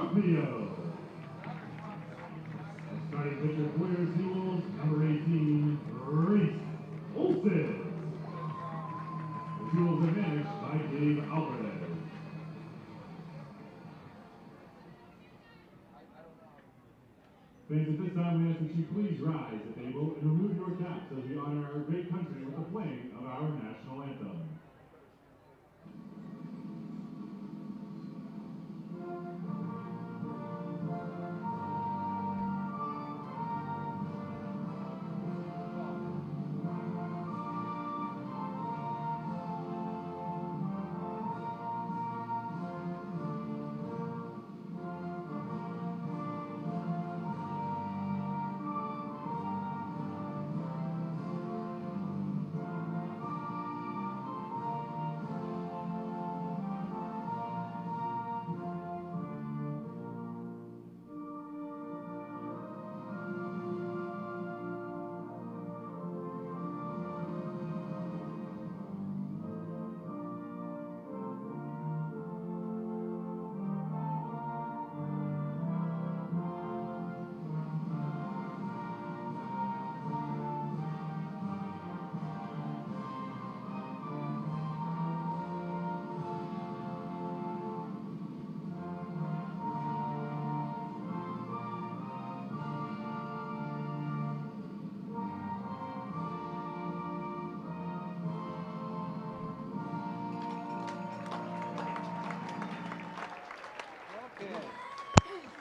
Scorpio. Starting pitcher for SeaWolves, number 18, Reese Olsen. The SeaWolves are managed by Gabe Alvarez. Fans, at this time we ask that you please rise at table and remove your caps as we honor our great country with the playing of our national anthem.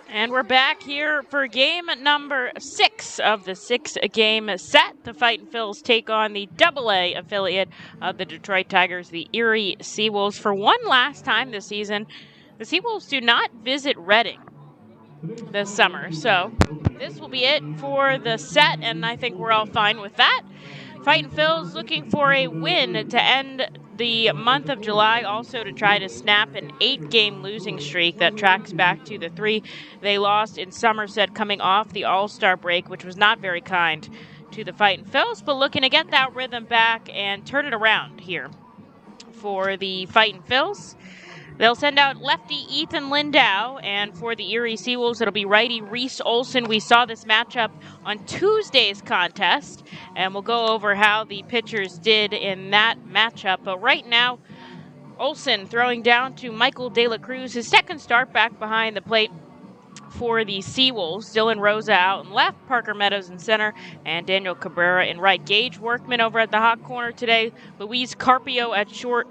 And we're back here for game number 6 of the 6-game set. The Fightin' Phils take on the AA affiliate of the Detroit Tigers, the Erie SeaWolves. For one last time this season, the SeaWolves do not visit Reading this summer. So this will be it for the set, and I think we're all fine with that. Fightin' Phils looking for a win to end the month of July, also to try to snap an 8-game losing streak that tracks back to the 3 they lost in Somerset coming off the All-Star break, which was not very kind to the Fightin' Phils, but looking to get that rhythm back and turn it around here for the Fightin' Phils. They'll send out lefty Ethan Lindau, and for the Erie SeaWolves, it'll be righty Reese Olsen. We saw this matchup on Tuesday's contest, and we'll go over how the pitchers did in that matchup. But right now, Olsen throwing down to Michael De La Cruz, his second start back behind the plate for the SeaWolves. Dylan Rosa out in left, Parker Meadows in center, and Daniel Cabrera in right. Gage Workman over at the hot corner today, Luis Carpio at short,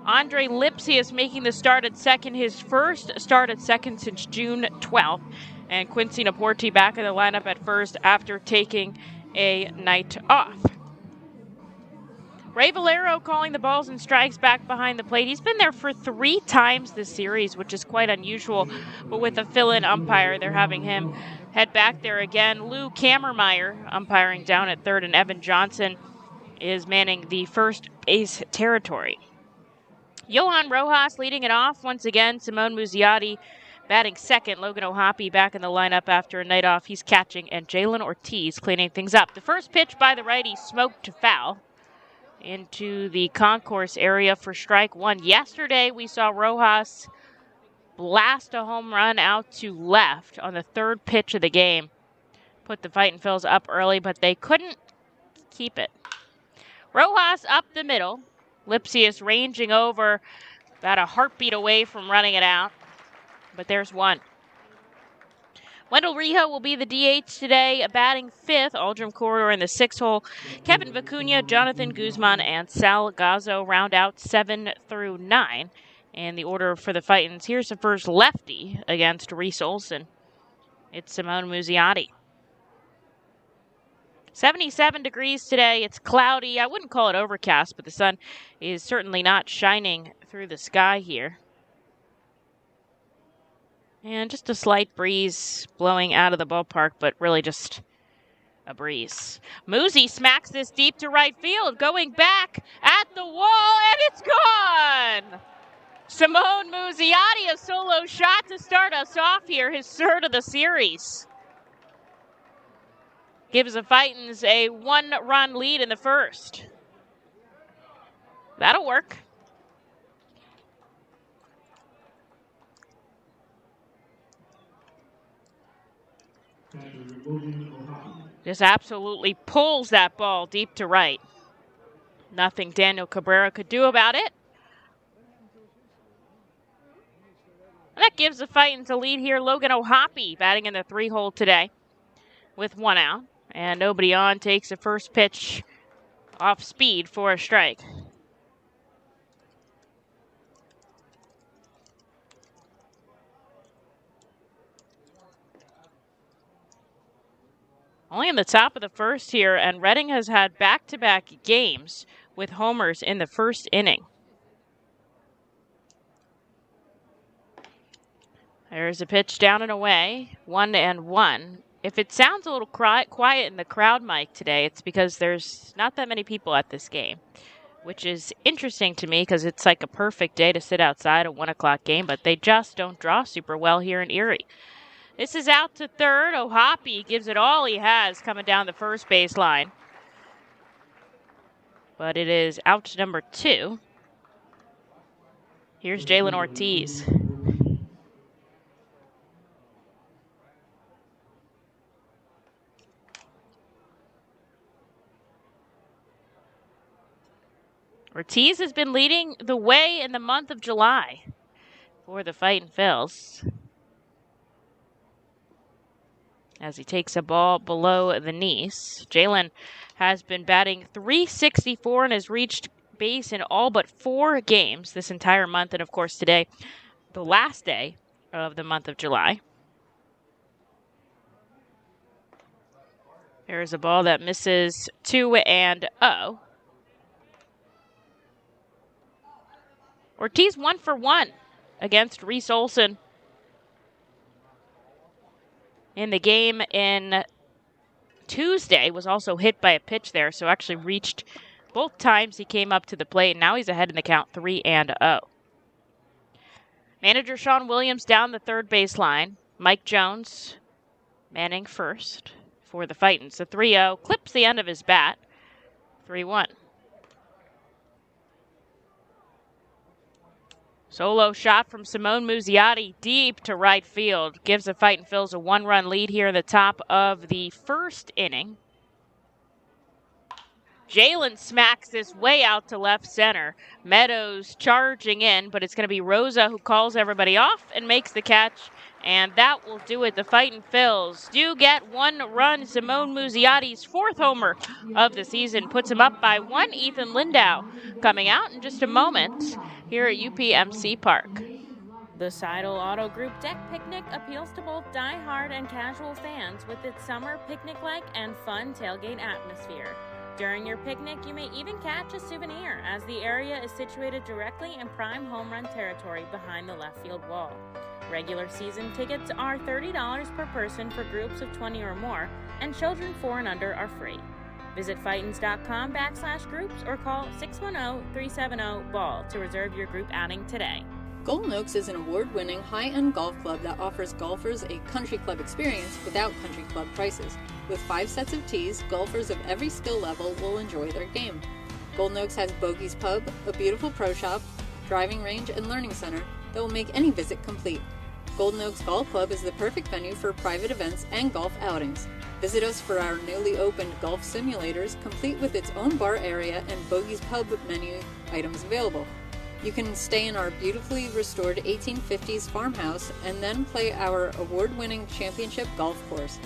Andre Lipsius making the start at second, his first start at second since June 12th. And Quincy Naporti back in the lineup at first after taking a night off. Ray Valero calling the balls and strikes back behind the plate. He's been there for 3 times this series, which is quite unusual. But with a fill-in umpire, they're having him head back there again. Lou Kammermeyer umpiring down at third, and Evan Johnson is manning the first base territory. Johann Rojas leading it off once again. Simone Muziotti batting second. Logan O'Hoppe back in the lineup after a night off. He's catching, and Jalen Ortiz cleaning things up. The first pitch by the righty smoked to foul into the concourse area for strike 1. Yesterday we saw Rojas blast a home run out to left on the third pitch of the game. Put the Fightin' Phils up early, but they couldn't keep it. Rojas up the middle. Lipsius ranging over, about a heartbeat away from running it out. But there's one. Wendell Rijo will be the DH today, batting 5th. Aldrum Corridor in the 6th hole. Kevin Vicuna, Jonathan Guzman, and Sal Gazzo round out 7 through 9. And the order for the Fightins. Here's the first lefty against Reese Olsen. It's Simone Muziotti. 77 degrees today. It's cloudy. I wouldn't call it overcast, but the sun is certainly not shining through the sky here. And just a slight breeze blowing out of the ballpark, but really just a breeze. Muzi smacks this deep to right field, going back at the wall, and it's gone! Simone Museotti, a solo shot to start us off here, his third of the series. Gives the Fightins a 1-run lead in the first. That'll work. Just absolutely pulls that ball deep to right. Nothing Daniel Cabrera could do about it. And that gives the Fightins a lead here. Logan O'Hoppe batting in the 3-hole today with 1 out. And nobody on, takes the first pitch off speed for a strike. Only in the top of the first here, and Redding has had back-to-back games with homers in the first inning. There's a pitch down and away, 1-1. If it sounds a little quiet in the crowd mic today, it's because there's not that many people at this game, which is interesting to me because it's like a perfect day to sit outside a 1 o'clock game, but they just don't draw super well here in Erie. This is out to third. O'Hoppe gives it all he has coming down the first baseline. But it is out to number 2. Here's Jalen Ortiz. Ortiz has been leading the way in the month of July for the Fightin' Phils, as he takes a ball below the knees. Jalen has been batting .364 and has reached base in all but 4 games this entire month. And, of course, today, the last day of the month of July. There's a ball that misses 2-0. Ortiz 1 for 1 against Reese Olson in the game in Tuesday. Was also hit by a pitch there, so actually reached both times he came up to the plate. Now he's ahead in the count 3-0. Manager Sean Williams down the third baseline. Mike Jones manning first for the Fightins. The 3-0 clips the end of his bat. 3-1. Solo shot from Simone Muziotti deep to right field. Gives the Fightin' Phils a 1-run lead here in the top of the first inning. Jalen smacks this way out to left center. Meadows charging in, but it's going to be Rosa who calls everybody off and makes the catch. And that will do it. The Fightin' Phils do get 1 run. Simone Muziotti's 4th homer of the season puts him up by 1. Ethan Lindau coming out in just a moment here at UPMC Park. The Seidel Auto Group Deck Picnic appeals to both die-hard and casual fans with its summer picnic-like and fun tailgate atmosphere. During your picnic, you may even catch a souvenir, as the area is situated directly in prime home run territory behind the left field wall. Regular season tickets are $30 per person for groups of 20 or more, and children 4 and under are free. Visit Fightins.com/groups or call 610-370-BALL to reserve your group outing today. Golden Oaks is an award-winning high-end golf club that offers golfers a country club experience without country club prices. With 5 sets of tees, golfers of every skill level will enjoy their game. Golden Oaks has Bogey's Pub, a beautiful pro shop, driving range, and learning center that will make any visit complete. Golden Oaks Golf Club is the perfect venue for private events and golf outings. Visit us for our newly opened golf simulators, complete with its own bar area and Bogey's Pub menu items available. You can stay in our beautifully restored 1850s farmhouse and then play our award-winning championship golf course.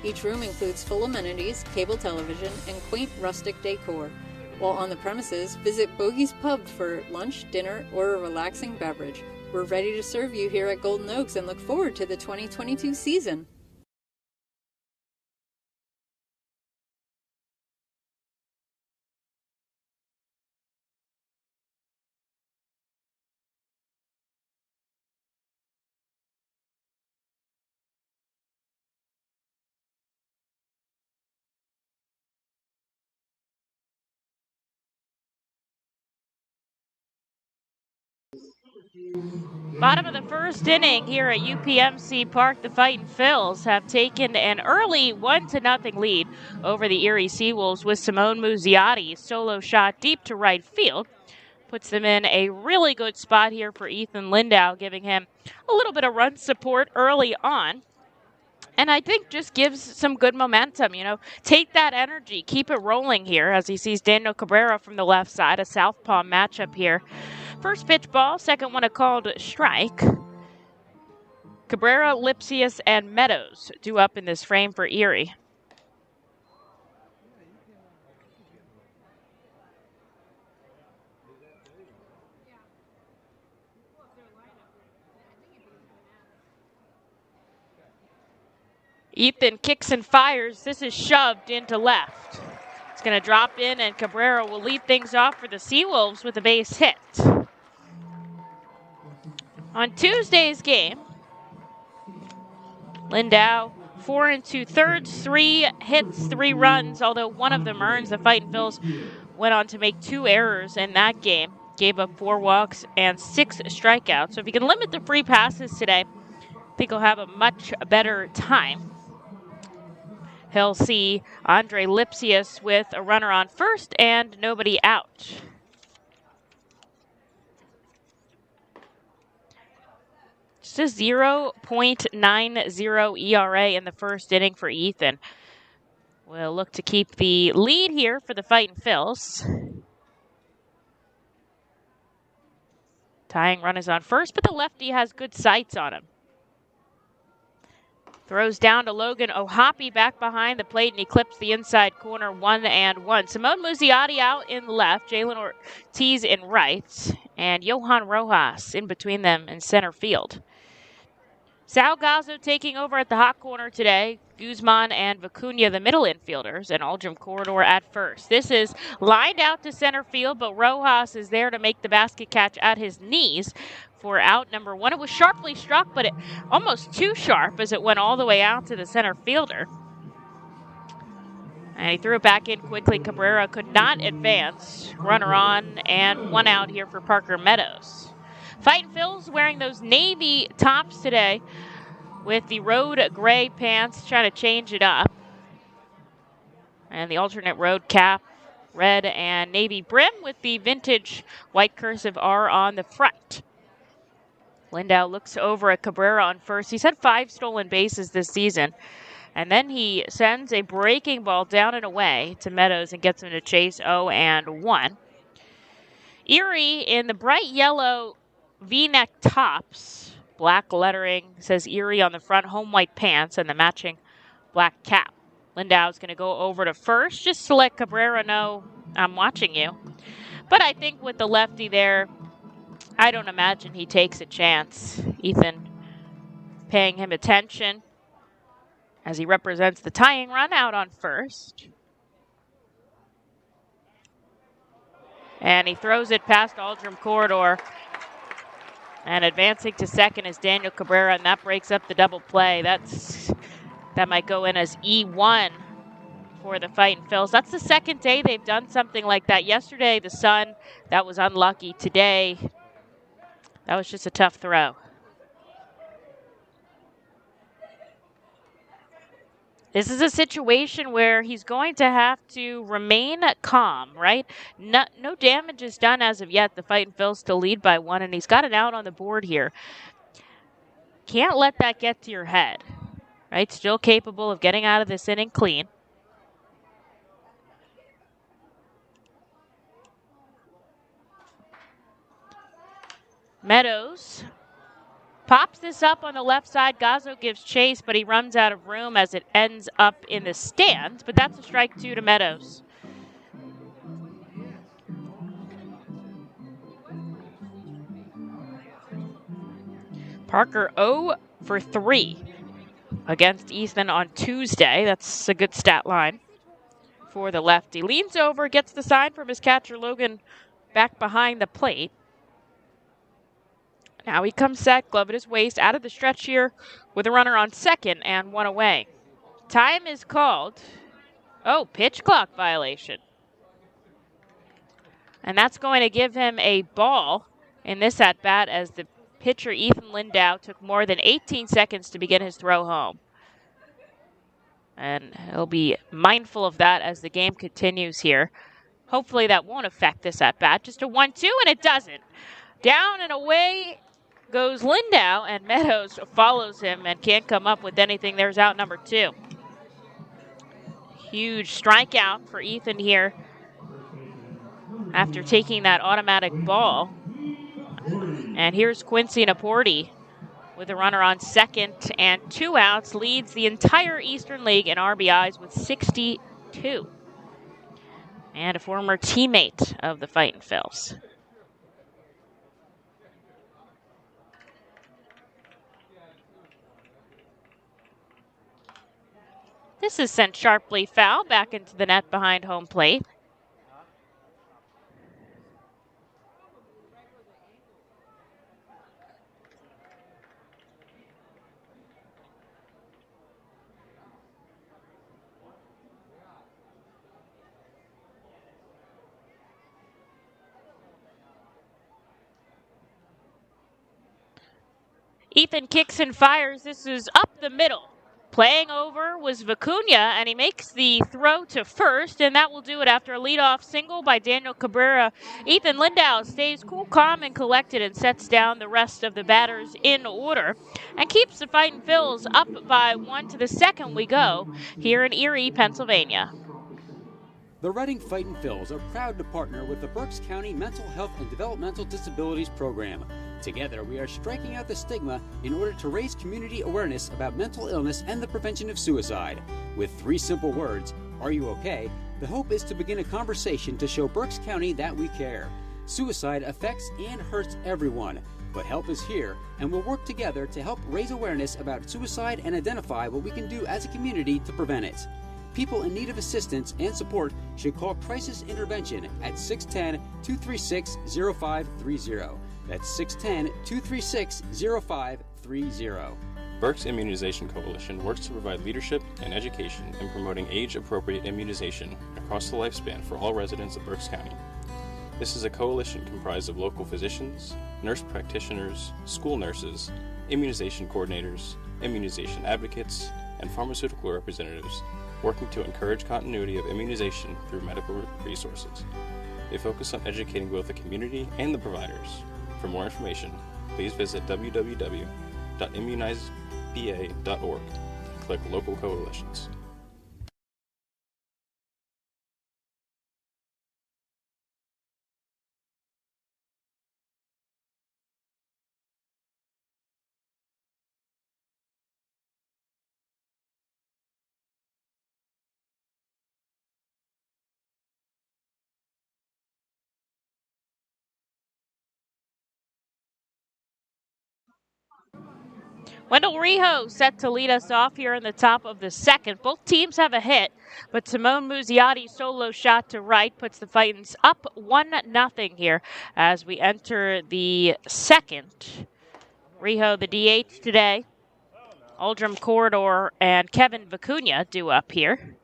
Each room includes full amenities, cable television, and quaint rustic decor. While on the premises, visit Bogey's Pub for lunch, dinner, or a relaxing beverage. We're ready to serve you here at Golden Oaks and look forward to the 2022 season. Bottom of the first inning here at UPMC Park, the Fightin' Phils have taken an early 1-0 lead over the Erie SeaWolves with Simone Muziotti. Solo shot deep to right field. Puts them in a really good spot here for Ethan Lindau, giving him a little bit of run support early on. And I think just gives some good momentum, you know. Take that energy, keep it rolling here as he sees Daniel Cabrera from the left side, a southpaw matchup here. First pitch ball, second one a called strike. Cabrera, Lipsius, and Meadows due up in this frame for Erie. Ethan kicks and fires. This is shoved into left. It's going to drop in, and Cabrera will lead things off for the SeaWolves with a base hit. On Tuesday's game, Lindau, 4 2/3, 3 hits, 3 runs, although one of them earns. The Fightin' Phils went on to make 2 errors in that game, gave up 4 walks and 6 strikeouts. So if you can limit the free passes today, I think he'll have a much better time. He'll see Andre Lipsius with a runner on first and nobody out. Just a 0.90 ERA in the first inning for Ethan. We'll look to keep the lead here for the Fightin' Phils. Tying run is on first, but the lefty has good sights on him. Throws down to Logan Ohapi back behind the plate, and he clips the inside corner 1-1. Simone Muziotti out in left, Jalen Ortiz in right, and Johann Rojas in between them in center field. Sal Gazzo taking over at the hot corner today. Guzman and Vicuna, the middle infielders, and Aldrum Corridor at first. This is lined out to center field, but Rojas is there to make the basket catch at his knees for out number 1. It was sharply struck, but it almost too sharp as it went all the way out to the center fielder. And he threw it back in quickly. Cabrera could not advance. Runner on and 1 out here for Parker Meadows. Fightin' Phils wearing those navy tops today with the road gray pants, trying to change it up. And the alternate road cap, red and navy brim with the vintage white cursive R on the front. Lindau looks over at Cabrera on first. He's had 5 stolen bases this season. And then he sends a breaking ball down and away to Meadows and gets him to chase 0-1. Erie in the bright yellow V-neck tops, black lettering, says Erie on the front, home white pants, and the matching black cap. Lindau's going to go over to first just to let Cabrera know I'm watching you. But I think with the lefty there, I don't imagine he takes a chance. Ethan paying him attention as he represents the tying run out on first. And he throws it past Aldrum Corridor. And advancing to second is Daniel Cabrera, and that breaks up the double play. That might go in as E1 for the Fightin' Phils. That's the second day they've done something like that. Yesterday, the Sun, that was unlucky. Today, that was just a tough throw. This is a situation where he's going to have to remain calm, right? No damage is done as of yet. The Fightin' Phils still lead by 1, and he's got an out on the board here. Can't let that get to your head, right? Still capable of getting out of this inning clean. Meadows pops this up on the left side. Gazzo gives chase, but he runs out of room as it ends up in the stands. But that's a strike 2 to Meadows. Parker 0 for 3 against Ethan on Tuesday. That's a good stat line for the lefty. Leans over, gets the sign from his catcher, Logan, back behind the plate. Now he comes set, glove at his waist, out of the stretch here with a runner on second and 1 away. Time is called. Oh, pitch clock violation. And that's going to give him a ball in this at-bat as the pitcher, Ethan Lindau, took more than 18 seconds to begin his throw home. And he'll be mindful of that as the game continues here. Hopefully that won't affect this at-bat. Just a 1-2, and it doesn't. Down and away goes Lindau, and Meadows follows him and can't come up with anything. There's out number 2. Huge strikeout for Ethan here after taking that automatic ball. And here's Quincy Naporti with a runner on second and 2 outs, leads the entire Eastern League in RBIs with 62. And a former teammate of the Fightin' Phils. This is sent sharply foul back into the net behind home plate. Ethan kicks and fires. This is up the middle. Playing over was Vicuna, and he makes the throw to first, and that will do it after a leadoff single by Daniel Cabrera. Ethan Lindau stays cool, calm, and collected and sets down the rest of the batters in order and keeps the Fightin' Phils up by 1 to the second we go here in Erie, Pennsylvania. The Reading Fightin' Phils are proud to partner with the Berks County Mental Health and Developmental Disabilities Program. Together, we are striking out the stigma in order to raise community awareness about mental illness and the prevention of suicide. With 3 simple words, "Are you okay?" the hope is to begin a conversation to show Berks County that we care. Suicide affects and hurts everyone, but help is here, and we'll work together to help raise awareness about suicide and identify what we can do as a community to prevent it. People in need of assistance and support should call Crisis Intervention at 610-236-0530. That's 610-236-0530. Berks Immunization Coalition works to provide leadership and education in promoting age-appropriate immunization across the lifespan for all residents of Berks County. This is a coalition comprised of local physicians, nurse practitioners, school nurses, immunization coordinators, immunization advocates, and pharmaceutical representatives working to encourage continuity of immunization through medical resources. They focus on educating both the community and the providers. For more information, please visit www.immunizeba.org and click Local Coalitions. Wendell Rijo set to lead us off here in the top of the second. Both teams have a hit, but Simone Muziotti's solo shot to right puts the Fightins up 1-0 here as we enter the second. Rijo, the DH today. Aldrum Corridor and Kevin Vicuna due up here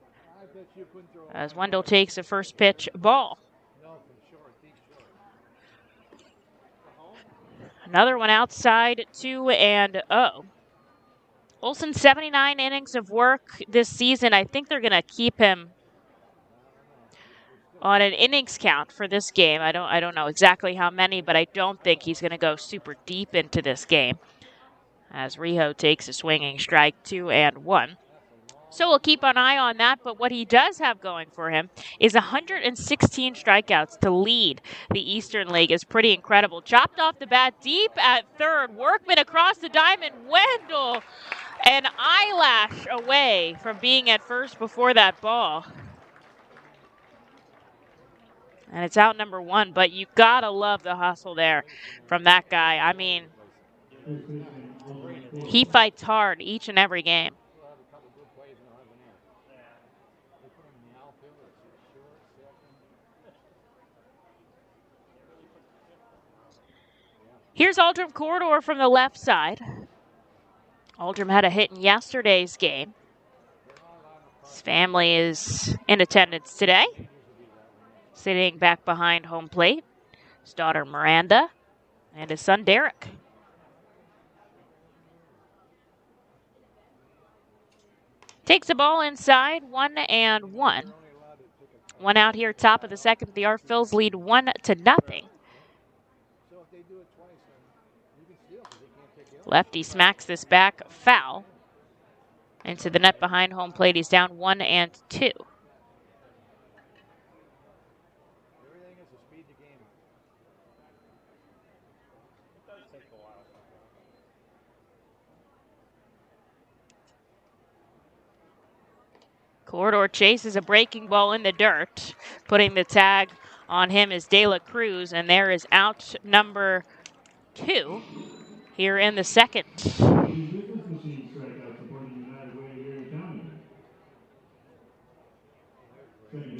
as Wendell takes a first pitch ball. Another one outside, 2-0. Olsen, 79 innings of work this season. I think they're going to keep him on an innings count for this game. I don't know exactly how many, but I don't think he's going to go super deep into this game as Rijo takes a swinging strike, 2-1. So we'll keep an eye on that, but what he does have going for him is 116 strikeouts to lead the Eastern League is pretty incredible. Chopped off the bat deep at third. Workman across the diamond. Wendell an eyelash away from being at first before that ball. And it's out number 1, but you gotta love the hustle there from that guy. I mean, he fights hard each and every game. Here's Aldrum Corridor from the left side. Aldrum had a hit in yesterday's game. His family is in attendance today, sitting back behind home plate. His daughter Miranda and his son Derek. Takes the ball inside, 1-1. One out here, top of the second. The Phils lead 1-0. Lefty smacks this back, foul. Into the net behind home plate. He's down 1-2. Corridor chases a breaking ball in the dirt. Putting the tag on him is De La Cruz, and there is out number 2 here in the second.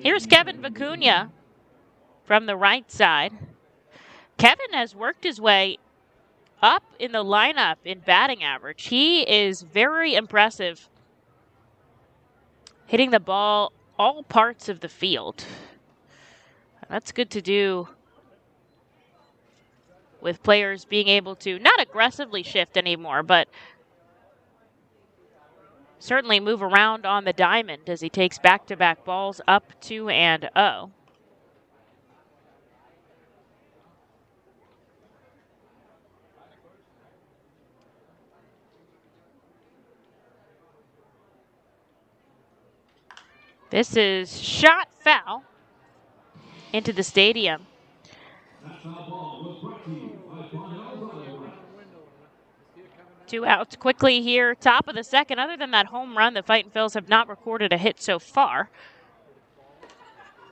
Here's Kevin Vicuna from the right side. Kevin has worked his way up in the lineup in batting average. He is very impressive, hitting the ball all parts of the field. That's good to do with players being able to not aggressively shift anymore, but certainly move around on the diamond as he takes back-to-back balls up 2-0. This is shot foul into the stadium. Two outs quickly here, top of the second. Other than that home run, the Fightin' Phils have not recorded a hit so far.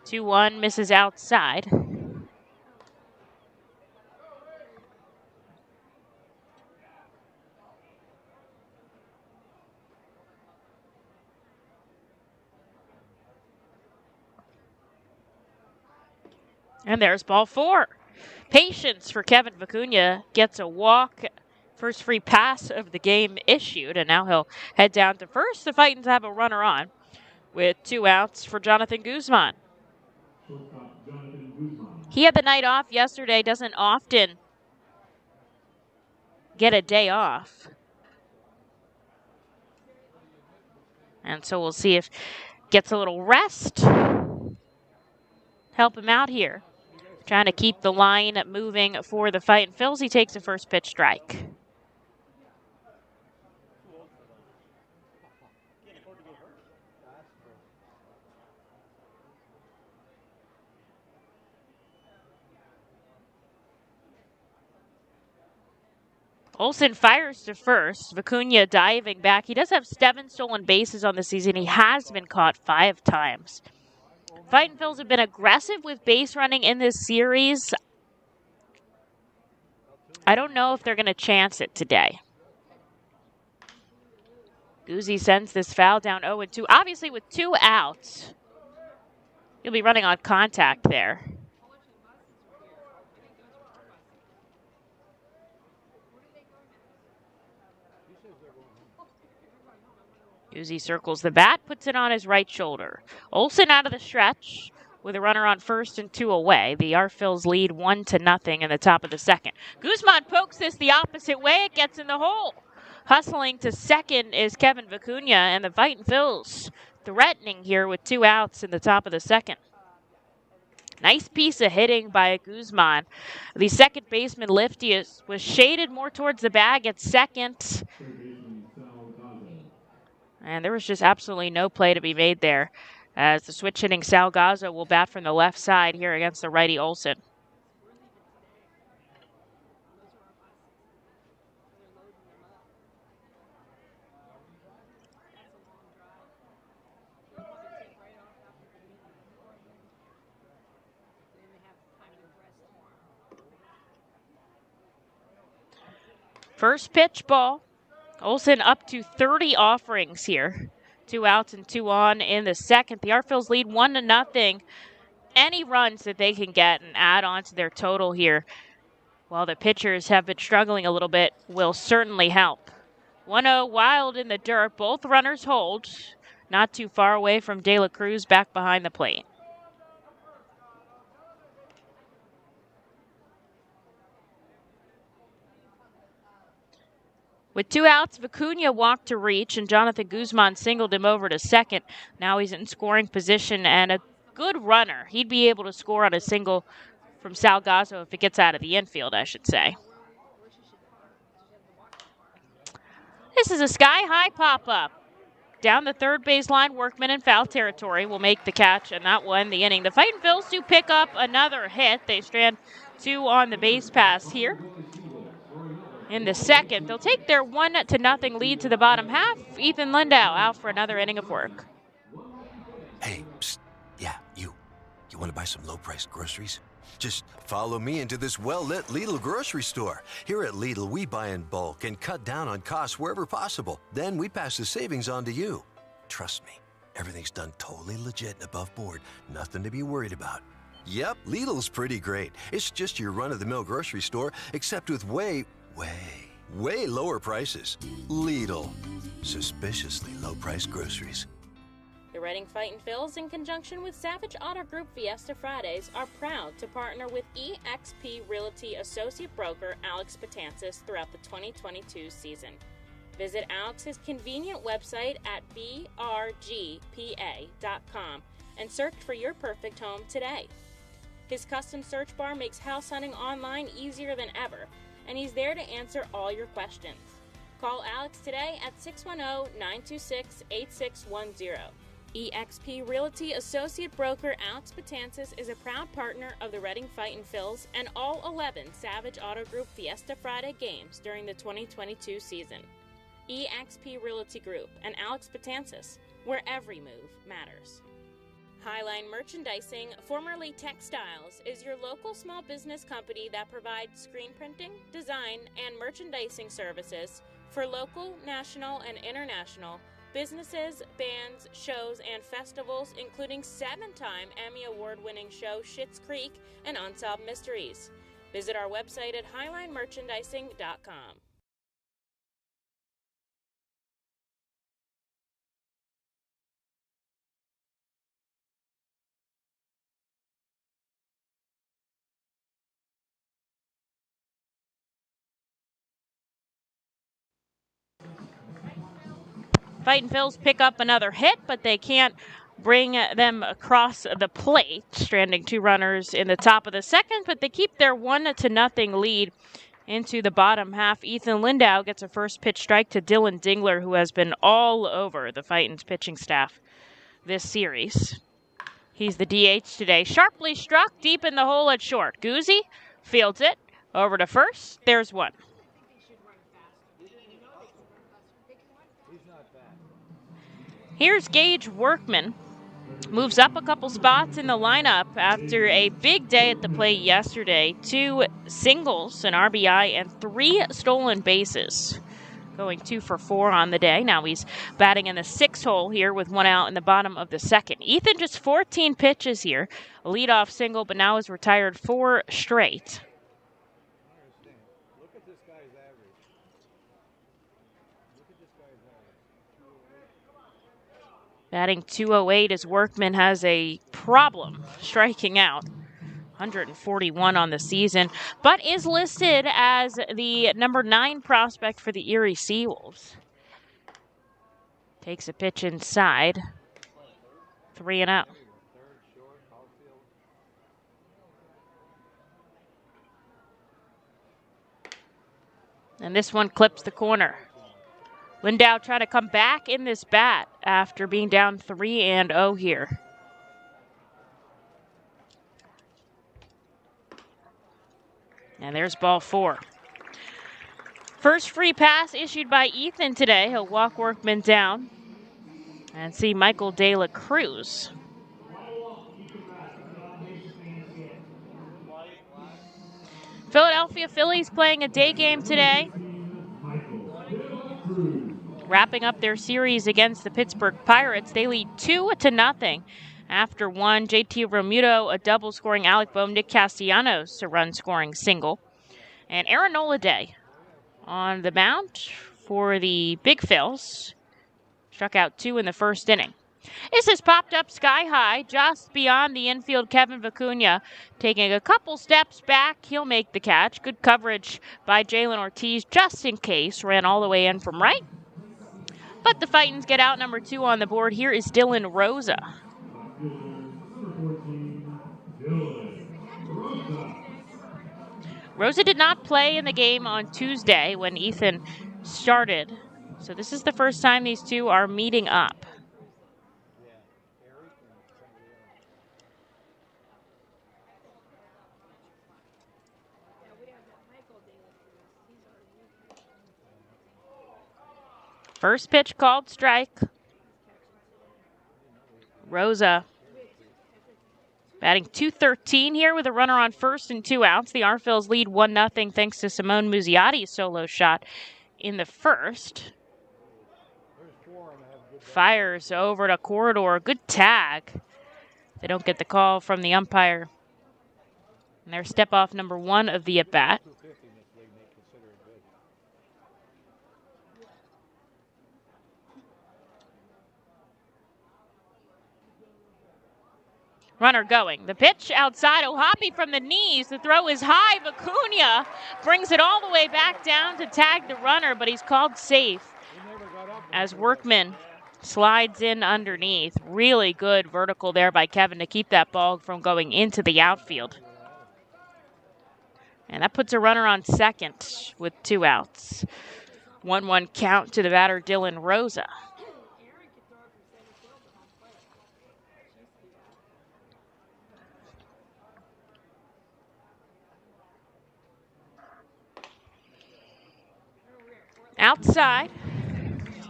2-1 misses outside. And there's ball 4. Patience for Kevin Vicuna. Gets a walk. First free pass of the game issued, and now he'll head down to first. The Fightins have a runner on with 2 outs for Jonathan Guzman. He had the night off yesterday, doesn't often get a day off. And so we'll see if gets a little rest. Help him out here. Trying to keep the line moving for the Fightin' Phils. He takes a first pitch strike. Olsen fires to first. Vicuna diving back. He does have 7 stolen bases on the season. He has been caught 5 times. Fightin' Phils have been aggressive with base running in this series. I don't know if they're going to chance it today. Guzzi sends this foul down 0-2. Obviously with 2 outs, you'll be running on contact there. Guzzi circles the bat, puts it on his right shoulder. Olsen out of the stretch with a runner on first and 2 away. The Phils lead 1-0 in the top of the second. Guzman pokes this the opposite way. It gets in the hole. Hustling to second is Kevin Vicuna, and the Fightin' Phils threatening here with 2 outs in the top of the second. Nice piece of hitting by Guzman. The second baseman, Lefty, was shaded more towards the bag at second. And there was just absolutely no play to be made there, as the switch hitting Salgazzo will bat from the left side here against the righty Olsen. First pitch ball. Olsen up to 30 offerings here. 2 outs and 2 on in the second. The Phils lead 1-0. Any runs that they can get and add on to their total here, while the pitchers have been struggling a little bit, will certainly help. 1-0 Wild in the dirt. Both runners hold. Not too far away from De La Cruz back behind the plate. With 2 outs, Vicuna walked to reach, and Jonathan Guzman singled him over to second. Now he's in scoring position and a good runner. He'd be able to score on a single from Salgazzo if it gets out of the infield, I should say. This is a sky-high pop-up. Down the third baseline, Workman in foul territory will make the catch, and that won the inning. The Fightin' Phils do pick up another hit. They strand 2 on the base pass here. In the second, they'll take their 1-0 lead to the bottom half. Ethan Lindau out for another inning of work. Hey, psst. Yeah, you want to buy some low-priced groceries? Just follow me into this well-lit Lidl grocery store. Here at Lidl, we buy in bulk and cut down on costs wherever possible. Then we pass the savings on to you. Trust me, everything's done totally legit and above board. Nothing to be worried about. Yep, Lidl's pretty great. It's just your run-of-the-mill grocery store, except with way lower prices. Lidl. Suspiciously low-priced groceries. The Reading Fightin' Phils, in conjunction with Savage Auto Group Fiesta Fridays, are proud to partner with eXp Realty Associate Broker Alex Patansis throughout the 2022 season. Visit Alex's convenient website at brgpa.com and search for your perfect home today. His custom search bar makes house hunting online easier than ever, and he's there to answer all your questions. Call Alex today at 610-926-8610. eXp Realty Associate Broker Alex Patansis is a proud partner of the Reading Fightin' Phils and all 11 Savage Auto Group Fiesta Friday games during the 2022 season. eXp Realty Group and Alex Patansis, where every move matters. Highline Merchandising, formerly Textiles, is your local small business company that provides screen printing, design, and merchandising services for local, national, and international businesses, bands, shows, and festivals, including 7-time Emmy Award-winning show Schitt's Creek and Unsolved Mysteries. Visit our website at highlinemerchandising.com. Fightin' Phils pick up another hit, but they can't bring them across the plate, stranding 2 runners in the top of the second, but they keep their 1-0 lead into the bottom half. Ethan Lindau gets a first pitch strike to Dylan Dingler, who has been all over the Fightin's pitching staff this series. He's the DH today. Sharply struck deep in the hole at short. Guzzi fields it over to first. There's 1. Here's Gage Workman. Moves up a couple spots in the lineup after a big day at the plate yesterday. 2 singles, an RBI, and 3 stolen bases. Going 2 for 4 on the day. Now he's batting in the 6th hole here with 1 out in the bottom of the second. Ethan just 14 pitches here. A leadoff single, but now has retired 4 straight. Batting .208 as Workman has a problem striking out. 141 on the season, but is listed as the number 9 prospect for the Erie SeaWolves. Takes a pitch inside. 3-0. And this one clips the corner. Lindau trying to come back in this bat after being down 3-0 here. And there's ball 4. First free pass issued by Ethan today. He'll walk Workman down and see Michael De La Cruz. Philadelphia Phillies playing a day game today. Wrapping up their series against the Pittsburgh Pirates. They lead 2-0 after 1. JT Realmuto, a double scoring Alec Boehm, Nick Castellanos, a run scoring single. And Aaron Oladay on the mound for the Big Phils. Struck out 2 in the first inning. This has popped up sky high just beyond the infield. Kevin Vicuna taking a couple steps back. He'll make the catch. Good coverage by Jalen Ortiz just in case. Ran all the way in from right. But the Fightins get out number 2 on the board. Here is Dylan Rosa. Rosa did not play in the game on Tuesday when Ethan started So this is the first time these two are meeting up. First pitch called strike. Rosa batting .213 here with a runner on first and 2 outs. The Arphils lead 1-0 thanks to Simone Muziotti's solo shot in the first. Fires over to corridor. Good tag. They don't get the call from the umpire. And their step off number 1 of the at-bat. Runner going. The pitch outside. Ohapi from the knees. The throw is high. Vicuna brings it all the way back down to tag the runner, but he's called safe as Workman slides in underneath. Really good vertical there by Kevin to keep that ball from going into the outfield. And that puts a runner on second with 2 outs. 1-1 count to the batter, Dylan Rosa. Outside,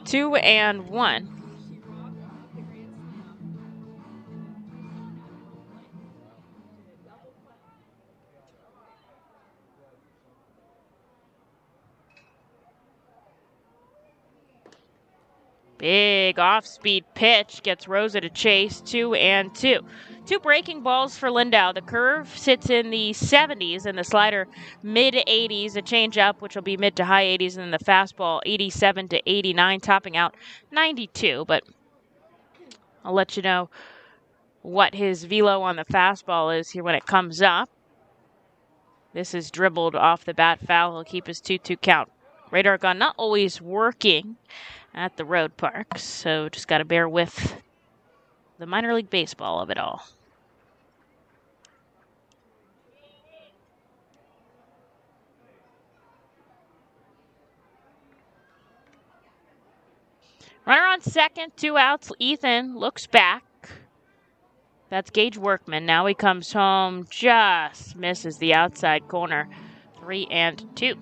2-1. Big off-speed pitch gets Rosa to chase. 2-2. 2 breaking balls for Lindau. The curve sits in the 70s and the slider mid-80s. A changeup, which will be mid to high 80s, and then the fastball 87 to 89, topping out 92. But I'll let you know what his velo on the fastball is here when it comes up. This is dribbled off the bat foul. He'll keep his 2-2 count. Radar gun not always working at the road parks, so just got to bear with the minor league baseball of it all. Runner on second, 2 outs. Ethan looks back. That's Gage Workman. Now he comes home, just misses the outside corner. 3-2.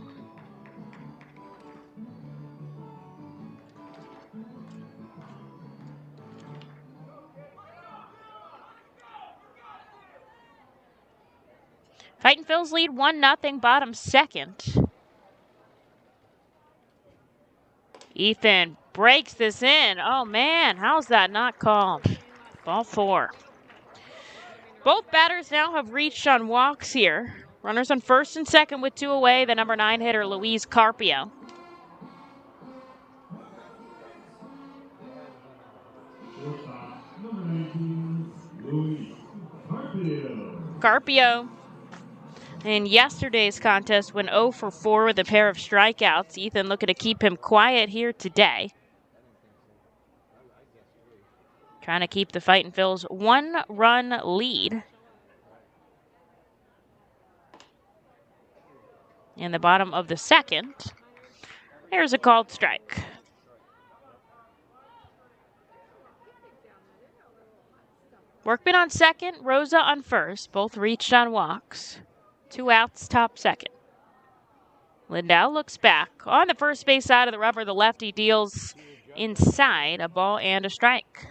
Fightin Phils lead 1-0, bottom second. Ethan breaks this in. Oh, man, how's that not called? Ball 4. Both batters now have reached on walks here. Runners on first and second with 2 away. The number 9 hitter, Luis Carpio. Carpio in yesterday's contest went 0 for 4 with a pair of strikeouts. Ethan looking to keep him quiet here today. Trying to keep the Fightin Phils 1-run lead. In the bottom of the second, there's a called strike. Workman on second, Rosa on first. Both reached on walks. 2 outs, top second. Lindau looks back. On the first base side of the rubber, the lefty deals inside, a ball and a strike.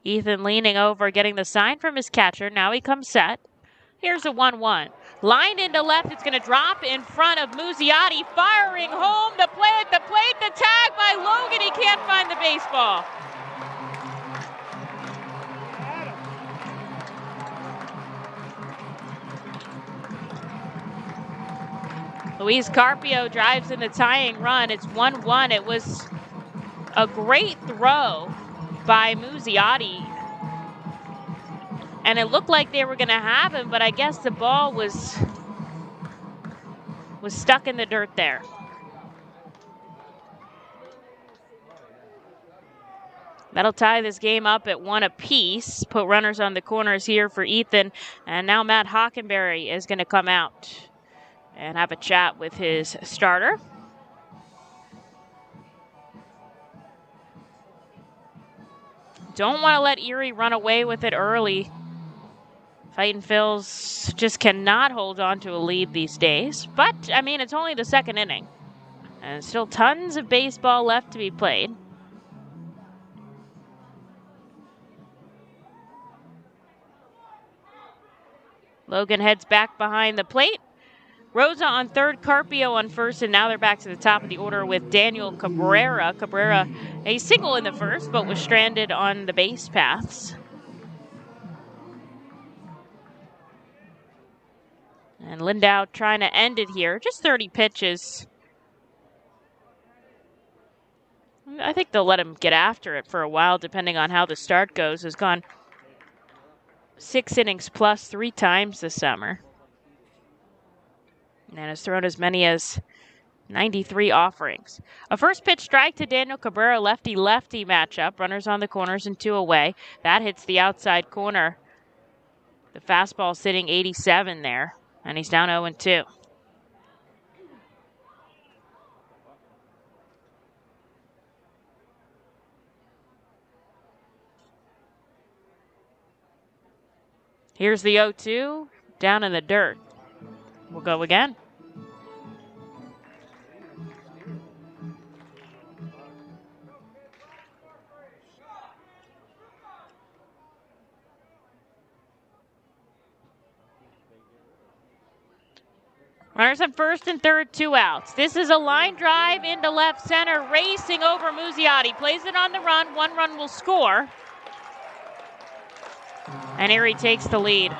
Ethan leaning over, getting the sign from his catcher. Now he comes set. Here's a 1-1. Lined into left. It's going to drop in front of Muziotti. Firing home. The play at the plate. The tag by Logan. He can't find the baseball. Luis Carpio drives in the tying run. It's 1-1. It was a great throw by Muziotti. And it looked like they were going to have him, but I guess the ball was stuck in the dirt there. That'll tie this game up at 1 apiece. Put runners on the corners here for Ethan. And now Matt Hockenberry is going to come out and have a chat with his starter. Don't want to let Erie run away with it early. Fightin' Phils just cannot hold on to a lead these days. But, I mean, it's only the second inning. And still tons of baseball left to be played. Logan heads back behind the plate. Rosa on third, Carpio on first, and now they're back to the top of the order with Daniel Cabrera. Cabrera, a single in the first, but was stranded on the base paths. And Lindau trying to end it here. Just 30 pitches. I think they'll let him get after it for a while, depending on how the start goes. Has gone 6 innings plus 3 times this summer. And has thrown as many as 93 offerings. A first pitch strike to Daniel Cabrera, lefty-lefty matchup. Runners on the corners and 2 away. That hits the outside corner. The fastball sitting 87 there. And he's down 0-2. Here's the 0-2, down in the dirt. We'll go again. Runners on first and third, 2 outs. This is a line drive into left center, racing over Muziotti. Plays it on the run. 1 run will score. And Erie takes the lead.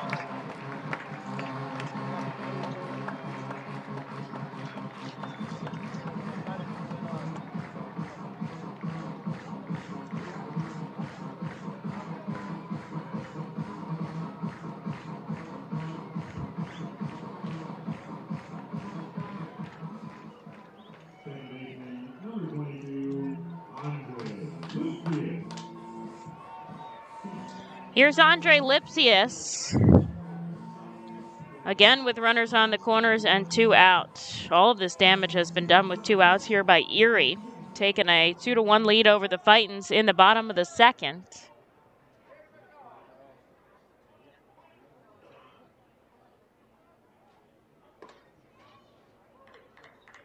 Here's Andre Lipsius. Again with runners on the corners and 2 outs. All of this damage has been done with 2 outs here by Erie. Taking a 2-1 lead over the Fightins in the bottom of the second.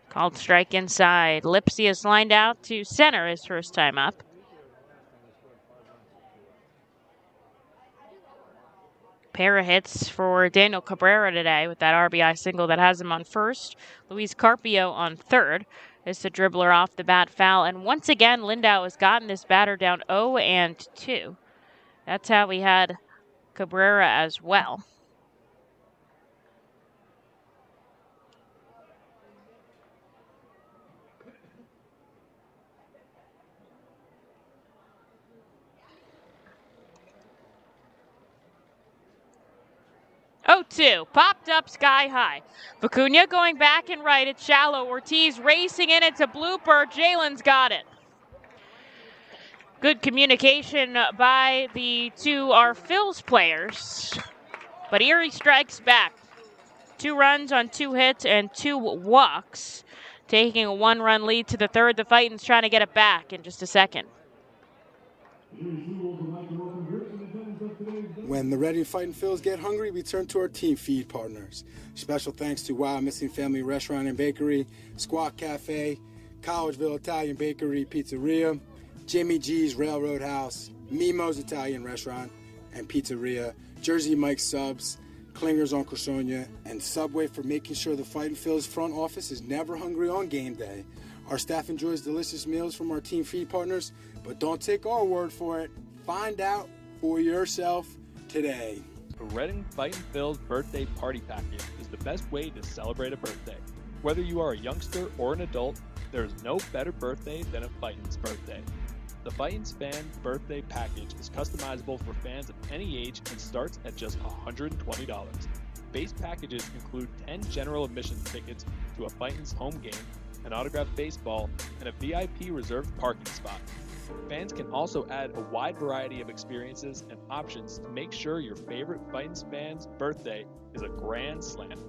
Called strike inside. Lipsius lined out to center his first time up. Pair of hits for Daniel Cabrera today with that RBI single that has him on first. Luis Carpio on third. It's the dribbler off the bat foul. And once again, Lindau has gotten this batter down 0-2. That's how we had Cabrera as well. Oh-2, popped up sky high. Vicuna going back and right. It's shallow. Ortiz racing in. It's a blooper. Jalen's got it. Good communication by the 2 Phils players. But Erie strikes back. 2 runs on 2 hits and 2 walks. Taking a 1-run lead to the third. The Fightins trying to get it back in just a second. When the Ready Fightin' Phils get hungry, we turn to our team feed partners. Special thanks to Wild Missing Family Restaurant and Bakery, Squawk Cafe, Collegeville Italian Bakery Pizzeria, Jimmy G's Railroad House, Mimo's Italian Restaurant and Pizzeria, Jersey Mike's Subs, Klinger's on Cressonia, and Subway for making sure the Fightin' Phils front office is never hungry on game day. Our staff enjoys delicious meals from our team feed partners, but don't take our word for it. Find out for yourself today. The Reading Fightin' Phils birthday party package is the best way to celebrate a birthday. Whether you are a youngster or an adult, there is no better birthday than a Fightin's birthday. The Fightin's Fan Birthday Package is customizable for fans of any age and starts at just $120. Base packages include 10 general admission tickets to a Fightin's home game, an autographed baseball, and a VIP reserved parking spot. Fans can also add a wide variety of experiences and options to make sure your favorite Fightin' fan's birthday is a grand slam.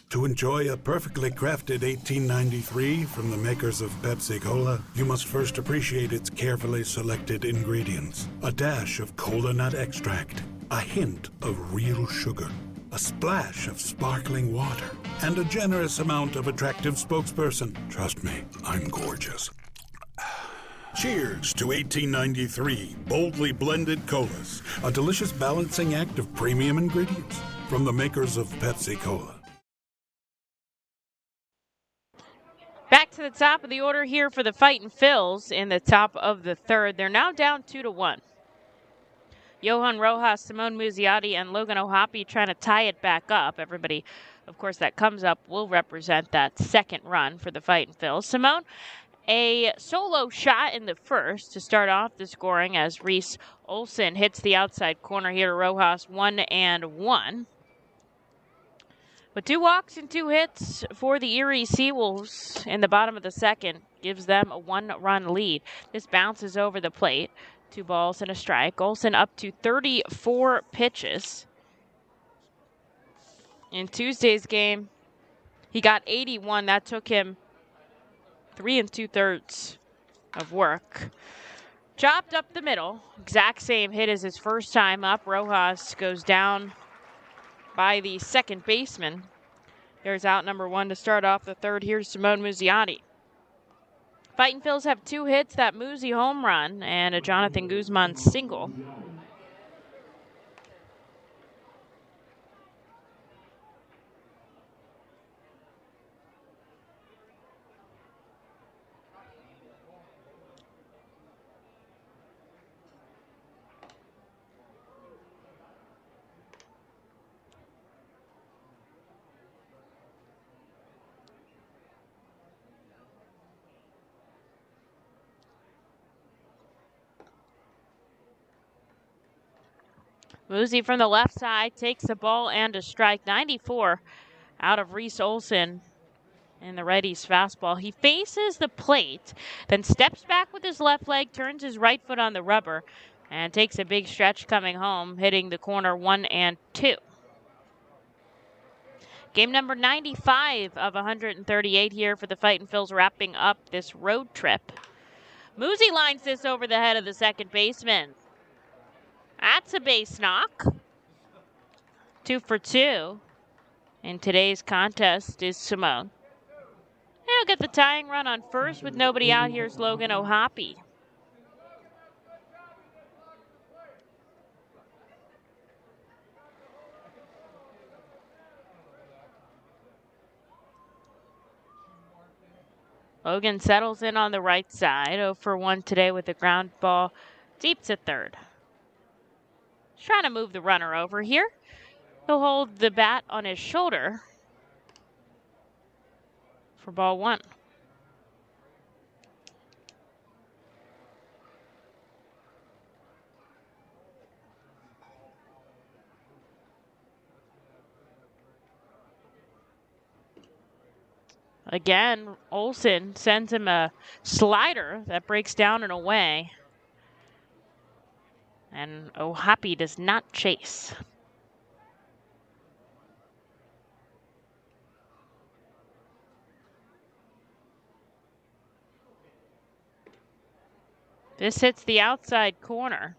To enjoy a perfectly crafted 1893 from the makers of Pepsi Cola, you must first appreciate its carefully selected ingredients. A dash of cola nut extract, a hint of real sugar, a splash of sparkling water, and a generous amount of attractive spokesperson. Trust me, I'm gorgeous. Cheers to 1893 boldly blended colas, a delicious balancing act of premium ingredients from the makers of Pepsi Cola. Back to the top of the order here for the Fightin' Phils in the top of the third. They're now down 2-1. Johann Rojas, Simone Muziotti, and Logan O'Hoppe trying to tie it back up. Everybody, of course, that comes up will represent that second run for the Fightin' Phils. Simone, a solo shot in the first to start off the scoring as Reese Olson hits the outside corner here to Rojas, 1-1. But 2 walks and 2 hits for the Erie SeaWolves in the bottom of the second gives them a 1-run lead. This bounces over the plate. 2 balls and a strike. Olson up to 34 pitches. In Tuesday's game, he got 81. That took him 3 2/3 of work. Chopped up the middle. Exact same hit as his first time up. Rojas goes down by the second baseman. There's out number 1 to start off the third. Here's Simone Muziotti. Fightin' Phils have 2 hits, that Muzi home run, and a Jonathan Guzman single. Muzi from the left side takes a ball and a strike. 94 out of Reese Olson in the righty's fastball. He faces the plate, then steps back with his left leg, turns his right foot on the rubber, and takes a big stretch coming home, hitting the corner 1-2. Game number 95 of 138 here for the Fightin' Phils, wrapping up this road trip. Muzi lines this over the head of the second baseman. That's a base knock. 2 for 2 in today's contest is Simone. He'll get the tying run on first with nobody out. Here's Logan O'Hoppe. Logan settles in on the right side. 0 for 1 today with a ground ball deep to third. He's trying to move the runner over here. He'll hold the bat on his shoulder for ball 1. Again, Olson sends him a slider that breaks down and away. And O'Hoppe does not chase. This hits the outside corner.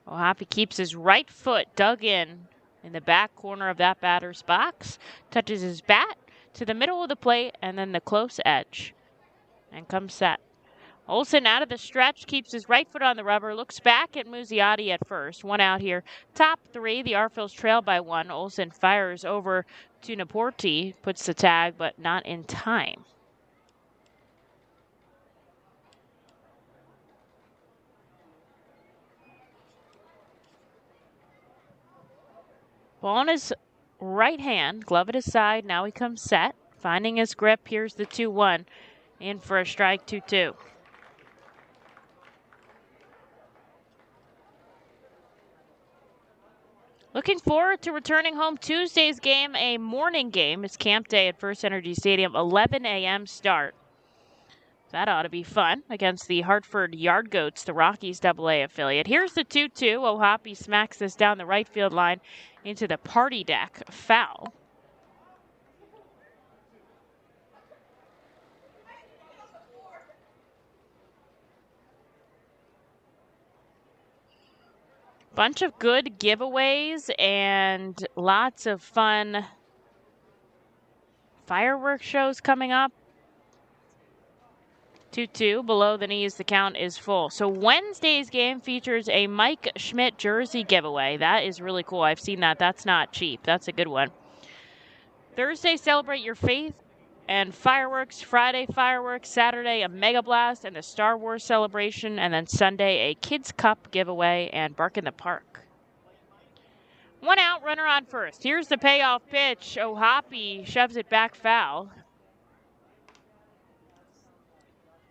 O'Hoppe keeps his right foot dug in the back corner of that batter's box, touches his bat to the middle of the plate and then the close edge, and comes set. Olson out of the stretch, keeps his right foot on the rubber, looks back at Muziotti at first. 1 out here. Top 3, the Phils trail by 1. Olson fires over to Naporti, puts the tag, but not in time. Ball on his right hand, glove at his side. Now he comes set, finding his grip. Here's the 2-1, in for a strike, 2-2. Looking forward to returning home Tuesday's game, a morning game. It's camp day at First Energy Stadium, 11 a.m. start. That ought to be fun against the Hartford Yard Goats, the Rockies AA affiliate. Here's the 2-2. O'Hoppe smacks this down the right field line into the party deck. Foul. Bunch of good giveaways and lots of fun fireworks shows coming up. 2-2, below the knees, the count is full. So Wednesday's game features a Mike Schmidt jersey giveaway. That is really cool. I've seen that. That's not cheap. That's a good one. Thursday, celebrate your faith and fireworks. Friday, fireworks. Saturday, a Mega Blast and a Star Wars celebration. And then Sunday, a Kids Cup giveaway and Bark in the Park. 1 out, runner on first. Here's the payoff pitch. O'Hoppe shoves it back foul.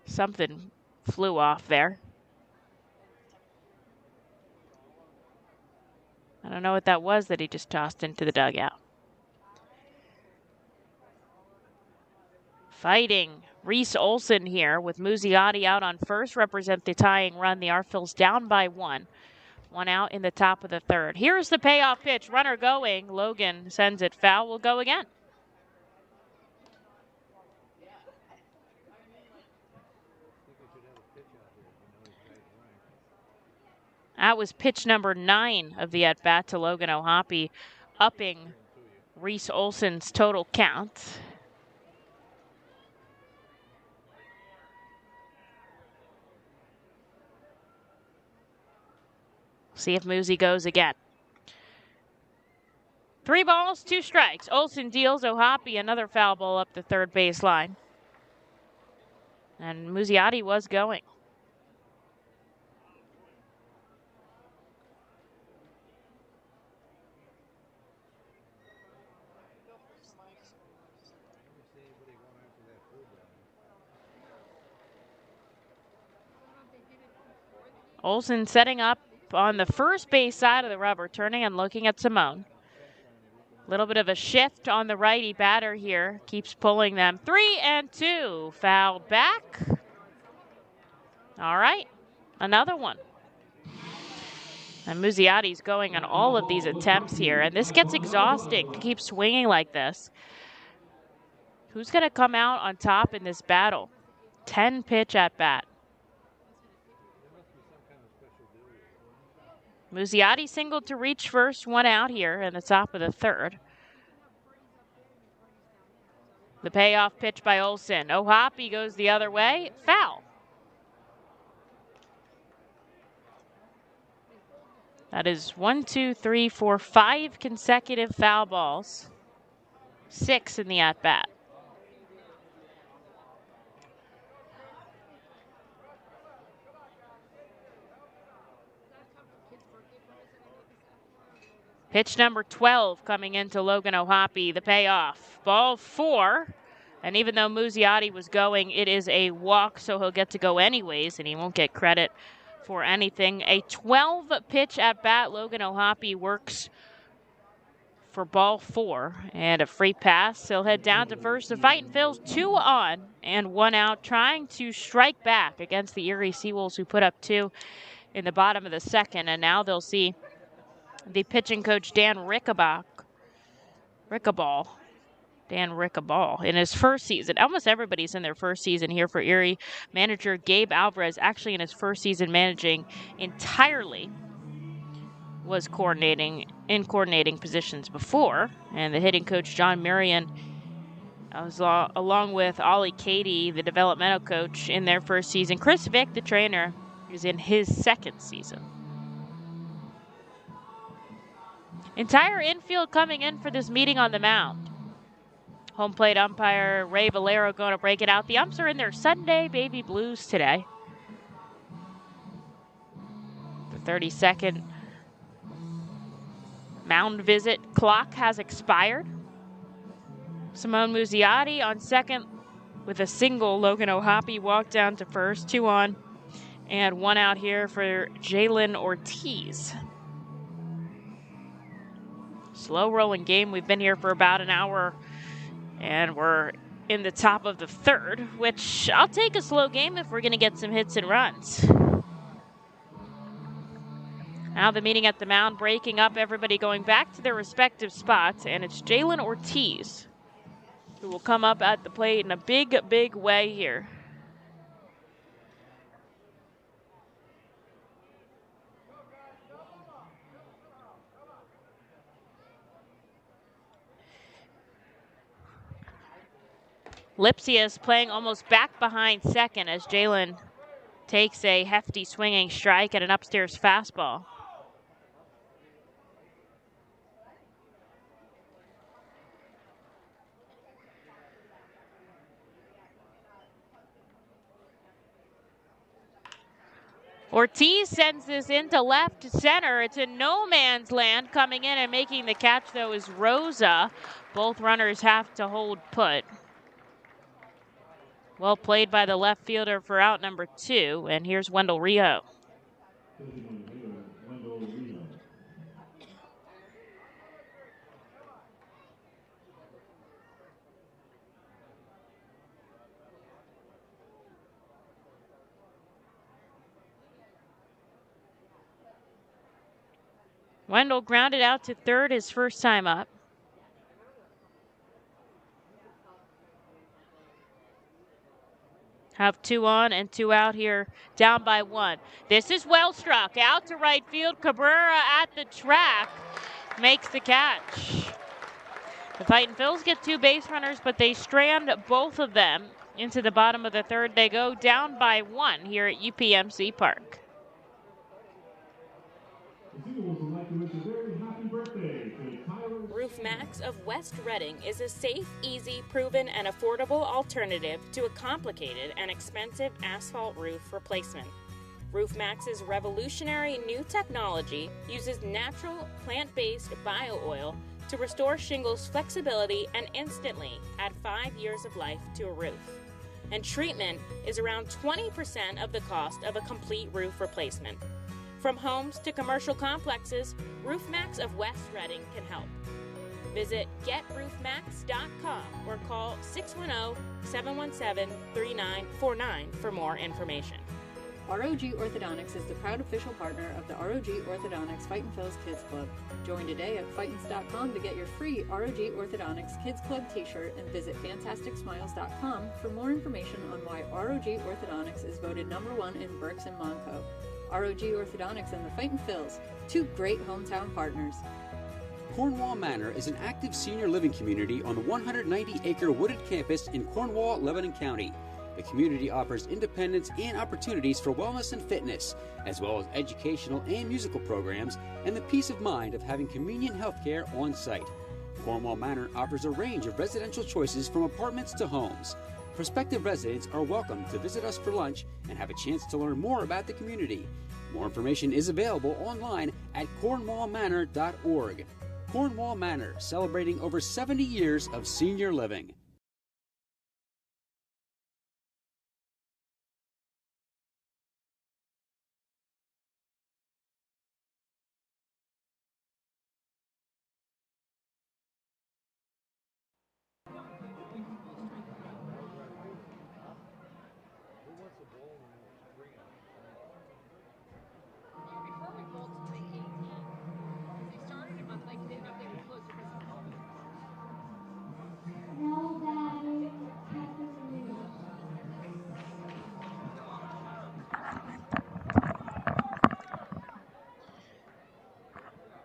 Something flew off there. I don't know what that was that he just tossed into the dugout. Fighting. Reese Olson here with Muziotti out on first. Represent the tying run. The Arphils down by 1. 1 out in the top of the third. Here's the payoff pitch. Runner going. Logan sends it foul. Will go again. That was pitch number 9 of the at-bat to Logan O'Hoppe, upping Reese Olson's total count. See if Muzi goes again. 3 balls, 2 strikes. Olson deals O'Hoppe another foul ball up the third base line. And Muziotti was going. Olson setting up on the first base side of the rubber, turning and looking at Simone. A little bit of a shift on the righty batter here. Keeps pulling them. 3-2. Foul back. All right. Another one. And Muziotti's going on all of these attempts here. And this gets exhausting to keep swinging like this. Who's going to come out on top in this battle? 10 pitch at bat. Muziotti singled to reach first, 1 out here in the top of the third. The payoff pitch by Olson. O'Hoppe goes the other way. Foul. That is 1, 2, 3, 4, 5 consecutive foul balls. 6 in the at-bat. Pitch number 12 coming into Logan O'Hoppe, the payoff. Ball 4, and even though Muziotti was going, it is a walk, so he'll get to go anyways, and he won't get credit for anything. A 12-pitch at-bat, Logan O'Hoppe works for ball 4, and a free pass. He'll head down to first. The Fightin' Phils 2 on and 1 out, trying to strike back against the Erie SeaWolves, who put up 2 in the bottom of the second, and now they'll see the pitching coach, Dan Rickaball, in his first season. Almost everybody's in their first season here for Erie. Manager Gabe Alvarez, actually in his first season managing entirely, was coordinating positions before. And the hitting coach, John Marion, was along with Ollie Cady, the developmental coach, in their first season. Chris Vick, the trainer, is in his second season. Entire infield coming in for this meeting on the mound. Home plate umpire Ray Valero going to break it out. The umps are in their Sunday baby blues today. The 30-second mound visit clock has expired. Simone Muziotti on second with a single. Logan O'Hoppe walked down to first. 2 on and 1 out here for Jalen Ortiz. Slow rolling game. We've been here for about an hour, and we're in the top of the third, which I'll take a slow game if we're going to get some hits and runs. Now the meeting at the mound breaking up, everybody going back to their respective spots, and it's Jalen Ortiz who will come up at the plate in a big, big way here. Lipsius playing almost back behind second as Jalen takes a hefty swinging strike at an upstairs fastball. Ortiz sends this into left center. It's in no man's land. Coming in and making the catch, though, is Rosa. Both runners have to hold put. Well played by the left fielder for out number 2. And here's Wendell Rio. Wendell grounded out to third his first time up. Have 2 on and 2 out here, down by 1. This is well struck, out to right field. Cabrera at the track makes the catch. The Fightin' Phils get 2 base runners, but they strand both of them into the bottom of the third. They go down by 1 here at UPMC Park. Roof Max of West Reading is a safe, easy, proven, and affordable alternative to a complicated and expensive asphalt roof replacement. Roof Max's revolutionary new technology uses natural, plant-based bio-oil to restore shingles' flexibility and instantly add 5 years of life to a roof. And treatment is around 20% of the cost of a complete roof replacement. From homes to commercial complexes, Roof Max of West Reading can help. Visit GetRoofMax.com or call 610-717-3949 for more information. ROG Orthodontics is the proud official partner of the ROG Orthodontics Fightin' Phils Kids Club. Join today at Fightins.com to get your free ROG Orthodontics Kids Club t-shirt and visit FantasticSmiles.com for more information on why ROG Orthodontics is voted #1 in Berks and Monco. ROG Orthodontics and the Fightin' Phils, 2 great hometown partners. Cornwall Manor is an active senior living community on the 190-acre wooded campus in Cornwall, Lebanon County. The community offers independence and opportunities for wellness and fitness, as well as educational and musical programs, and the peace of mind of having convenient health care on site. Cornwall Manor offers a range of residential choices from apartments to homes. Prospective residents are welcome to visit us for lunch and have a chance to learn more about the community. More information is available online at cornwallmanor.org. Cornwall Manor, celebrating over 70 years of senior living.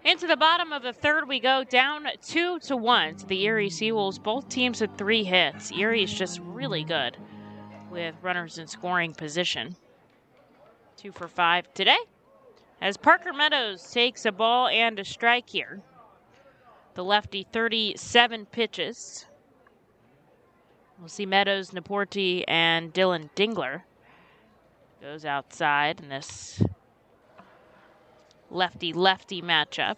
Into the bottom of the third we go, down 2-1 to the Erie SeaWolves. Both teams with 3 hits. Erie is just really good with runners in scoring position. 2 for 5 today as Parker Meadows takes a ball and a strike here. The lefty, 37 pitches. We'll see Meadows, Naporti, and Dylan Dingler. Goes outside in this lefty-lefty matchup.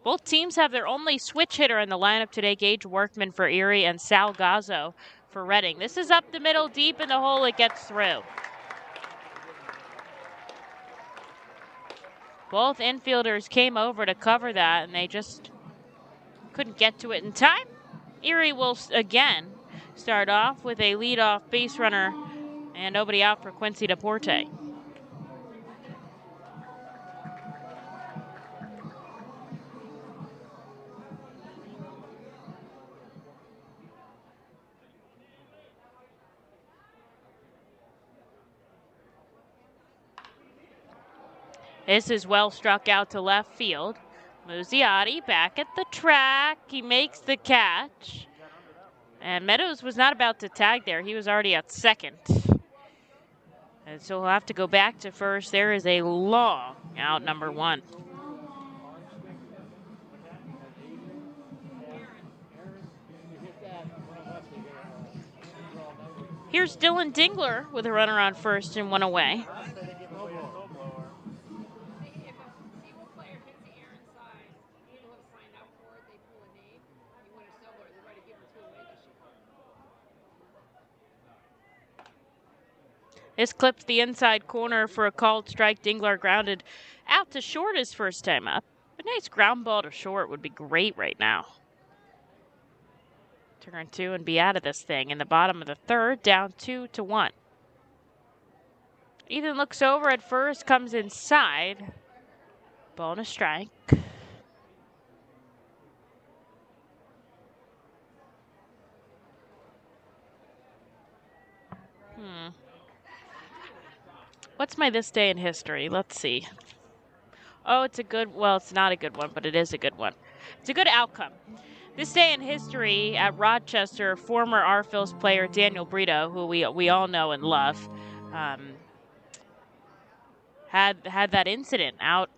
Both teams have their only switch hitter in the lineup today, Gage Workman for Erie and Sal Gazzo for Reading. This is up the middle, deep in the hole, it gets through. Both infielders came over to cover that, and they just couldn't get to it in time. Erie will again start off with a leadoff base runner and nobody out for Quincy DePorte. This is well struck out to left field. Muziotti back at the track. He makes the catch. And Meadows was not about to tag there. He was already at second. And so he'll have to go back to first. There is a long out, number 1. Here's Dylan Dingler with a runner on first and 1 away. This clips the inside corner for a called strike. Dingler grounded out to short his first time up. A nice ground ball to short would be great right now. Turn 2 and be out of this thing. In the bottom of the third, down 2-1. Ethan looks over at first, comes inside. Ball and a strike. What's my this day in history? Let's see. Oh, it's not a good one, but it is a good one. It's a good outcome. This day in history at Rochester, former R-Phils player Daniel Brito, who we all know and love, had that incident out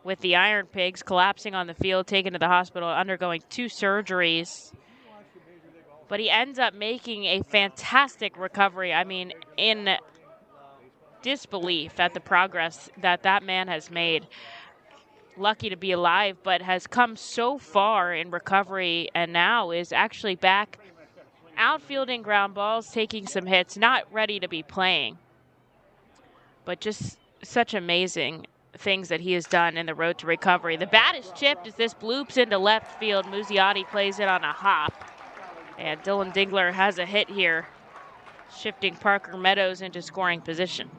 with the Iron Pigs, collapsing on the field, taken to the hospital, undergoing 2 surgeries. But he ends up making a fantastic recovery. I mean, in disbelief at the progress that man has made. Lucky to be alive, but has come so far in recovery and now is actually back outfielding ground balls, taking some hits, not ready to be playing. But just such amazing things that he has done in the road to recovery. The bat is chipped as this bloops into left field. Muziotti plays it on a hop. And Dylan Dingler has a hit here, shifting Parker Meadows into scoring position.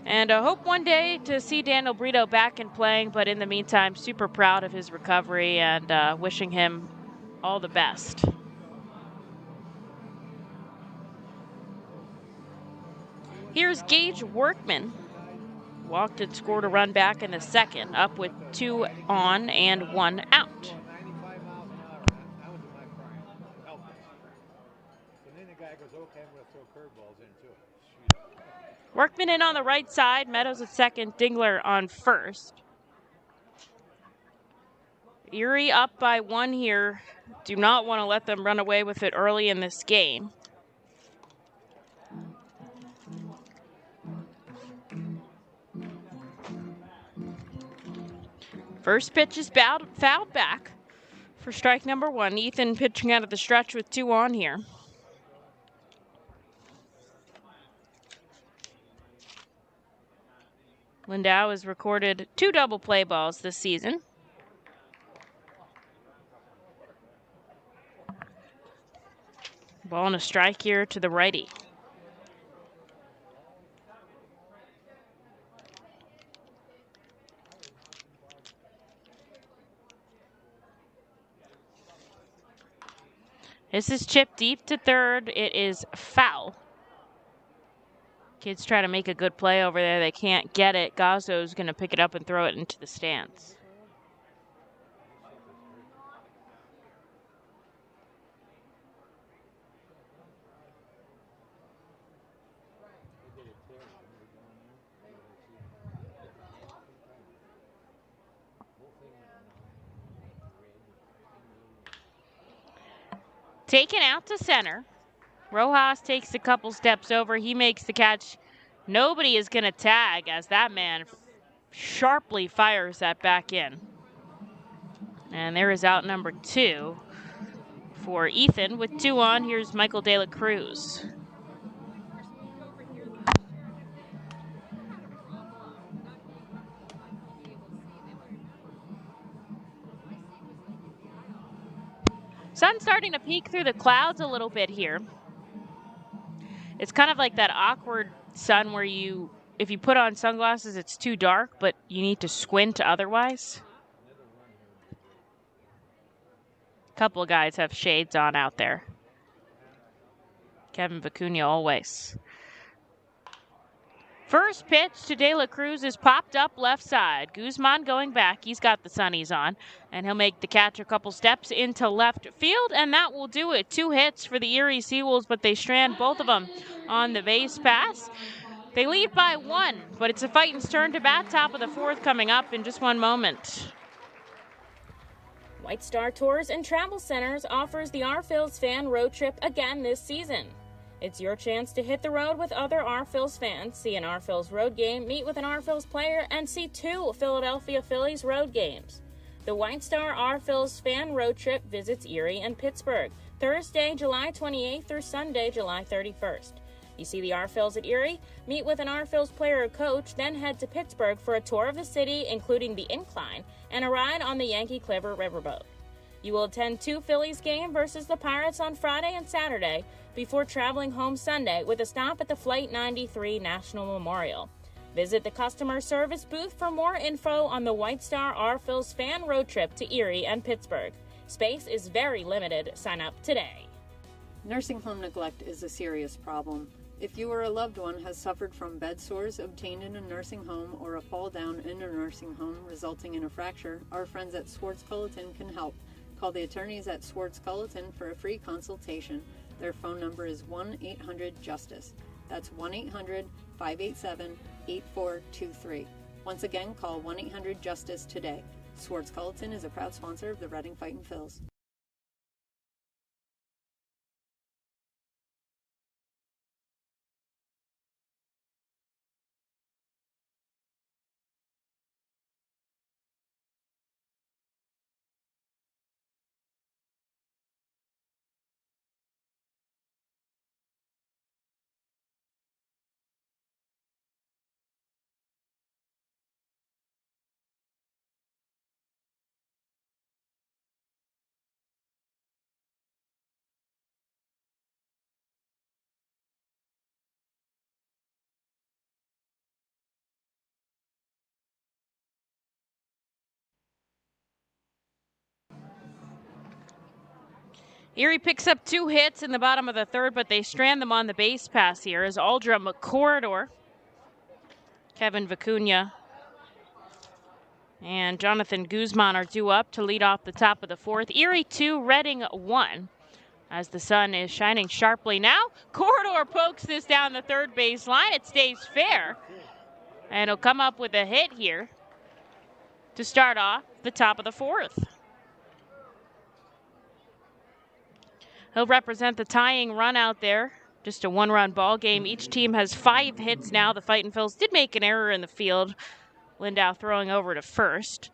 And I hope one day to see Daniel Brito back and playing, but in the meantime, super proud of his recovery and wishing him all the best. Here's Gage Workman. Walked and scored a run back in the second, up with 2 on and 1 out. Workman in on the right side, Meadows at second, Dingler on first. Erie up by 1 here. Do not want to let them run away with it early in this game. First pitch is fouled back for strike number 1. Ethan pitching out of the stretch with 2 on here. Lindau has recorded 2 double play balls this season. Ball and a strike here to the righty. This is chipped deep to third. It is foul. Kids try to make a good play over there. They can't get it. Gazzo's going to pick it up and throw it into the stands. Taken out to center. Rojas takes a couple steps over. He makes the catch. Nobody is going to tag as that man sharply fires that back in. And there is out number 2 for Ethan with 2 on. Here's Michael De La Cruz. Sun's starting to peek through the clouds a little bit here. It's kind of like that awkward sun where if you put on sunglasses, it's too dark, but you need to squint otherwise. A couple of guys have shades on out there. Kevin Vicuna always. First pitch to De La Cruz is popped up left side. Guzman going back. He's got the sunnies on, and he'll make the catch a couple steps into left field, and that will do it. 2 hits for the Erie SeaWolves, but they strand both of them on the base pass. They lead by 1, but it's a Fightin's turn to bat. Top of the 4th coming up in just one moment. White Star Tours and Travel Centers offers the R-Phils fan road trip again this season. It's your chance to hit the road with other R-Phils fans, see an R-Phils road game, meet with an R-Phils player, and see 2 Philadelphia Phillies road games. The White Star R-Phils fan road trip visits Erie and Pittsburgh, Thursday, July 28th through Sunday, July 31st. You see the R-Phils at Erie, meet with an R-Phils player or coach, then head to Pittsburgh for a tour of the city, including the Incline, and a ride on the Yankee Clipper riverboat. You will attend 2 Phillies games versus the Pirates on Friday and Saturday before traveling home Sunday with a stop at the Flight 93 National Memorial. Visit the customer service booth for more info on the White Star R-Phils fan road trip to Erie and Pittsburgh. Space is very limited. Sign up today. Nursing home neglect is a serious problem. If you or a loved one has suffered from bed sores obtained in a nursing home or a fall down in a nursing home resulting in a fracture, our friends at Swartz Culleton can help. Call the attorneys at Swartz Culleton for a free consultation. Their phone number is 1-800-JUSTICE. That's 1-800-587-8423. Once again, call 1-800-JUSTICE today. Swartz Culleton is a proud sponsor of the Reading Fightin' Phils. Erie picks up 2 hits in the bottom of the 3rd, but they strand them on the base pass here as Aldrum Corridor, Kevin Vicuna, and Jonathan Guzman are due up to lead off the top of the 4th. Erie 2, Reading 1. As the sun is shining sharply now, Corridor pokes this down the 3rd base line. It stays fair, and he'll come up with a hit here to start off the top of the 4th. He'll represent the tying run out there. Just a 1-run ball game. Each team has 5 hits now. The Fightin' Phils did make an error in the field. Lindau throwing over to first.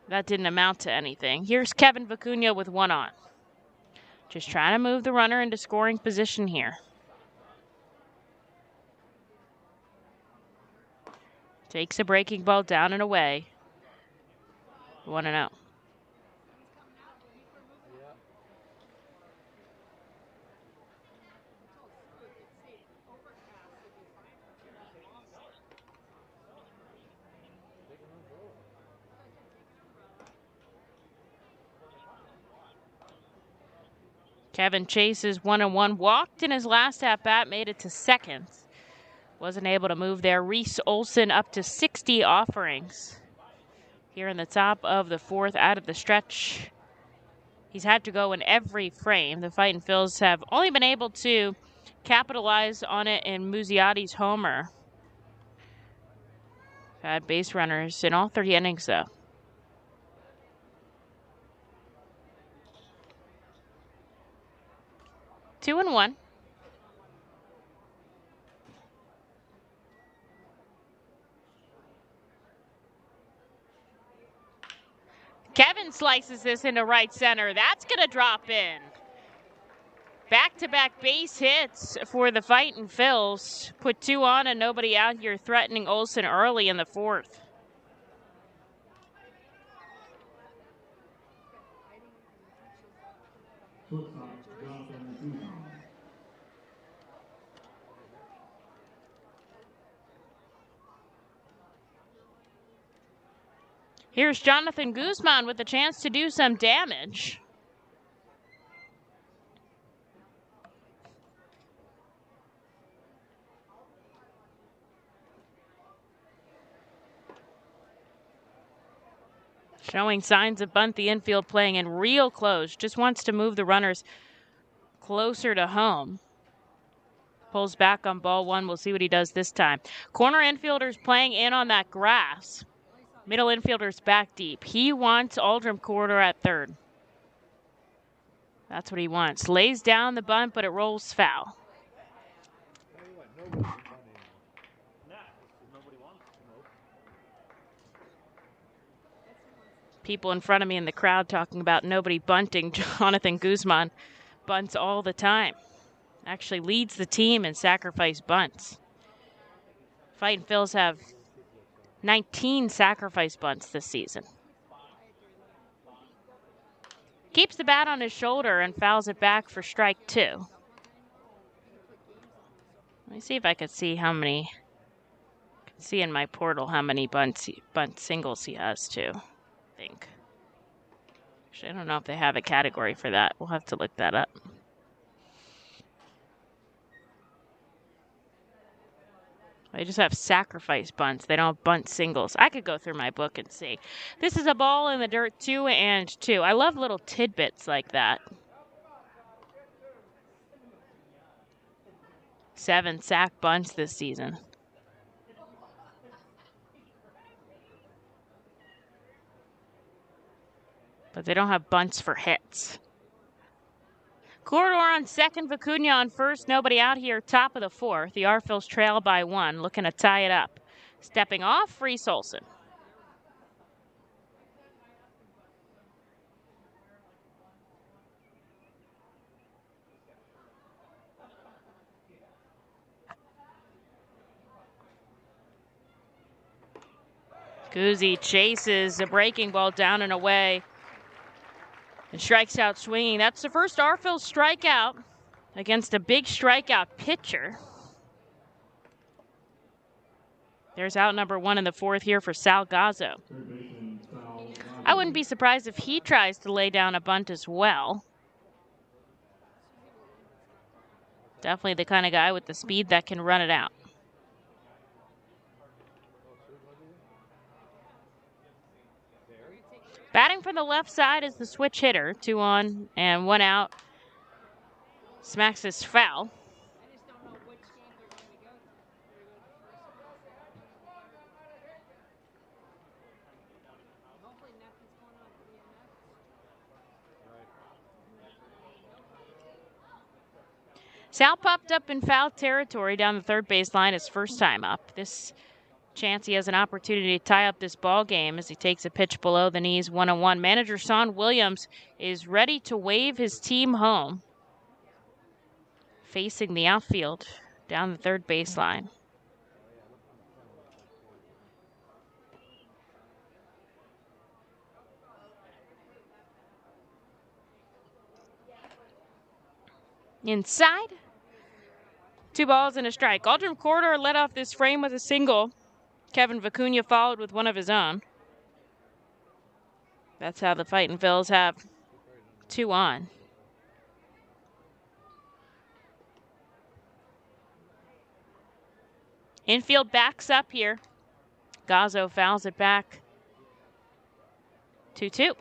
That didn't amount to anything. Here's Kevin Vicuna with 1 on. Just trying to move the runner into scoring position here. Takes a breaking ball down and away. 1-0. Kevin chases 1-1, walked in his last at-bat, made it to 2nd. Wasn't able to move there. Reese Olson up to 60 offerings. Here in the top of the 4th, out of the stretch. He's had to go in every frame. The Fightin' Phils have only been able to capitalize on it in Muziotti's homer. Had base runners in all 30 innings, though. Two and 1. Kevin slices this into right center. That's going to drop in. Back-to-back base hits for the Fightin' Phils. Put 2 on and nobody out here threatening Olson early in the 4th. Shortstop, Jonathan Guzman. Here's Jonathan Guzman with a chance to do some damage. Showing signs of bunt, the infield playing in real close. Just wants to move the runners closer to home. Pulls back on ball one. We'll see what he does this time. Corner infielders playing in on that grass. Middle infielders back deep. He wants Aldrum Corridor at third. That's what he wants. Lays down the bunt, but it rolls foul. People in front of me in the crowd talking about nobody bunting. Jonathan Guzman bunts all the time. Actually leads the team in sacrifice bunts. Fightin' Phils have 19 sacrifice bunts this season. Keeps the bat on his shoulder and fouls it back for strike two. Let me see if I can see how many. I can see in my portal how many bunt singles he has too. I think. Actually, I don't know if they have a category for that. We'll have to look that up. They just have sacrifice bunts. They don't have bunt singles. I could go through my book and see. This is a ball in the dirt, 2-2. I love little tidbits like that. 7 sack bunts this season. But they don't have bunts for hits. Corridor on second, Vicuna on first. Nobody out here, top of the fourth. The Arphils trail by 1, looking to tie it up. Stepping off, Reese Olson. Guzzi chases a breaking ball down and away. And strikes out swinging. That's the first Arphils strikeout against a big strikeout pitcher. There's out number 1 in the fourth here for Sal Gazzo. I wouldn't be surprised if he tries to lay down a bunt as well. Definitely the kind of guy with the speed that can run it out. Batting from the left side is the switch hitter. 2 on and 1 out. Smacks his foul. Sal popped up in foul territory down the third base line his first time up. This chance he has an opportunity to tie up this ball game as he takes a pitch below the knees, 1-1. Manager Sean Williams is ready to wave his team home. Facing the outfield down the third baseline. Inside. 2 balls and a strike. Aldrum Corridor led off this frame with a single. Kevin Vicuna followed with one of his own. That's how the Fightin' Phils have 2 on. Infield backs up here. Gazzo fouls it back. 2-2.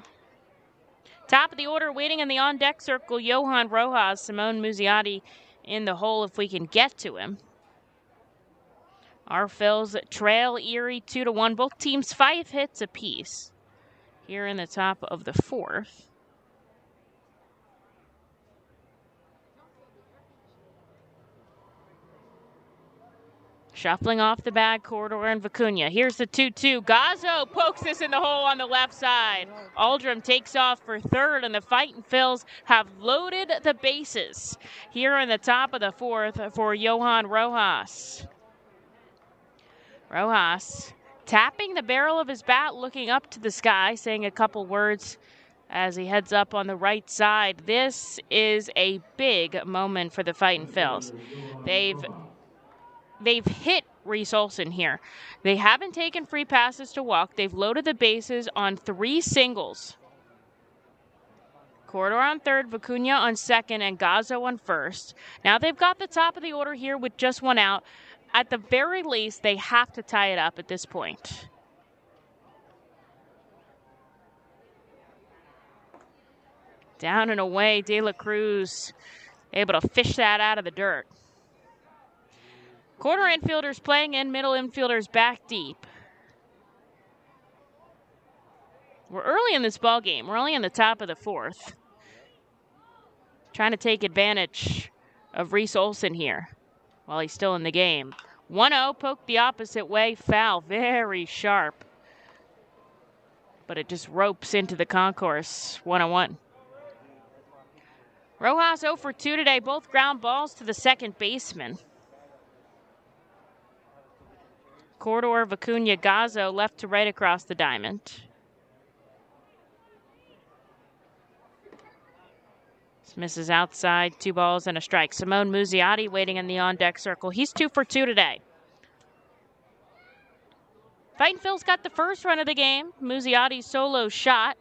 Top of the order, waiting in the on-deck circle, Johann Rojas. Simone Muziotti in the hole if we can get to him. Our Phils trail Erie 2-1. Both teams 5 hits apiece here in the top of the fourth. Shuffling off the bag, Corridor and Vicuna. Here's the 2-2. Gazzo pokes this in the hole on the left side. Aldrum takes off for third, and the Fightin' Phils have loaded the bases here in the top of the fourth for Johann Rojas. Rojas tapping the barrel of his bat, looking up to the sky, saying a couple words as he heads up on the right side. This is a big moment for the Fightin' Phils. They've hit Reese Olson here. They haven't taken free passes to walk. They've loaded the bases on 3 singles. Corridor on third, Vicuna on second, and Gazzo on first. Now they've got the top of the order here with just 1 out. At the very least, they have to tie it up at this point. Down and away, De La Cruz able to fish that out of the dirt. Corner infielders playing in, middle infielders back deep. We're early in this ball game. We're only in the top of the 4th. Trying to take advantage of Reese Olson here while he's still in the game. 1-0, poked the opposite way, foul, very sharp. But it just ropes into the concourse, 1-1. Rojas 0 for 2 today, both ground balls to the second baseman. Corridor, Vicuna, Gazzo left to right across the diamond. This misses outside, 2 balls and a strike. Simone Muziotti waiting in the on-deck circle. He's 2 for 2 today. Fightin' Phil's got the first run of the game. Museotti's solo shot.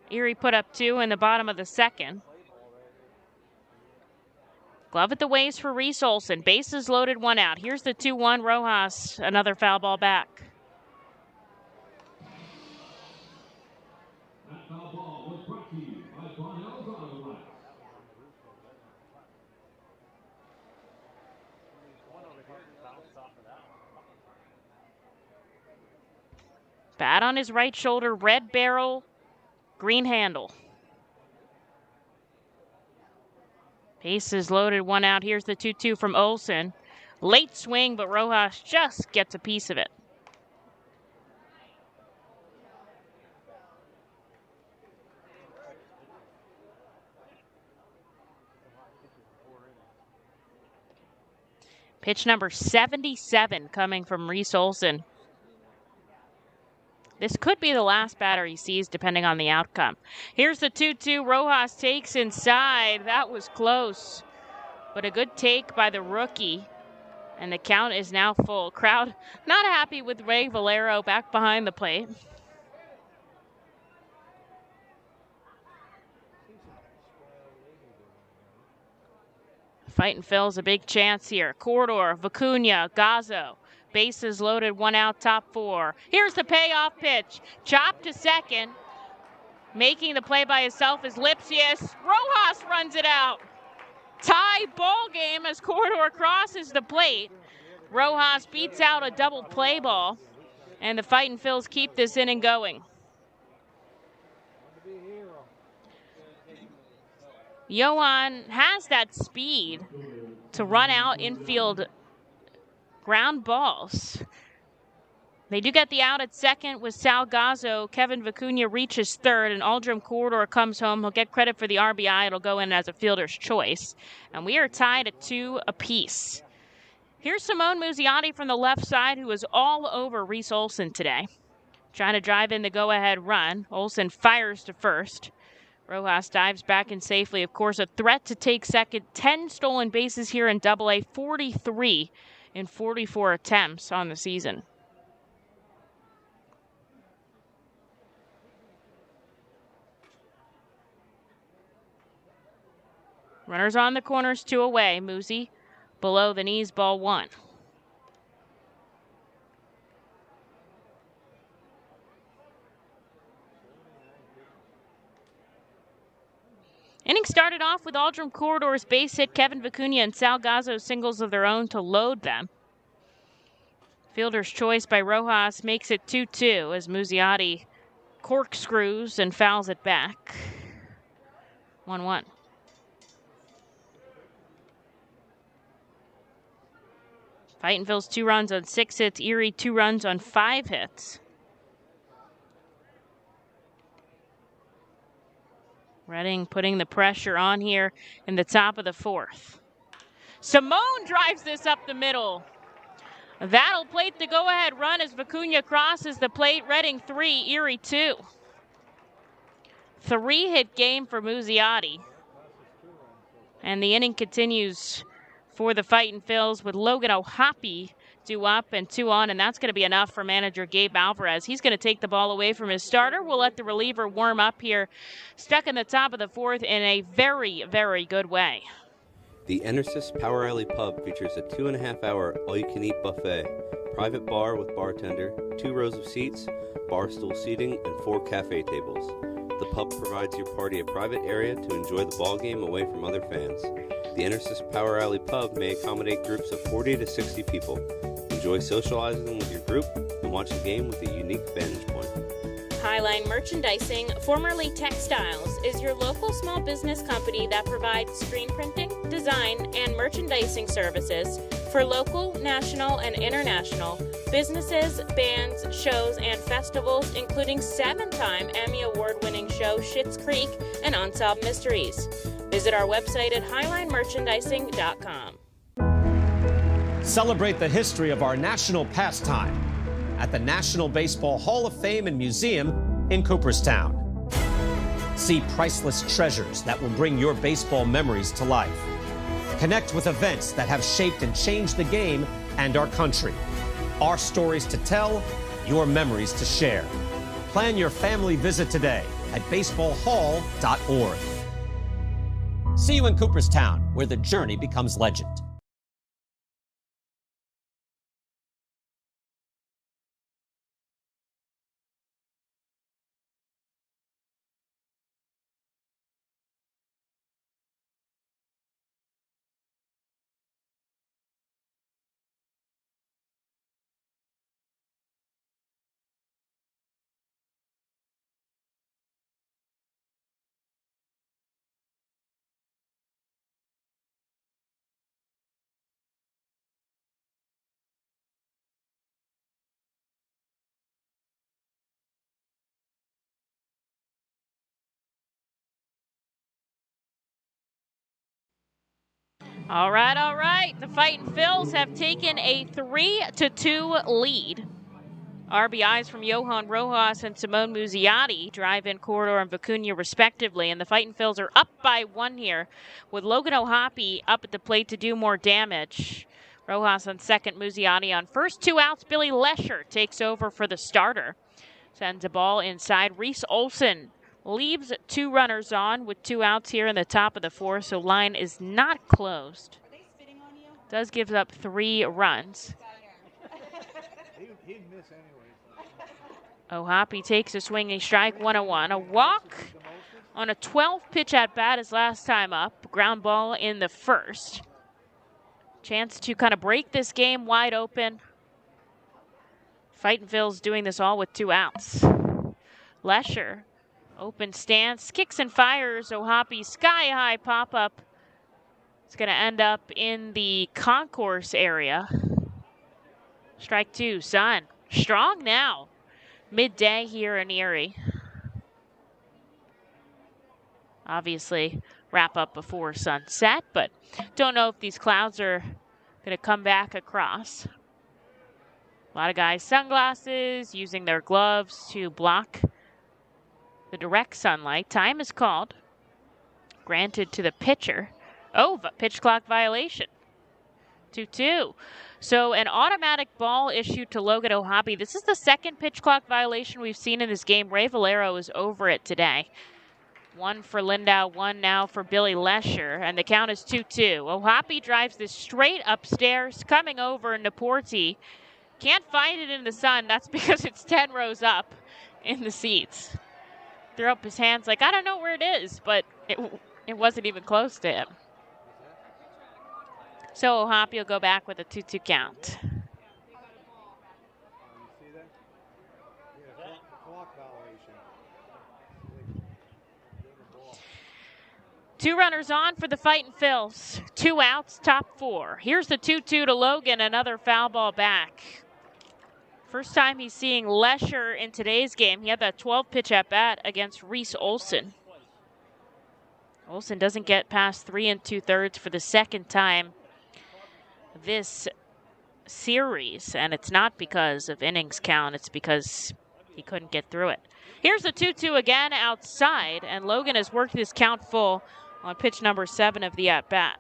Erie put up 2 in the bottom of the 2nd. Glove at the waist for Reese Olson. Bases loaded, 1 out. Here's the 2-1. Rojas, another foul ball back. That foul ball was brought to you by Bonel's Auto Glass. Bat on his right shoulder, red barrel, green handle. Bases loaded, 1 out. Here's the 2-2 from Olson. Late swing, but Rojas just gets a piece of it. Pitch number 77 coming from Reese Olson. This could be the last batter he sees, depending on the outcome. Here's the 2-2. Rojas takes inside. That was close, but a good take by the rookie. And the count is now full. Crowd not happy with Ray Valero back behind the plate. Fightin' Phil's a big chance here. Corridor, Vicuna, Gazzo. Bases loaded, 1 out, top 4. Here's the payoff pitch. Chop to second. Making the play by himself is Lipsius. Rojas runs it out. Tie ball game as Corridor crosses the plate. Rojas beats out a double play ball. And the Fightin' Phils keep this inning going. Johann has that speed to run out infield ground balls. They do get the out at second with Sal Gazzo. Kevin Vicuna reaches third, and Aldrum Corridor comes home. He'll get credit for the RBI. It'll go in as a fielder's choice. And we are tied at 2 apiece. Here's Simone Muziotti from the left side, who was all over Reese Olson today. Trying to drive in the go-ahead run. Olson fires to first. Rojas dives back in safely. Of course, a threat to take second. 10 stolen bases here in Double-A, 43 in 44 attempts on the season. Runners on the corners, 2 away. Muzi below the knees, ball 1. Inning started off with Aldrum Corridor's base hit, Kevin Vicuna and Sal Gazzo singles of their own to load them. Fielder's choice by Rojas makes it 2-2 as Muziotti corkscrews and fouls it back. 1-1. Fightin' Phil's 2 runs on 6 hits. Erie 2 runs on 5 hits. Redding putting the pressure on here in the top of the 4th. Simone drives this up the middle. That'll plate the go-ahead run as Vicuna crosses the plate. Redding 3, Erie 2. 3-hit game for Muziotti. And the inning continues for the Fightin' Phils with Logan O'Hoppe 2 up and 2 on, and that's going to be enough for manager Gabe Alvarez. He's going to take the ball away from his starter. We'll let the reliever warm up here, stuck in the top of the 4th in a very, very good way. The Enersys Power Alley Pub features a 2.5-hour all-you-can-eat buffet, private bar with bartender, 2 rows of seats, bar stool seating, and 4 cafe tables. The pub provides your party a private area to enjoy the ball game away from other fans. The Enersys Power Alley Pub may accommodate groups of 40 to 60 people. Enjoy socializing with your group and watch the game with a unique vantage point. Highline Merchandising, formerly Textiles, is your local small business company that provides screen printing, design, and merchandising services for local, national, and international businesses, bands, shows, and festivals, including 7-time Emmy Award-winning show Schitt's Creek and Unsolved Mysteries. Visit our website at highlinemerchandising.com. Celebrate the history of our national pastime at the National Baseball Hall of Fame and Museum in Cooperstown. See priceless treasures that will bring your baseball memories to life. Connect with events that have shaped and changed the game and our country. Our stories to tell, your memories to share. Plan your family visit today at baseballhall.org. See you in Cooperstown, where the journey becomes legend. All right. The Fightin' Phils have taken a 3-2 lead. RBIs from Johann Rojas and Simone Muziotti, drive-in corridor and Vicuna respectively. And the Fightin' Phils are up by 1 here with Logan O'Hoppe up at the plate to do more damage. Rojas on second, Muziotti on first. 2 outs, Billy Lesher takes over for the starter. Sends a ball inside. Reese Olson leaves 2 runners on with 2 outs here in the top of the 4th, so line is not closed. Does give up 3 runs. O'Hoppe takes a swinging strike, 1-1. A walk on a 12-pitch at-bat his last time up. Ground ball in the first. Chance to kind of break this game wide open. Fightin' Phils doing this all with 2 outs. Lesher, open stance, kicks and fires. O'Hoppe's sky-high pop-up. It's going to end up in the concourse area. Strike 2, Sun. Strong now. Midday here in Erie. Obviously, wrap up before sunset, but don't know if these clouds are going to come back across. A lot of guys, sunglasses, using their gloves to block the direct sunlight. Time is called. Granted to the pitcher. Oh, pitch clock violation. 2-2. So an automatic ball issued to Logan O'Hoppe. This is the second pitch clock violation we've seen in this game. Ray Valero is over it today. 1 for Lindau, 1 now for Billy Lesher, and the count is 2-2. O'Hoppe drives this straight upstairs, coming over Naporti. Can't find it in the sun. That's because it's 10 rows up in the seats. Threw up his hands like, I don't know where it is, but it wasn't even close to him. So O'Hoppe will go back with a 2-2 count. Two runners on for the Fightin' Phils. 2 outs, top 4. Here's the 2-2 to Logan, another foul ball back. First time he's seeing Lesher in today's game. He had that 12-pitch at-bat against Reese Olson. Olson doesn't get past 3 2/3 for the second time this series, and it's not because of innings count, it's because he couldn't get through it. Here's the 2-2 again outside, and Logan has worked his count full on pitch number 7 of the at-bat.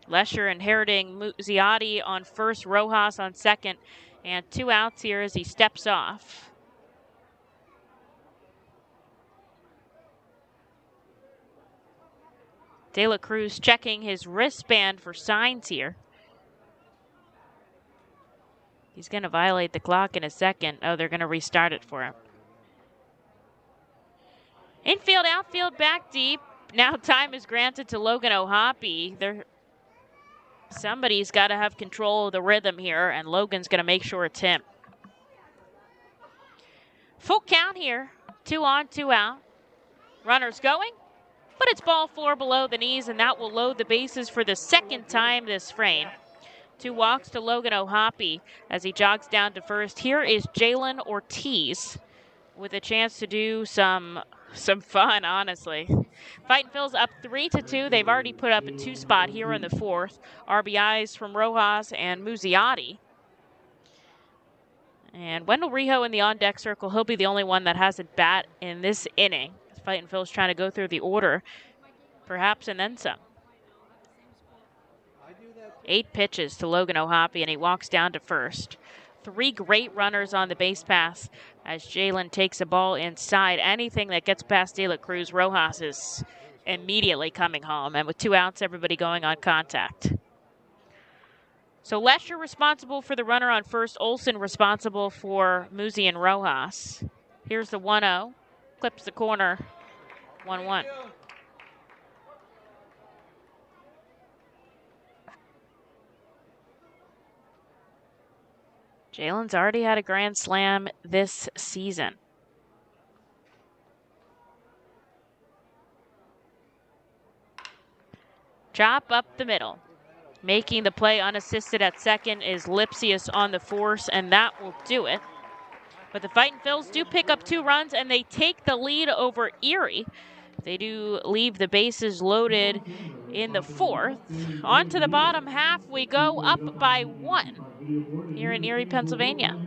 Lesher inheriting Muziotti on first, Rojas on second, and 2 outs here as he steps off. De La Cruz checking his wristband for signs here. He's going to violate the clock in a second. Oh, they're going to restart it for him. Infield, outfield, back deep. Now time is granted to Logan O'Hoppe. Somebody's got to have control of the rhythm here, and Logan's going to make sure it's him. Full count here. 2 on, 2 out. Runners going, but it's ball 4 below the knees, and that will load the bases for the second time this frame. 2 walks to Logan O'Hoppe as he jogs down to first. Here is Jalen Ortiz with a chance to do some fun, honestly. Fightin' Phil's up 3-2. They've already put up a 2 spot here in the 4th. RBIs from Rojas and Muziotti. And Wendell Rijo in the on-deck circle. He'll be the only one that has a bat in this inning. Fightin' Phil's trying to go through the order, perhaps, and then some. 8 pitches to Logan O'Hoppe, and he walks down to first. 3 great runners on the base pass as Jalen takes a ball inside. Anything that gets past De La Cruz, Rojas is immediately coming home. And with 2 outs, everybody going on contact. So Lesher responsible for the runner on first. Olsen responsible for Muzi and Rojas. Here's the 1-0. Clips the corner. 1-1. Jalen's already had a grand slam this season. Chop up the middle. Making the play unassisted at second is Lipsius on the force, and that will do it. But the Fightin' Phils do pick up 2 runs, and they take the lead over Erie. They do leave the bases loaded in the 4th. On to the bottom half we go, up by 1 here in Erie, Pennsylvania.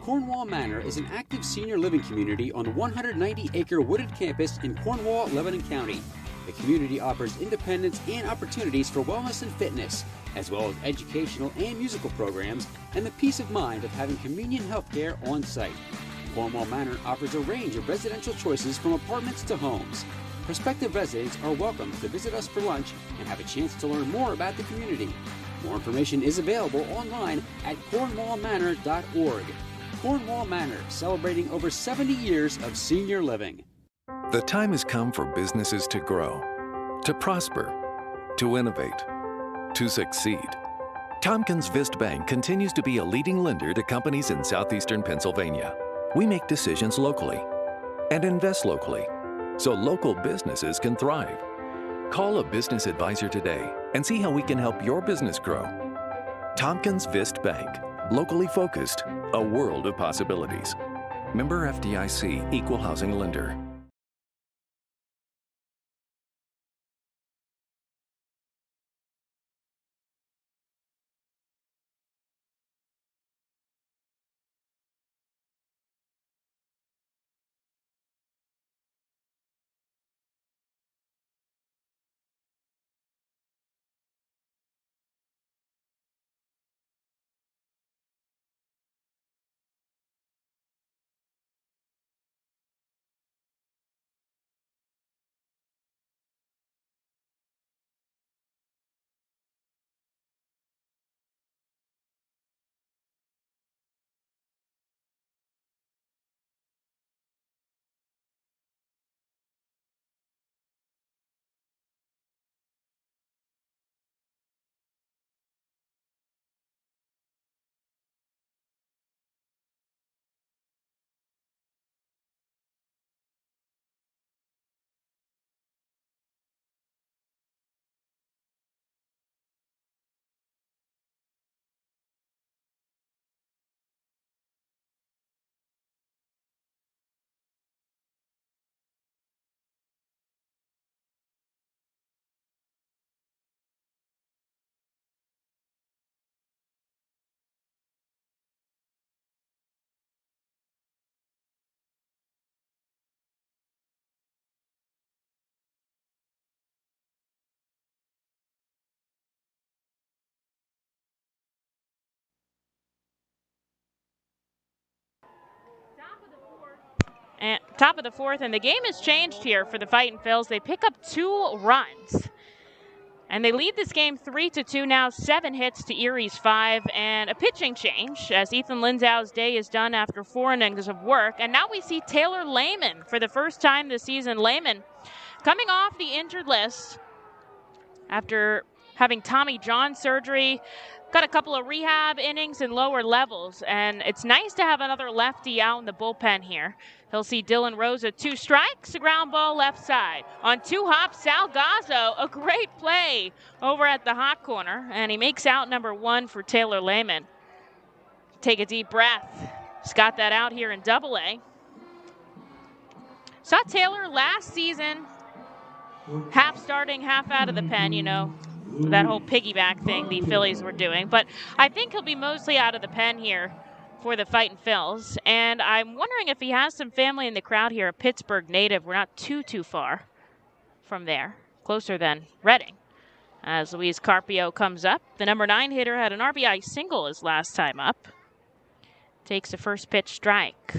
Cornwall Manor is an active senior living community on a 190-acre wooded campus in Cornwall, Lebanon County. The community offers independence and opportunities for wellness and fitness, as well as educational and musical programs, and the peace of mind of having convenient health care on site. Cornwall Manor offers a range of residential choices from apartments to homes. Prospective residents are welcome to visit us for lunch and have a chance to learn more about the community. More information is available online at cornwallmanor.org. Cornwall Manor, celebrating over 70 years of senior living. The time has come for businesses to grow, to prosper, to innovate, to succeed. Tompkins Vist Bank continues to be a leading lender to companies in southeastern Pennsylvania. We make decisions locally and invest locally so local businesses can thrive. Call a business advisor today and see how we can help your business grow. Tompkins Vist Bank, locally focused, a world of possibilities. Member FDIC, Equal Housing Lender. And top of the fourth, and the game has changed here for the Fightin' Phils. They pick up 2 runs. And they lead this game 3-2 now, 7 hits to Erie's 5, and a pitching change as Ethan Lindau's day is done after 4 innings of work. And now we see Taylor Lehman for the first time this season. Lehman coming off the injured list after having Tommy John surgery, got a couple of rehab innings in lower levels, and it's nice to have another lefty out in the bullpen here. He'll see Dylan Rosa 2 strikes, a ground ball left side. On 2 hops, Sal Gazzo, a great play over at the hot corner, and he makes out number 1 for Taylor Lehman. Take a deep breath. He's got that out here in Double-A. Saw Taylor last season, half starting, half out of the pen, you know, that whole piggyback thing the Phillies were doing. But I think he'll be mostly out of the pen here for the Fightin' Phils. And I'm wondering if he has some family in the crowd here, a Pittsburgh native. We're not too far from there, closer than Reading. As Luis Carpio comes up, the number 9 hitter had an RBI single his last time up. Takes a first pitch strike.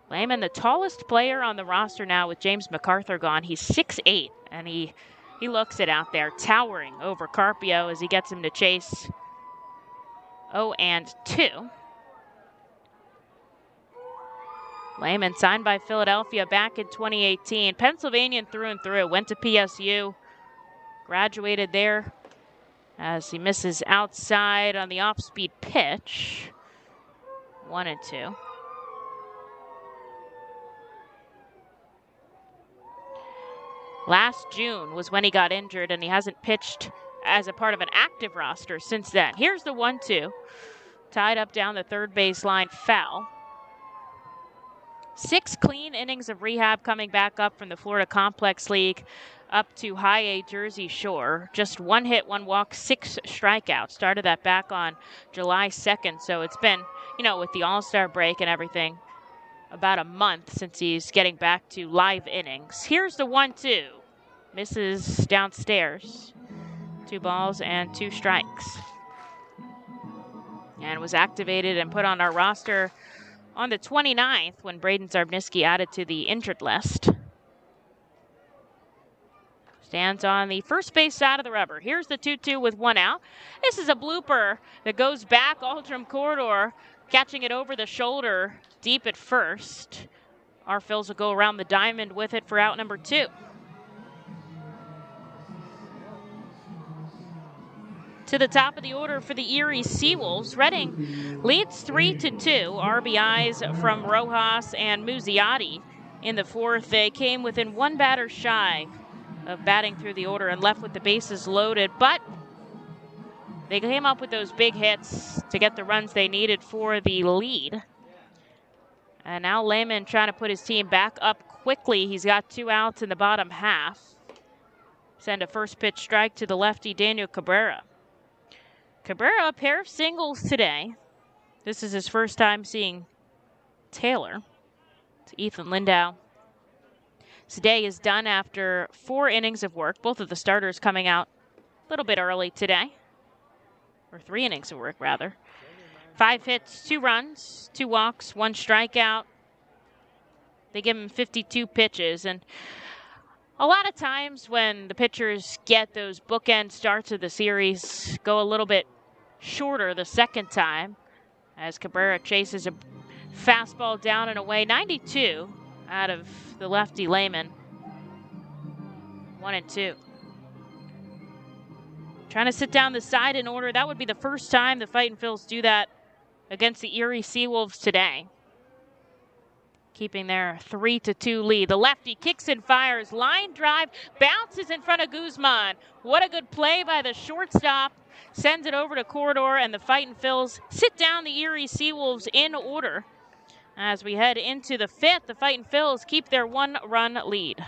Lehman, the tallest player on the roster now with James MacArthur gone. He's 6'8", and he looks it out there, towering over Carpio as he gets him to chase 0-2. Lehman signed by Philadelphia back in 2018. Pennsylvanian through and through, went to PSU, graduated there as he misses outside on the off-speed pitch. 1-2. Last June was when he got injured, and he hasn't pitched as a part of an active roster since then. Here's the 1-2. Tied up down the third baseline, foul. 6 clean innings of rehab coming back up from the Florida Complex League up to High A Jersey Shore. Just 1 hit, 1 walk, 6 strikeouts. Started that back on July 2nd, so it's been, you know, with the All-Star break and everything, about a month since he's getting back to live innings. Here's the 1-2. Misses downstairs. 2 balls and 2 strikes. And was activated and put on our roster on the 29th when Braden Zarbniski added to the injured list. Stands on the first base side of the rubber. Here's the 2-2 with 1 out. This is a blooper that goes back Aldrum corridor, catching it over the shoulder deep at first. Our Phils will go around the diamond with it for out number 2. To the top of the order for the Erie SeaWolves. Reading leads 3-2. RBIs from Rojas and Muziotti. In the fourth, they came within 1 batter shy of batting through the order and left with the bases loaded. But they came up with those big hits to get the runs they needed for the lead. And now Lehman trying to put his team back up quickly. He's got 2 outs in the bottom half. Send a first pitch strike to the lefty Daniel Cabrera. Cabrera, a pair of singles today. This is his first time seeing Taylor. To Ethan Lindau. Today is done after 4 innings of work. Both of the starters coming out a little bit early today. Or 3 innings of work, rather. 5 hits, 2 runs, 2 walks, 1 strikeout. They give him 52 pitches. And a lot of times when the pitchers get those bookend starts of the series, go a little bit shorter the second time as Cabrera chases a fastball down and away. 92 out of the lefty Lehman. 1-2. Trying to sit down the side in order. That would be the first time the Fightin' Phils do that against the Erie SeaWolves today. Keeping their 3-2 lead. The lefty kicks and fires. Line drive. Bounces in front of Guzman. What a good play by the shortstop. Sends it over to corridor, and the Fightin' Phils sit down the Erie SeaWolves in order. As we head into the 5th, the Fightin' Phils keep their 1-run lead.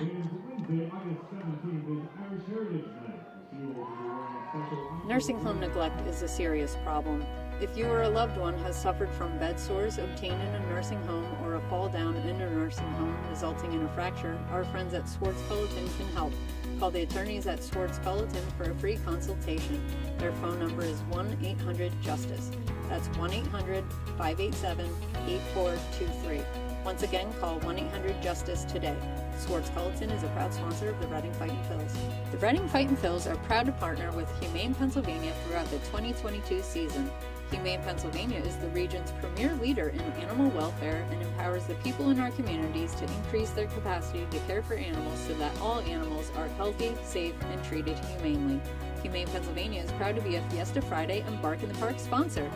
Nursing home neglect is a serious problem. If you or a loved one has suffered from bed sores obtained in a nursing home or a fall down in a nursing home resulting in a fracture, our friends at Swartz Culleton can help. Call the attorneys at Swartz Culleton for a free consultation. Their phone number is 1-800-JUSTICE. That's 1-800-587-8423. Once again, call 1-800-JUSTICE today. Swartz-Culleton is a proud sponsor of the Reading Fightin' Phils. The Reading Fightin' Phils are proud to partner with Humane Pennsylvania throughout the 2022 season. Humane Pennsylvania is the region's premier leader in animal welfare and empowers the people in our communities to increase their capacity to care for animals so that all animals are healthy, safe, and treated humanely. Humane Pennsylvania is proud to be a Fiesta Friday and Bark in the Park sponsor.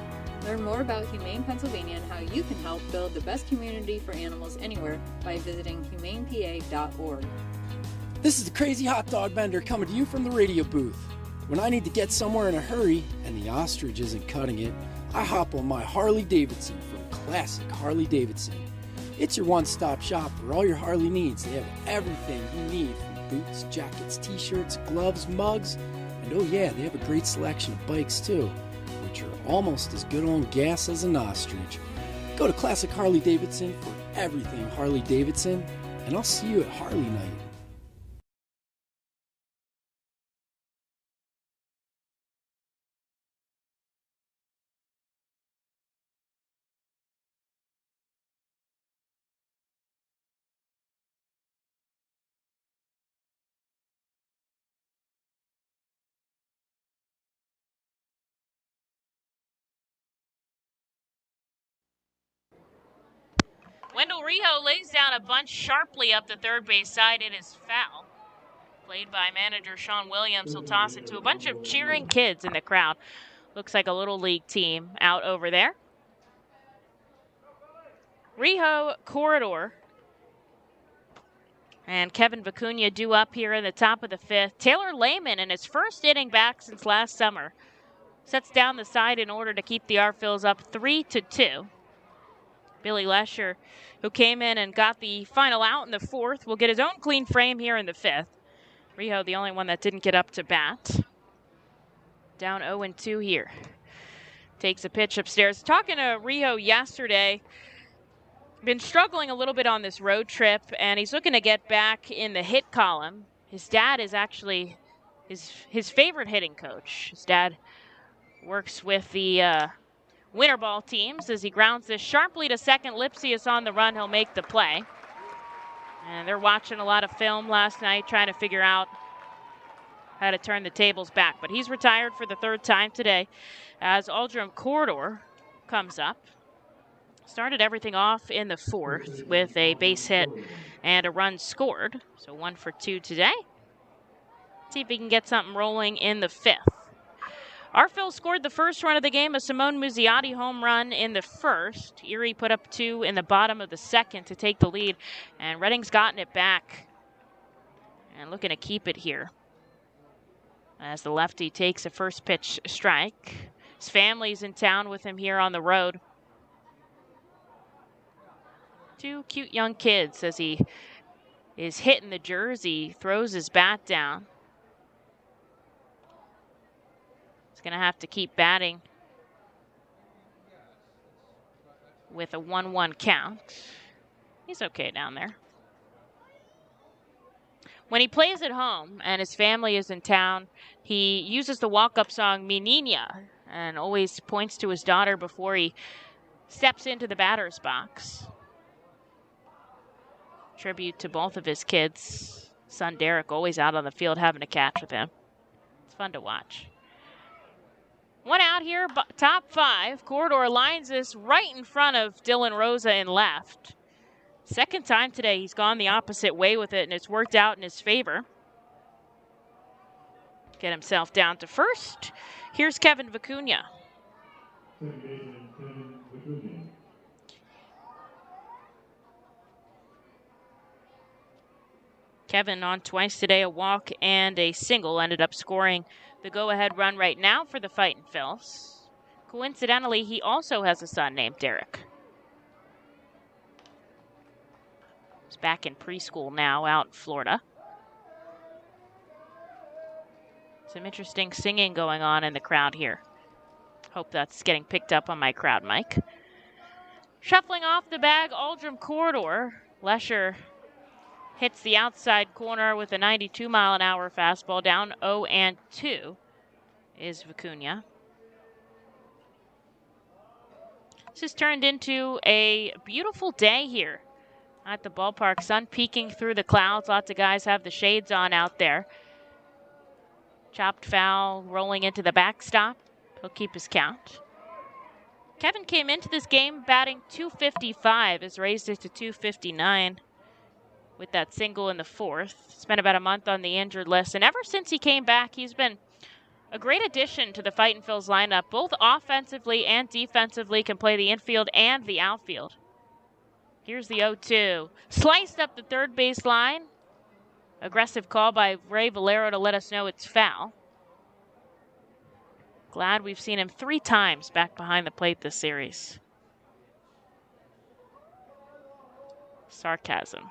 Learn more about Humane Pennsylvania and how you can help build the best community for animals anywhere by visiting humanepa.org. This is the Crazy Hot Dog Bender coming to you from the radio booth. When I need to get somewhere in a hurry and the ostrich isn't cutting it, I hop on my Harley Davidson from Classic Harley Davidson. It's your one-stop shop for all your Harley needs. They have everything you need from boots, jackets, t-shirts, gloves, mugs, and oh yeah, they have a great selection of bikes too, which are almost as good on gas as an ostrich. Go to Classic Harley Davidson for everything Harley Davidson, and I'll see you at Harley Night. Wendell Rijo lays down a bunch sharply up the third base side. It is foul. Played by manager Sean Williams. He'll toss it to a bunch of cheering kids in the crowd. Looks like a little league team out over there. Rijo, Corridor, and Kevin Vicuna due up here in the top of the fifth. Taylor Lehman in his first inning back since last summer sets down the side in order to keep the R-Phils up 3-2. Billy Lesher, who came in and got the final out in the fourth, will get his own clean frame here in the fifth. Rijo, the only one that didn't get up to bat. Down 0-2 here. Takes a pitch upstairs. Talking to Rijo yesterday, been struggling a little bit on this road trip, and he's looking to get back in the hit column. His dad is actually his favorite hitting coach. His dad works with the winter ball teams. As he grounds this sharply to second, Lipsius on the run. He'll make the play. And they're watching a lot of film last night, trying to figure out how to turn the tables back. But he's retired for the third time today as Aldrum Corridor comes up. Started everything off in the fourth with a base hit and a run scored. So 1 for 2 today. See if he can get something rolling in the fifth. R-Phil scored the first run of the game, a Simone Muziotti home run in the first. Erie put up 2 in the bottom of the second to take the lead, and Reading's gotten it back and looking to keep it here as the lefty takes a first pitch strike. His family's in town with him here on the road. 2 cute young kids as he is hitting the jersey, throws his bat down. Going to have to keep batting with a 1-1 count. He's okay down there. When he plays at home and his family is in town, he uses the walk-up song Mi Niña and always points to his daughter before he steps into the batter's box. Tribute to both of his kids. Son Derek always out on the field having a catch with him. It's fun to watch. One out here, top 5. Corridor lines this right in front of Dylan Rosa in left. Second time today he's gone the opposite way with it, and it's worked out in his favor. Get himself down to first. Here's Kevin Vicuna. Kevin on twice today, a walk and a single, ended up scoring the go-ahead run right now for the Fightin' Phils. Coincidentally, he also has a son named Derek. He's back in preschool now out in Florida. Some interesting singing going on in the crowd here. Hope that's getting picked up on my crowd mic. Shuffling off the bag, Aldrum Corridor. Lesher hits the outside corner with a 92-mile-an-hour fastball. Down 0-2 is Vicuna. This has turned into a beautiful day here at the ballpark. Sun peeking through the clouds. Lots of guys have the shades on out there. Chopped foul rolling into the backstop. He'll keep his count. Kevin came into this game batting .255, has raised it to .259 with that single in the fourth. Spent about a month on the injured list, and ever since he came back, he's been a great addition to the Fightin' Phils lineup. Both offensively and defensively can play the infield and the outfield. Here's the 0-2. Sliced up the third base line. Aggressive call by Ray Valero to let us know it's foul. Glad we've seen him 3 times back behind the plate this series. Sarcasm.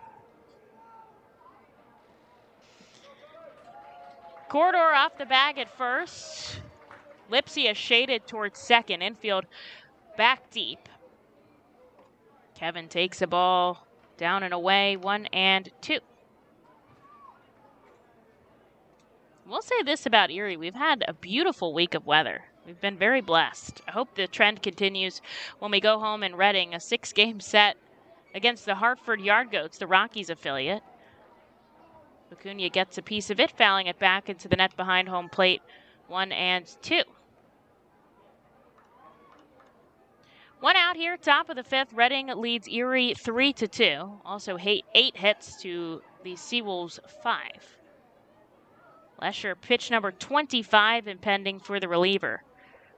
Corridor off the bag at first. Lipsia shaded towards second. Infield back deep. Kevin takes a ball down and away, 1-2. We'll say this about Erie. We've had a beautiful week of weather. We've been very blessed. I hope the trend continues when we go home in Reading, a 6-game set against the Hartford Yard Goats, the Rockies affiliate. Vicuna gets a piece of it, fouling it back into the net behind home plate, 1-2. 1 out here, top of the 5th. Reading leads Erie 3-2. Also 8 hits to the SeaWolves 5. Lesher, pitch number 25 impending for the reliever.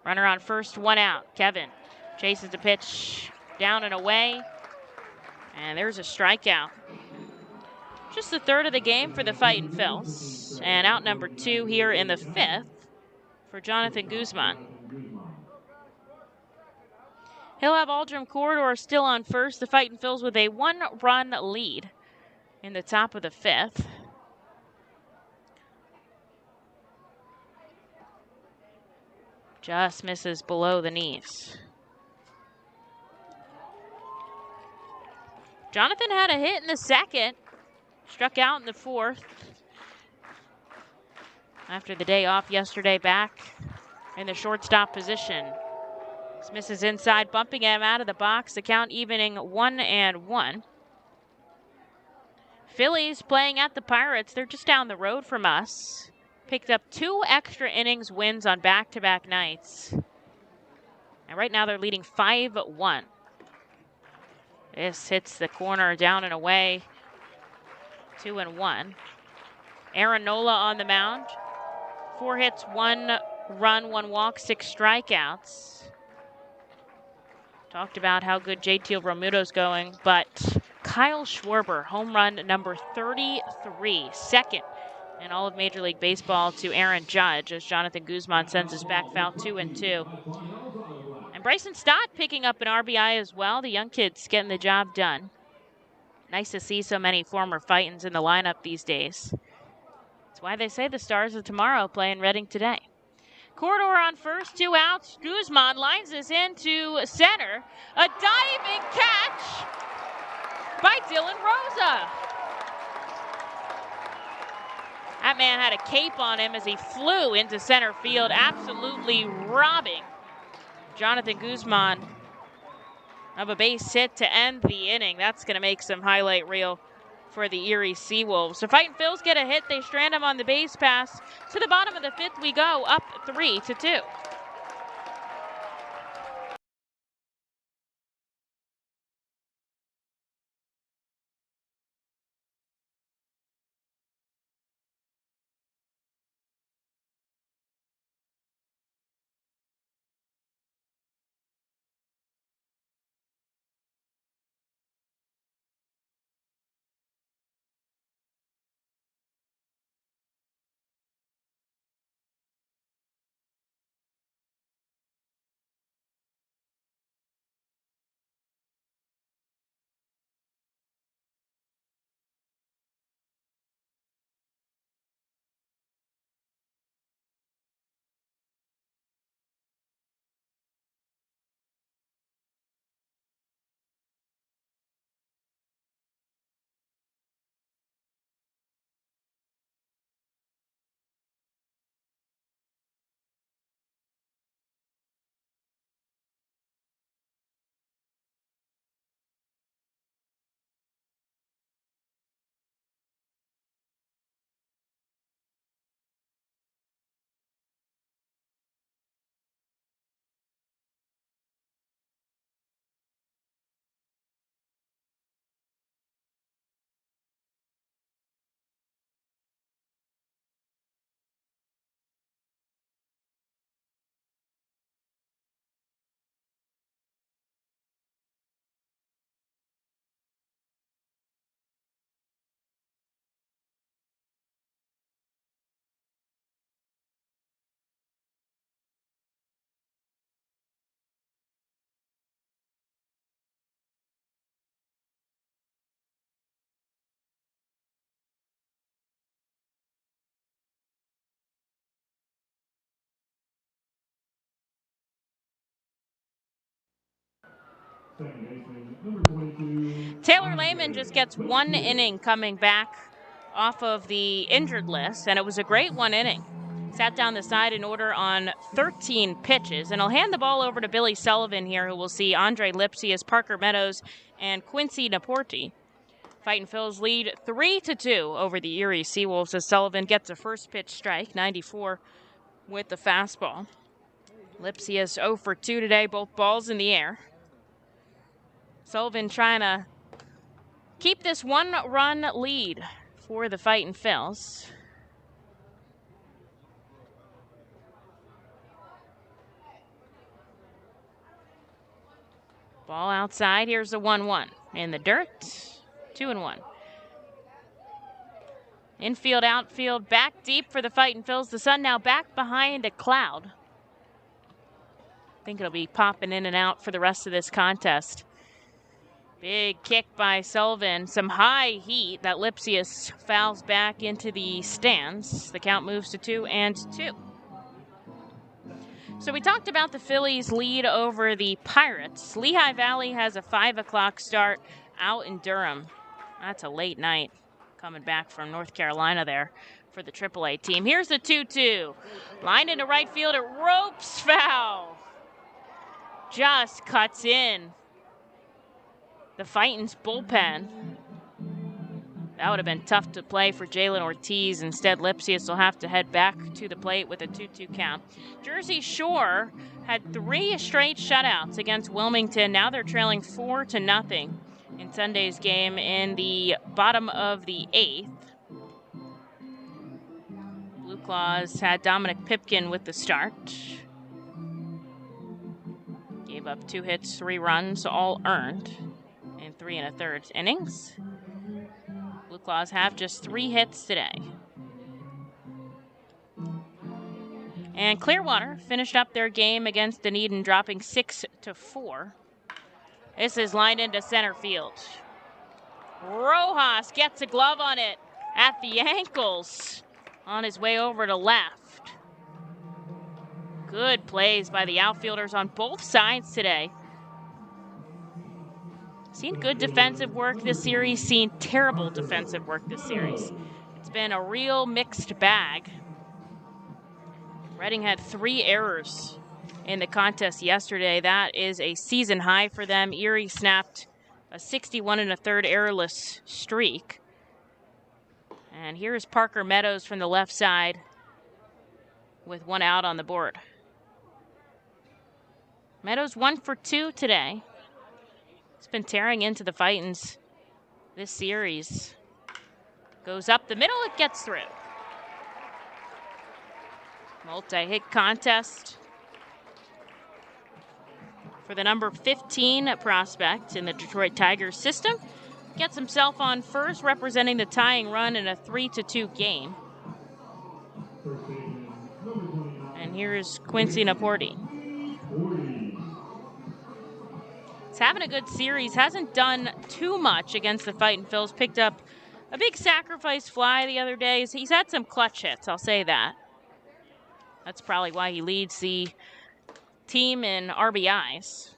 Runner on first, 1 out. Kevin chases the pitch down and away. And there's a strikeout. Just the third of the game for the Fightin' Phils. And out number 2 here in the 5th for Jonathan Guzman. He'll have Aldrum Corridor still on first. The Fightin' Phils with a 1-run lead in the top of the 5th. Just misses below the knees. Jonathan had a hit in the second. Struck out in the fourth. After the day off yesterday, back in the shortstop position. This misses inside, bumping him out of the box. The count evening 1-1. Phillies playing at the Pirates. They're just down the road from us. Picked up 2 extra innings wins on back-to-back nights. And right now they're leading 5-1. This hits the corner down and away. 2-1. Aaron Nola on the mound. 4 hits, 1 run, 1 walk, 6 strikeouts. Talked about how good JT Realmuto's going, but Kyle Schwarber, home run number 33, second in all of Major League Baseball to Aaron Judge as Jonathan Guzman sends his back foul 2-2. And Bryson Stott picking up an RBI as well. The young kid's getting the job done. Nice to see so many former Fightins in the lineup these days. That's why they say the Stars of Tomorrow play in Reading today. Corridor on first, 2 outs. Guzman lines this into center. A diving catch by Dylan Rosa. That man had a cape on him as he flew into center field, absolutely robbing Jonathan Guzman of a base hit to end the inning. That's going to make some highlight reel for the Erie SeaWolves. The Fightin' Phils get a hit. They strand him on the base pass. To the bottom of the 5th we go, up 3-2. Second baseman, number 22. Taylor Lehman just gets one inning coming back off of the injured list, and it was a great one inning. Sat down the side in order on 13 pitches, and I'll hand the ball over to Billy Sullivan here, who will see Andre Lipsius, Parker Meadows, and Quincy Naporti. Fightin' Phil's lead 3-2 over the Erie SeaWolves as Sullivan gets a first pitch strike, 94 with the fastball. Lipsius 0 for 2 today, both balls in the air. Sullivan trying to keep this one-run lead for the Fightin' Phils. Ball outside. Here's the 1-1. In the dirt, 2-1. Infield, outfield, back deep for the Fightin' Phils. The sun now back behind a cloud. I think it'll be popping in and out for the rest of this contest. Big kick by Sullivan. Some high heat that Lipsius fouls back into the stands. The count moves to 2-2. So we talked about the Phillies' lead over the Pirates. Lehigh Valley has a 5 o'clock start out in Durham. That's a late night coming back from North Carolina there for the AAA team. Here's the 2-2. Line into right field. It ropes foul. Just cuts in. The Fightin's bullpen. That would have been tough to play for Jalen Ortiz. Instead, Lipsius will have to head back to the plate with a 2-2 count. Jersey Shore had 3 straight shutouts against Wilmington. Now they're trailing 4-0 in Sunday's game in the bottom of the 8th. Blue Claws had Dominic Pipkin with the start. Gave up 2 hits, 3 runs, all earned in 3 1/3 innings. Blue Claws have just 3 hits today. And Clearwater finished up their game against Dunedin, dropping 6-4. This is lined into center field. Rojas gets a glove on it at the ankles on his way over to left. Good plays by the outfielders on both sides today. Seen good defensive work this series, seen terrible defensive work this series. It's been a real mixed bag. Reading had 3 errors in the contest yesterday. That is a season high for them. Erie snapped a 61 1/3 errorless streak. And here's Parker Meadows from the left side with 1 out on the board. Meadows 1 for 2 today. It's been tearing into the Fightins this series. Goes up the middle, it gets through. Multi-hit contest for the number 15 prospect in the Detroit Tigers system. Gets himself on first, representing the tying run in a 3-2 game. And here's Quincy Naporti. He's having a good series. Hasn't done too much against the Fightin' Phils. Picked up a big sacrifice fly the other day. He's had some clutch hits, I'll say that. That's probably why he leads the team in RBIs.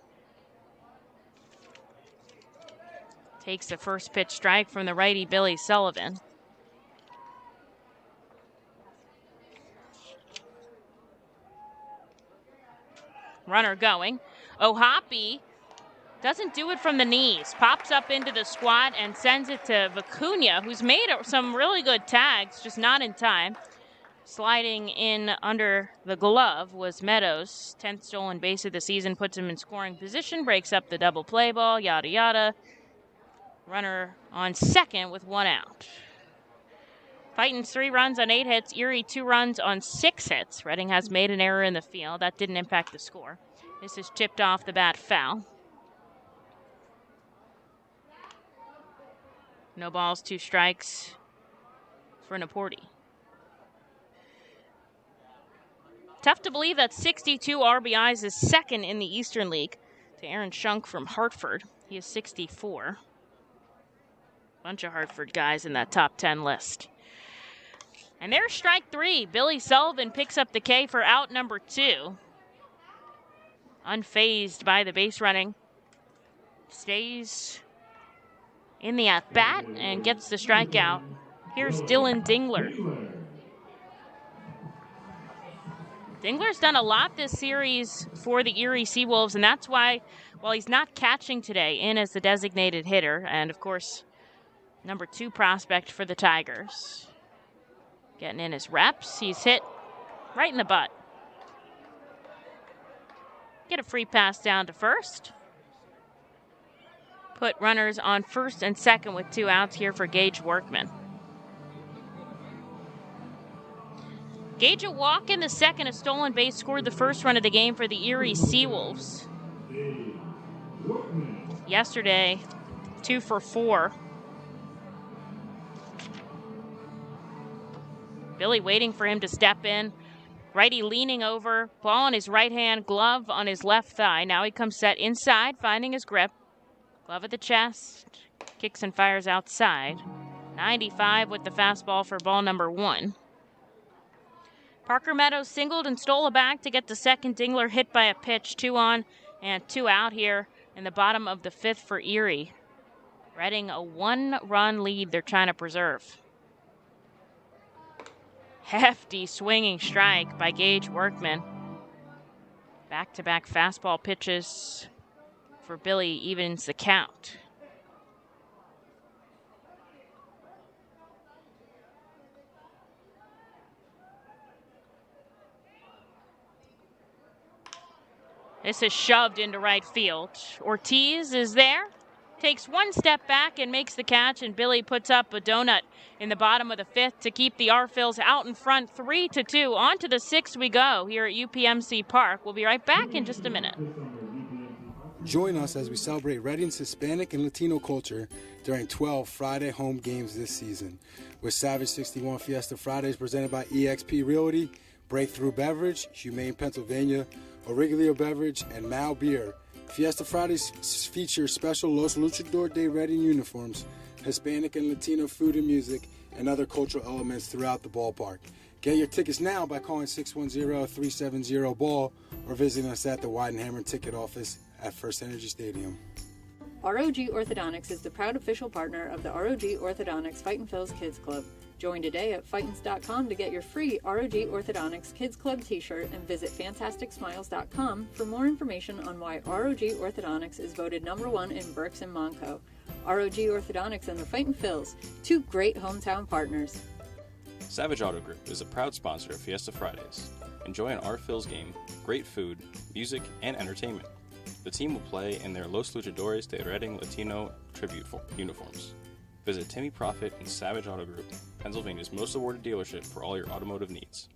Takes the first pitch strike from the righty Billy Sullivan. Runner going. O'Hoppe doesn't do it from the knees. Pops up into the squat and sends it to Vicuna, who's made some really good tags, just not in time. Sliding in under the glove was Meadows. 10th stolen base of the season, puts him in scoring position, breaks up the double play ball, yada yada. Runner on second with 1 out. Fightin's 3 runs on 8 hits. Erie 2 runs on 6 hits. Reading has made an error in the field. That didn't impact the score. This is chipped off the bat foul. No balls, 2 strikes for Naporti. Tough to believe that 62 RBIs is second in the Eastern League to Aaron Schunk from Hartford. He is 64. Bunch of Hartford guys in that top 10 list. And there's strike 3. Billy Sullivan picks up the K for out number 2. Unfazed by the base running stays in the at-bat and gets the strikeout. Here's Dylan Dingler. Dingler's done a lot this series for the Erie SeaWolves, and that's why, while he's not catching today, in as the designated hitter, and of course, number 2 prospect for the Tigers. Getting in his reps. He's hit right in the butt. Get a free pass down to first. Put runners on first and second with 2 outs here for Gage Workman. Gage a walk in the second, a stolen base, scored the first run of the game for the Erie SeaWolves. Yesterday, 2 for 4. Billy waiting for him to step in. Righty leaning over, ball on his right hand, glove on his left thigh. Now he comes set inside, finding his grip. Glove at the chest, kicks and fires outside. 95 with the fastball for ball number 1. Parker Meadows singled and stole a bag to get to second. Dingler hit by a pitch. 2 on and 2 out here in the bottom of the 5th for Erie. Reading a 1-run lead they're trying to preserve. Hefty swinging strike by Gage Workman. Back-to-back fastball pitches for Billy evens the count. This is shoved into right field. Ortiz is there, takes 1 step back and makes the catch, and Billy puts up a donut in the bottom of the 5th to keep the R-Phils out in front 3-2. On to the 6th we go here at UPMC Park. We'll be right back in just a minute. Join us as we celebrate Reading's Hispanic and Latino culture during 12 Friday home games this season. With Savage 61 Fiesta Fridays presented by eXp Realty, Breakthrough Beverage, Humane Pennsylvania, Origlio Beverage, and Mal Beer. Fiesta Fridays feature special Los Luchador de Reading uniforms, Hispanic and Latino food and music, and other cultural elements throughout the ballpark. Get your tickets now by calling 610-370-BALL or visiting us at the Weidenhammer ticket office at First Energy Stadium. ROG Orthodontics is the proud official partner of the ROG Orthodontics Fightin' Phil's Kids Club. Join today at Fightins.com to get your free ROG Orthodontics Kids Club t-shirt and visit FantasticSmiles.com for more information on why ROG Orthodontics is voted number 1 in Berks and Monco. ROG Orthodontics and the Fightin' Phils, 2 great hometown partners. Savage Auto Group is a proud sponsor of Fiesta Fridays. Enjoy an R-Phils game, great food, music, and entertainment. The team will play in their Los Luchadores de Reading Latino tribute uniforms. Visit Timmy Profit and Savage Auto Group, Pennsylvania's most awarded dealership for all your automotive needs.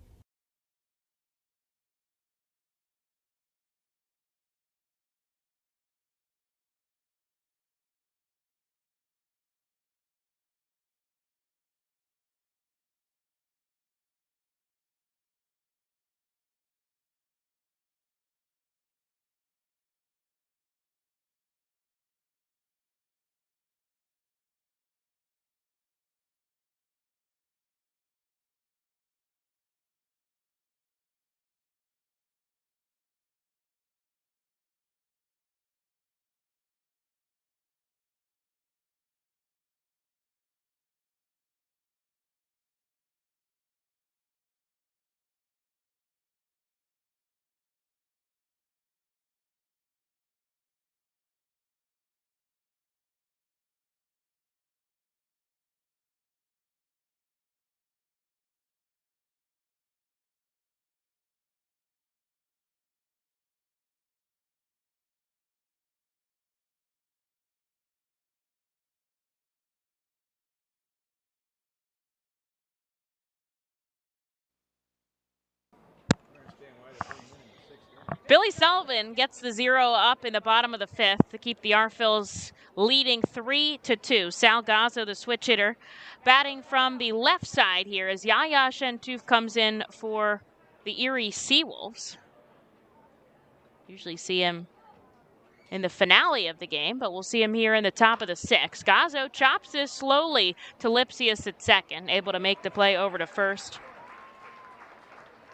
Billy Sullivan gets the 0 up in the bottom of the 5th to keep the R-Phils leading 3-2. Sal Gazzo, the switch hitter, batting from the left side here as Yaya Shentuf comes in for the Erie SeaWolves. Usually see him in the finale of the game, but we'll see him here in the top of the 6th. Gazzo chops this slowly to Lipsius at second, able to make the play over to first.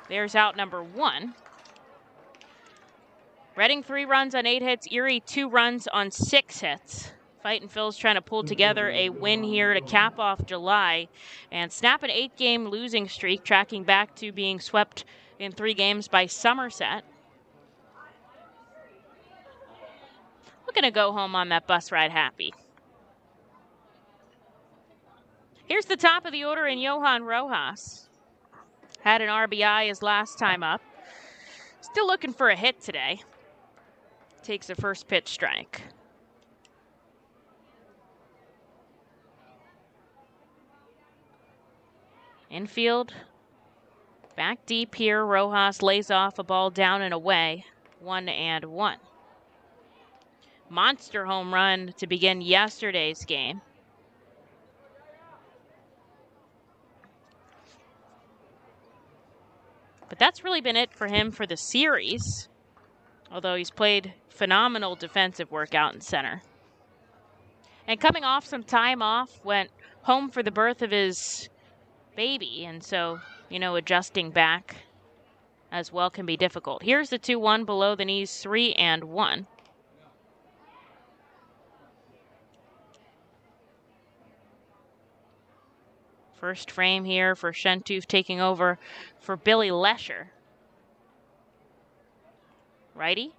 There's out number 1. Reading 3 runs on 8 hits. Erie 2 runs on 6 hits. Fightin' Phil's trying to pull together a win here to cap off July and snap an 8-game losing streak, tracking back to being swept in 3 games by Somerset. We're going to go home on that bus ride happy. Here's the top of the order in Johann Rojas. Had an RBI his last time up. Still looking for a hit today. Takes a first pitch strike. Infield, back deep here. Rojas lays off a ball down and away. 1-1. Monster home run to begin yesterday's game. But that's really been it for him for the series. Although he's played phenomenal defensive work out in center. And coming off some time off, went home for the birth of his baby, and so, adjusting back as well can be difficult. Here's the 2-1 below the knees, 3-1. First frame here for Shentoof taking over for Billy Lesher. Righty.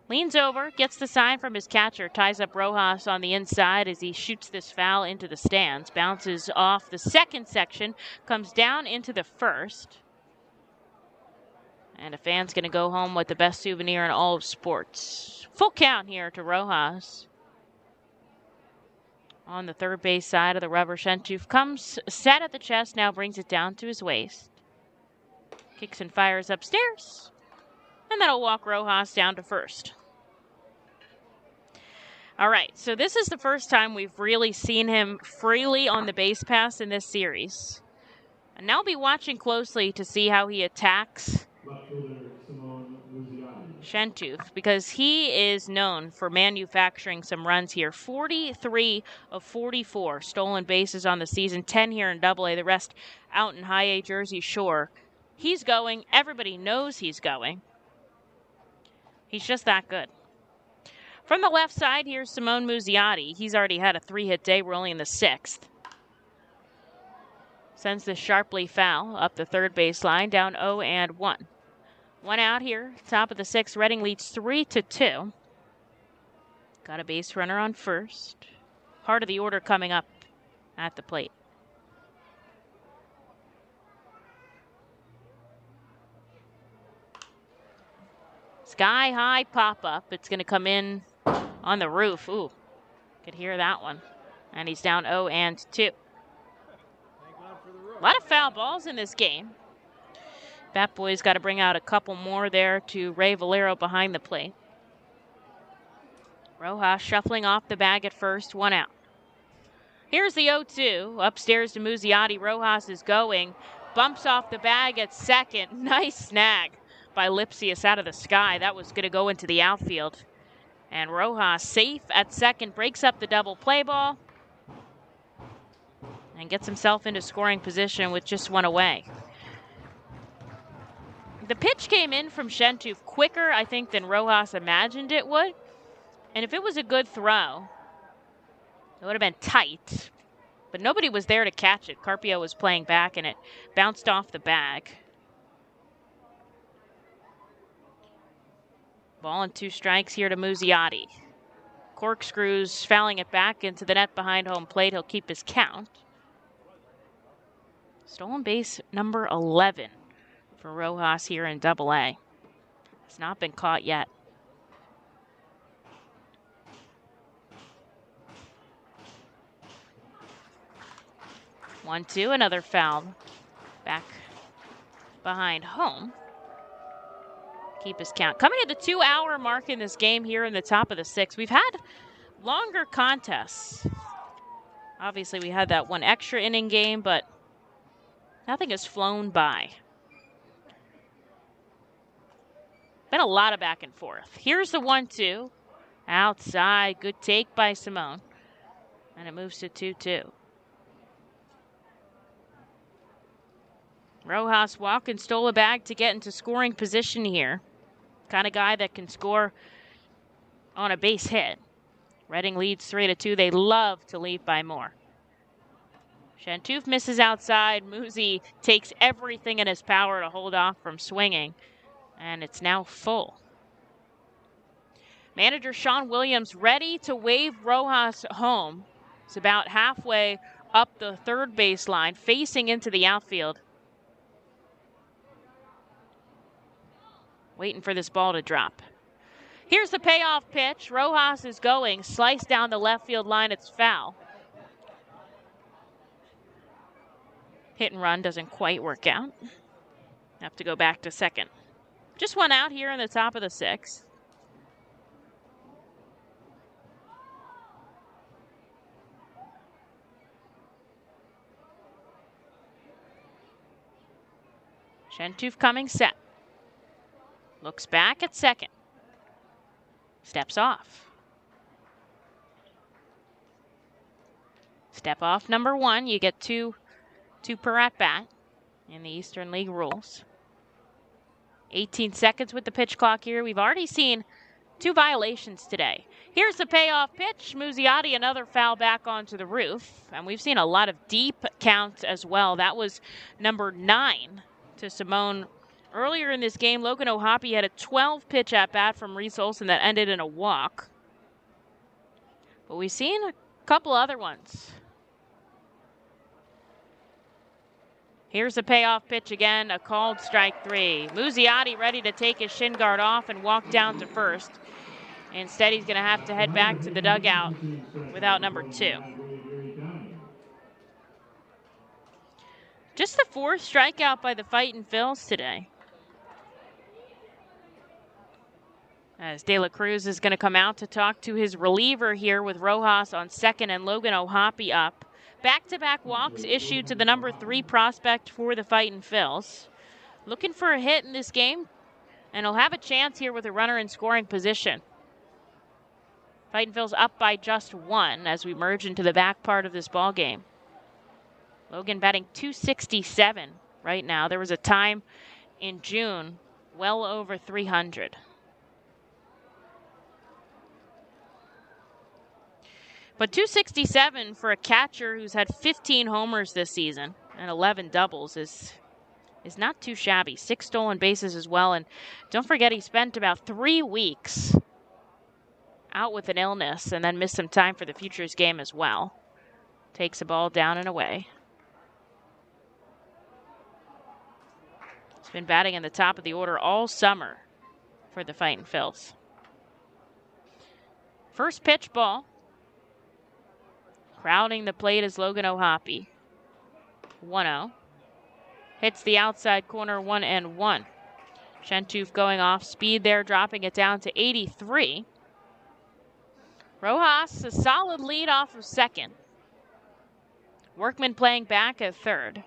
Leans over, gets the sign from his catcher, ties up Rojas on the inside as he shoots this foul into the stands. Bounces off the second section, comes down into the first. And a fan's going to go home with the best souvenir in all of sports. Full count here to Rojas. On the third base side of the rubber, Shentoof comes set at the chest, now brings it down to his waist. Kicks and fires upstairs. And that'll walk Rojas down to first. All right, so this is the first time we've really seen him freely on the base pass in this series. And now I'll be watching closely to see how he attacks Simone Muziotti. Shentoof, because he is known for manufacturing some runs here. 43 of 44 stolen bases on the season, 10 here in Double-A, the rest out in High A Jersey Shore. He's going. Everybody knows he's going. He's just that good. From the left side, here's Simone Muziotti. He's already had a 3-hit day. We're only in the 6th. Sends this sharply foul up the third baseline, down 0-1. 1 out here, top of the 6th. Reading leads 3-2. Got a base runner on first. Heart of the order coming up at the plate. Sky high pop-up. It's going to come in on the roof. Ooh, could hear that one. And he's down 0-2. A lot of foul balls in this game. Bat Boy's got to bring out a couple more there to Ray Valero behind the plate. Rojas shuffling off the bag at first, 1 out. Here's the 0-2. Upstairs to Muziotti. Rojas is going. Bumps off the bag at second. Nice snag by Lipsius out of the sky. That was going to go into the outfield. And Rojas safe at second, breaks up the double play ball and gets himself into scoring position with just 1 away. The pitch came in from Shentoof quicker, I think, than Rojas imagined it would. And if it was a good throw, it would have been tight. But nobody was there to catch it. Carpio was playing back, and it bounced off the bag. Ball and 2 strikes here to Muziotti. Corkscrews fouling it back into the net behind home plate. He'll keep his count. Stolen base number 11 for Rojas here in Double-A. It's not been caught yet. One, 2, another foul. Back behind home. Keep his count. Coming to the 2-hour mark in this game here in the top of the 6th. We've had longer contests. Obviously, we had that 1 extra inning game, but nothing has flown by. Been a lot of back and forth. Here's the 1-2. Outside. Good take by Simone. And it moves to 2-2. Rojas walked and stole a bag to get into scoring position here. kind of guy that can score on a base hit. Reading leads 3-2. They love to lead by more. Chantouf misses outside. Muzi takes everything in his power to hold off from swinging. And it's now full. Manager Sean Williams ready to wave Rojas home. It's about halfway up the third baseline, facing into the outfield. Waiting for this ball to drop. Here's the payoff pitch. Rojas is going. Slice down the left field line. It's foul. Hit and run doesn't quite work out. Have to go back to second. Just one out here in the top of the sixth. Chantouf coming set. Looks back at second. Steps off. Step off number one. You get two per at bat in the Eastern League rules. 18 seconds with the pitch clock here. We've already seen 2 violations today. Here's the payoff pitch. Muziotti, another foul back onto the roof. And we've seen a lot of deep counts as well. That was number 9 to Simone. Earlier in this game, Logan O'Hoppe had a 12-pitch at-bat from Reese Olson that ended in a walk. But we've seen a couple other ones. Here's the payoff pitch again, a called strike 3. Muziotti ready to take his shin guard off and walk down to first. Instead, he's going to have to head back to the dugout without number 2. Just the 4th strikeout by the Fightin' Phils today. As De La Cruz is going to come out to talk to his reliever here with Rojas on second and Logan O'Hoppe up. Back-to-back walks issued to the number 3 prospect for the Fightin' Phils. Looking for a hit in this game, and he'll have a chance here with a runner in scoring position. Fightin' Phils up by just 1 as we merge into the back part of this ball game. Logan batting .267 right now. There was a time in June well over 300. But .267 for a catcher who's had 15 homers this season and 11 doubles is not too shabby. 6 stolen bases as well. And don't forget, he spent about 3 weeks out with an illness and then missed some time for the Futures game as well. Takes a ball down and away. He's been batting in the top of the order all summer for the Fightin' Phils. First pitch ball. Crowding the plate is Logan O'Hoppe. 1-0. Hits the outside corner, 1-1. Chantouf going off speed there, dropping it down to 83. Rojas, a solid lead off of second. Workman playing back at third.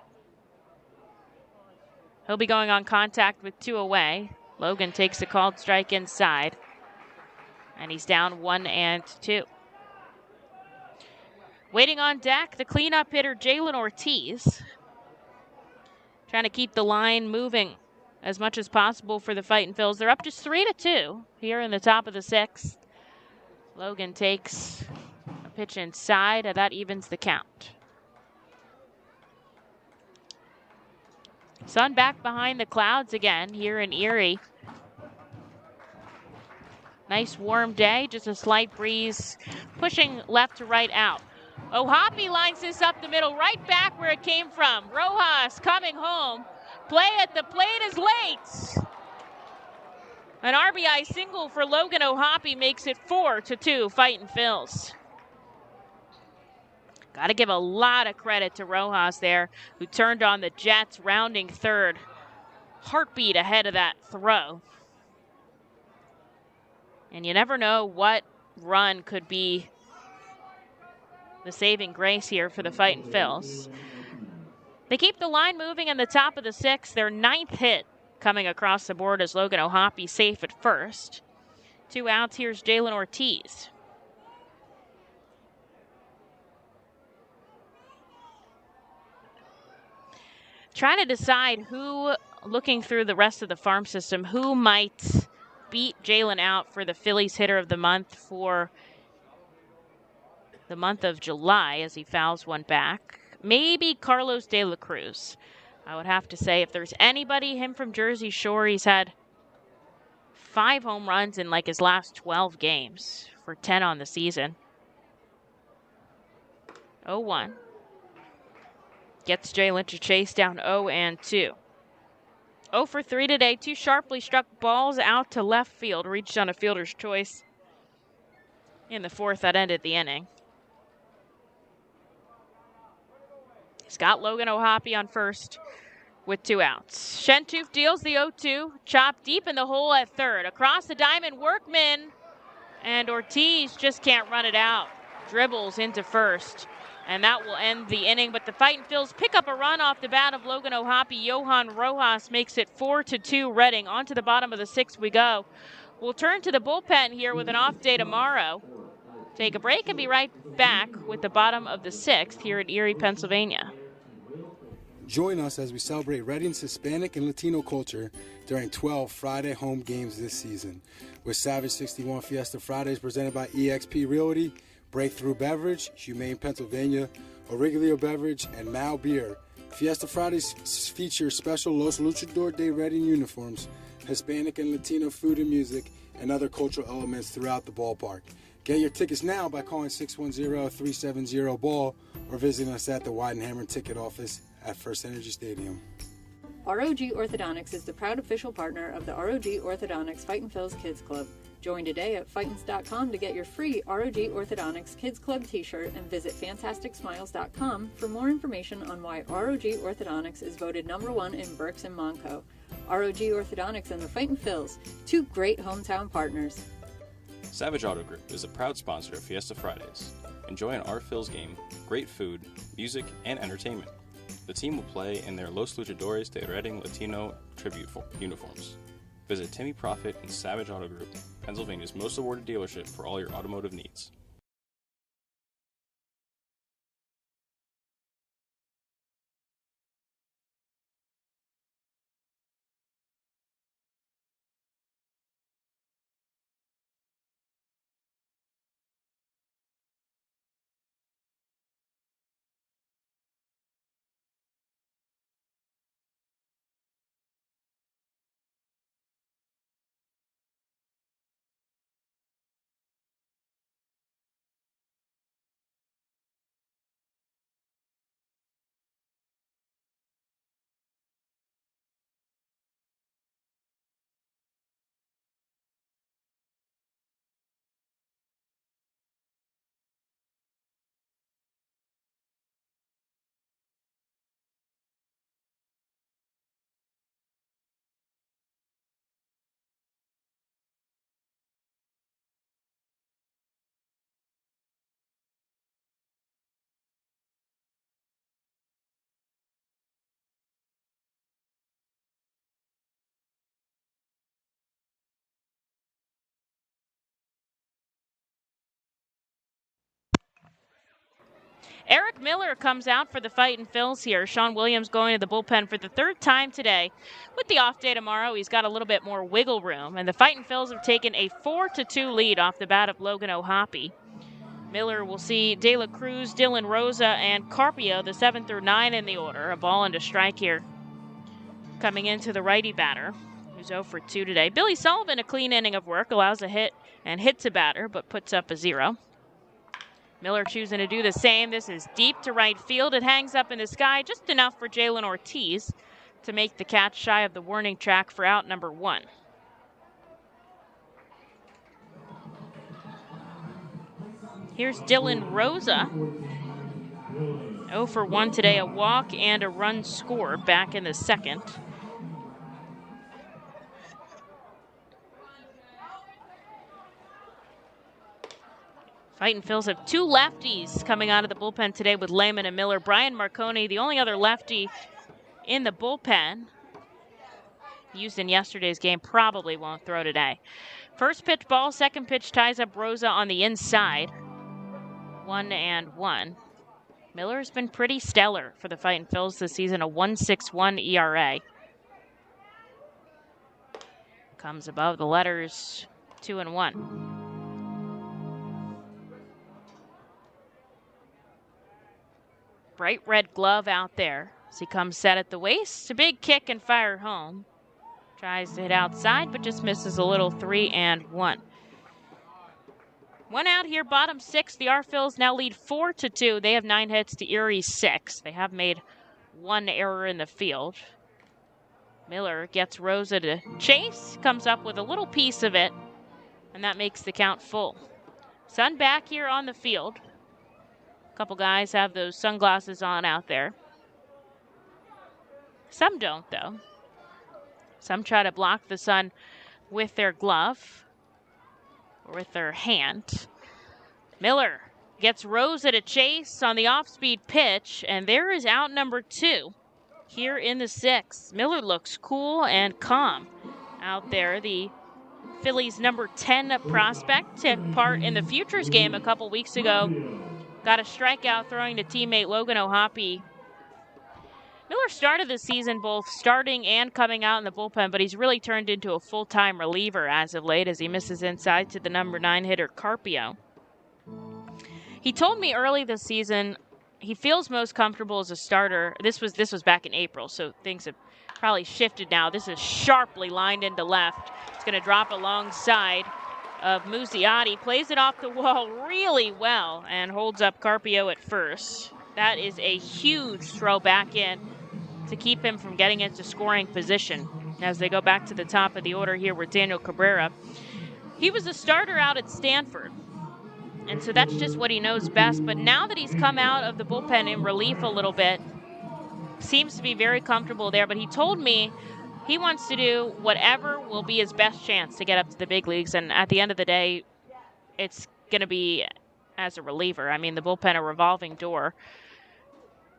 He'll be going on contact with 2 away. Logan takes a called strike inside. And he's down 1-2. Waiting on deck, the cleanup hitter, Jalen Ortiz. Trying to keep the line moving as much as possible for the Fightin' Phils. They're up just 3-2 here in the top of the 6th. Logan takes a pitch inside, and that evens the count. Sun back behind the clouds again here in Erie. Nice warm day, just a slight breeze pushing left to right out. O'Hoppe lines this up the middle, right back where it came from. Rojas coming home. Play at the plate is late. An RBI single for Logan O'Hoppe makes it 4-2, Fightin' Phils. Got to give a lot of credit to Rojas there, who turned on the Jets, rounding third. Heartbeat ahead of that throw. And you never know what run could be the saving grace here for the Fightin' Phils. They keep the line moving in the top of the 6th. Their 9th hit coming across the board as Logan O'Hoppe safe at first. 2 outs. Here's Jalen Ortiz. Trying to decide who, looking through the rest of the farm system, who might beat Jalen out for the Phillies hitter of the month for the month of July as he fouls one back. Maybe Carlos De La Cruz. I would have to say, if there's anybody, him from Jersey Shore, he's had 5 home runs in like his last 12 games for 10 on the season. 0-1. Gets Jalen to chase down 0-2. 0 for 3 today. 2 sharply struck balls out to left field. Reached on a fielder's choice in the 4th that ended the inning. He's got Logan O'Hoppe on first with 2 outs. Shentoof deals the 0-2. Chop deep in the hole at third. Across the diamond, Workman. And Ortiz just can't run it out. Dribbles into first. And that will end the inning. But the Fightin' Phils pick up a run off the bat of Logan O'Hoppe. Johann Rojas makes it 4-2 Reading. On to the bottom of the 6th we go. We'll turn to the bullpen here with an off day tomorrow. Take a break and be right back with the bottom of the 6th here in Erie, Pennsylvania. Join us as we celebrate Reading's Hispanic and Latino culture during 12 Friday home games this season. With Savage 61 Fiesta Fridays presented by eXp Realty, Breakthrough Beverage, Humane Pennsylvania, Origlio Beverage, and Mal Beer. Fiesta Fridays feature special Los Luchador de Reading uniforms, Hispanic and Latino food and music, and other cultural elements throughout the ballpark. Get your tickets now by calling 610-370-BALL or visiting us at the Weidenhammer ticket office at First Energy Stadium. ROG Orthodontics is the proud official partner of the ROG Orthodontics Fightin' Phils Kids Club. Join today at Fightins.com to get your free ROG Orthodontics Kids Club t-shirt and visit FantasticSmiles.com for more information on why ROG Orthodontics is voted #1 in Berks and Monco. ROG Orthodontics and the Fightin' Phils, 2 great hometown partners. Savage Auto Group is a proud sponsor of Fiesta Fridays. Enjoy an Our Phils game, great food, music, and entertainment. The team will play in their Los Luchadores de Reading Latino tribute uniforms. Visit Timmy Profit and Savage Auto Group, Pennsylvania's most awarded dealership for all your automotive needs. Eric Miller comes out for the Fightin' Phils here. Sean Williams going to the bullpen for the 3rd time today. With the off day tomorrow, he's got a little bit more wiggle room, and the Fightin' Phils have taken a 4-2 lead off the bat of Logan O'Hoppe. Miller will see De La Cruz, Dylan Rosa, and Carpio, the 7 through 9 in the order. A ball and a strike here coming into the righty batter, who's 0 for 2 today. Billy Sullivan, a clean inning of work, allows a hit and hits a batter, but puts up a 0. Miller choosing to do the same. This is deep to right field. It hangs up in the sky just enough for Jalen Ortiz to make the catch shy of the warning track for out number 1. Here's Dylan Rosa. 0 for 1 today, a walk and a run scored back in the 2nd. Fightin' Phils have 2 lefties coming out of the bullpen today with Lehman and Miller. Brian Marconi, the only other lefty in the bullpen, used in yesterday's game, probably won't throw today. First pitch ball, second pitch ties up Rosa on the inside. 1-1. Miller's been pretty stellar for the Fightin' Phils this season, a 1.61 ERA. Comes above the letters 2 and 1. Bright red glove out there as he comes set at the waist. A big kick and fire home. Tries to hit outside, but just misses a little 3 and 1. One out here, bottom 6. The R-Phils now lead 4-2. They have 9 hits to Erie's 6. They have made 1 error in the field. Miller gets Rosa to chase, comes up with a little piece of it, and that makes the count full. Sun back here on the field. A couple guys have those sunglasses on out there. Some don't, though. Some try to block the sun with their glove or with their hand. Miller gets Rosa to chase on the off-speed pitch, and there is out number 2 here in the 6th. Miller looks cool and calm out there. The Phillies' number 10 prospect took part in the Futures game a couple weeks ago. Got a strikeout throwing to teammate Logan O'Hoppe. Miller started the season both starting and coming out in the bullpen, but he's really turned into a full-time reliever as of late as he misses inside to the number 9 hitter Carpio. He told me early this season he feels most comfortable as a starter. This was back in April, so things have probably shifted now. This is sharply lined into left. It's going to drop alongside of Muziotti. Plays it off the wall really well and holds up Carpio at first. That is a huge throw back in to keep him from getting into scoring position as they go back to the top of the order here with Daniel Cabrera. He was a starter out at Stanford, and so that's just what he knows best. But now that he's come out of the bullpen in relief a little bit, seems to be very comfortable there. But he told me he wants to do whatever will be his best chance to get up to the big leagues. And at the end of the day, it's going to be as a reliever. I mean, the bullpen, a revolving door.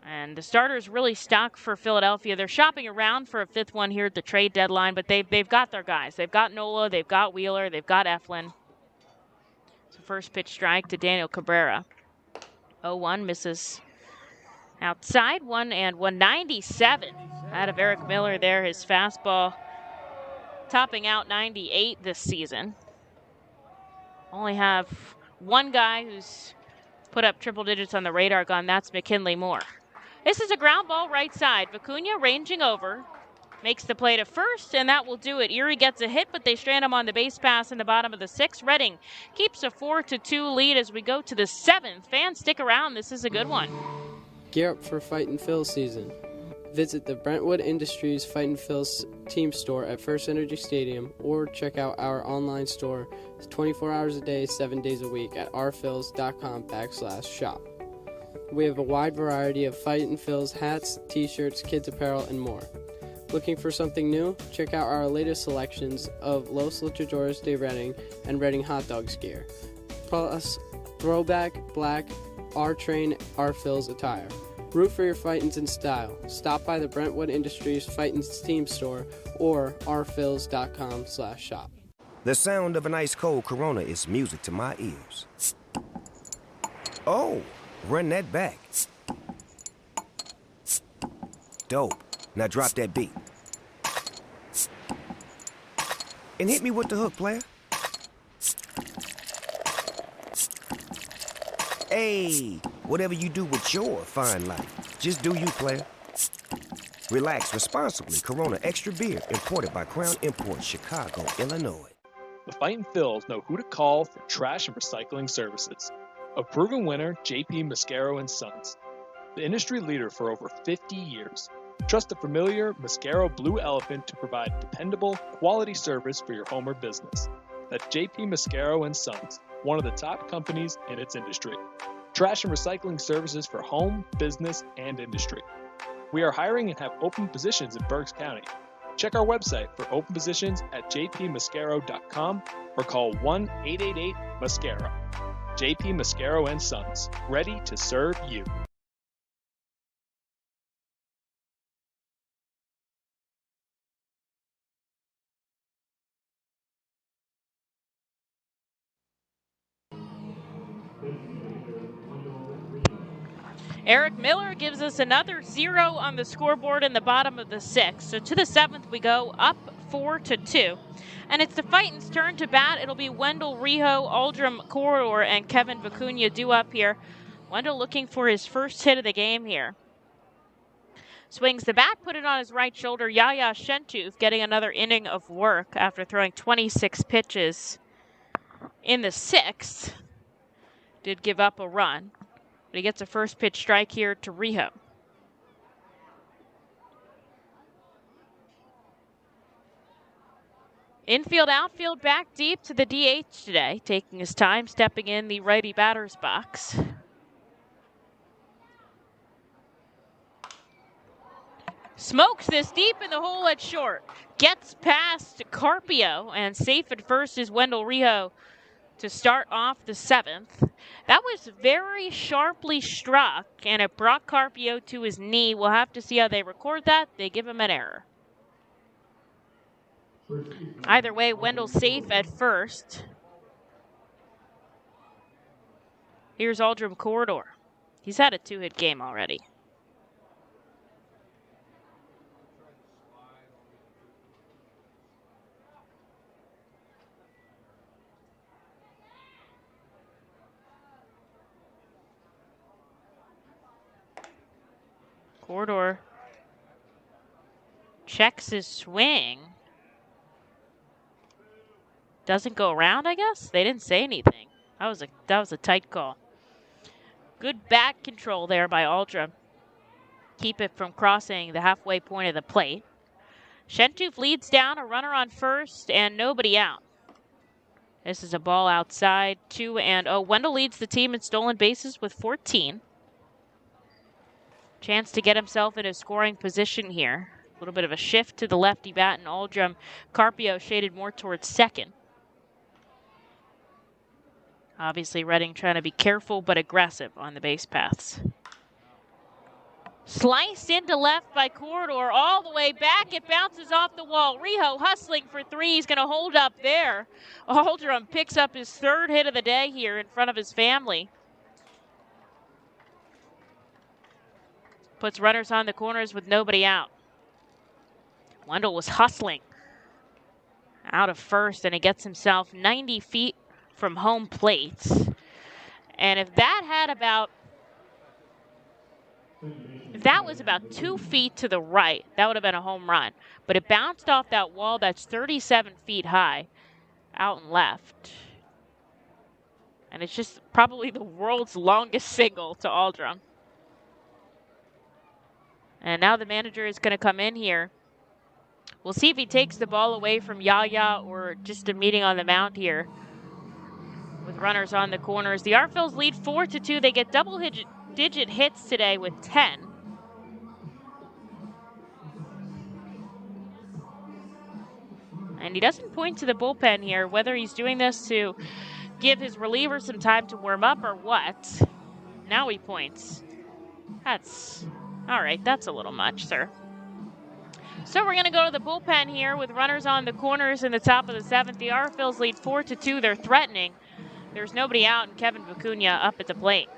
And the starters really stuck for Philadelphia. They're shopping around for a 5th one here at the trade deadline, but they've got their guys. They've got Nola, they've got Wheeler, they've got Eflin. So first pitch strike to Daniel Cabrera. 0-1 misses outside. 1-197 out of Eric Miller there. His fastball topping out 98 this season. Only have one guy who's put up triple digits on the radar gun. That's McKinley Moore. This is a ground ball right side. Vicuna ranging over. Makes the play to first, and that will do it. Erie gets a hit, but they strand him on the base pass in the bottom of the 6th. Reading keeps a 4-2 lead as we go to the 7th. Fans, stick around. This is a good one. Gear up for Fightin' Phil's season. Visit the Brentwood Industries Fightin' Phil's team store at First Energy Stadium or check out our online store 24 hours a day, 7 days a week at rphils.com/shop. We have a wide variety of Fightin' Phil's hats, t-shirts, kids apparel, and more. Looking for something new? Check out our latest selections of Los Luchadores de Reading and Reading Hot Dogs gear, plus throwback, black, R-Train, R-Phil's attire. Root for your Fightins in style. Stop by the Brentwood Industries Fightins team store or rphils.com/shop. The sound of an ice-cold Corona is music to my ears. Oh, run that back. Dope. Now drop that beat. And hit me with the hook, player. Hey, whatever you do with your fine life, just do you, player. Relax responsibly. Corona Extra Beer, imported by Crown Imports, Chicago, Illinois. The Fightin' Phils know who to call for trash and recycling services. A proven winner, JP Mascaro & Sons. The industry leader for over 50 years. Trust the familiar Mascaro Blue Elephant to provide dependable, quality service for your home or business. That's JP Mascaro & Sons, one of the top companies in its industry. Trash and recycling services for home, business, and industry. We are hiring and have open positions in Berks County. Check our website for open positions at jpmascaro.com or call 1-888-MASCARO. JP Mascaro & Sons, ready to serve you. Eric Miller gives us another 0 on the scoreboard in the bottom of the 6th. So to the 7th we go, up 4-2. And it's the Fightin's turn to bat. It'll be Wendell Rijo, Aldrum Corridor, and Kevin Vicuna due up here. Wendell looking for his first hit of the game here. Swings the bat, put it on his right shoulder. Yaya Shentooth getting another inning of work after throwing 26 pitches in the 6th. Did give up a run, but he gets a first pitch strike here to Rijo. Infield, outfield, back deep to the DH today, taking his time, stepping in the righty batter's box. Smokes this deep in the hole at short. Gets past Carpio, and safe at first is Wendell Rijo to start off the 7th. That was very sharply struck, and it brought Carpio to his knee. We'll have to see how they record that. They give him an error. Either way, Wendell's safe at first. Here's Aldrum Corridor. He's had a 2-hit game already. Corridor checks his swing. Doesn't go around, I guess? They didn't say anything. That was a tight call. Good bat control there by Aldrum. Keep it from crossing the halfway point of the plate. Shentooth leads down, a runner on first, and nobody out. This is a ball outside, 2-0. Wendell leads the team in stolen bases with 14. Chance to get himself in a scoring position here. A little bit of a shift to the lefty bat, and Aldrum. Carpio shaded more towards second. Obviously, Reading trying to be careful but aggressive on the base paths. Sliced into left by Corridor, all the way back. It bounces off the wall. Rijo hustling for 3. He's going to hold up there. Aldrum picks up his 3rd hit of the day here in front of his family. Puts runners on the corners with nobody out. Wendell was hustling out of first, and he gets himself 90 feet from home plate. And if that was about 2 feet to the right, that would have been a home run. But it bounced off that wall that's 37 feet high out and left. And it's just probably the world's longest single to Aldrum. And now the manager is going to come in here. We'll see if he takes the ball away from Yaya or just a meeting on the mound here with runners on the corners. The Artvilles lead 4-2. They get double-digit hits today with 10. And he doesn't point to the bullpen here, whether he's doing this to give his reliever some time to warm up or what. Now he points. All right, that's a little much, sir. So we're going to go to the bullpen here with runners on the corners in the top of the 7th. The Artvilles lead 4-2. They're threatening. There's nobody out, and Kevin Vicuna up at the plate.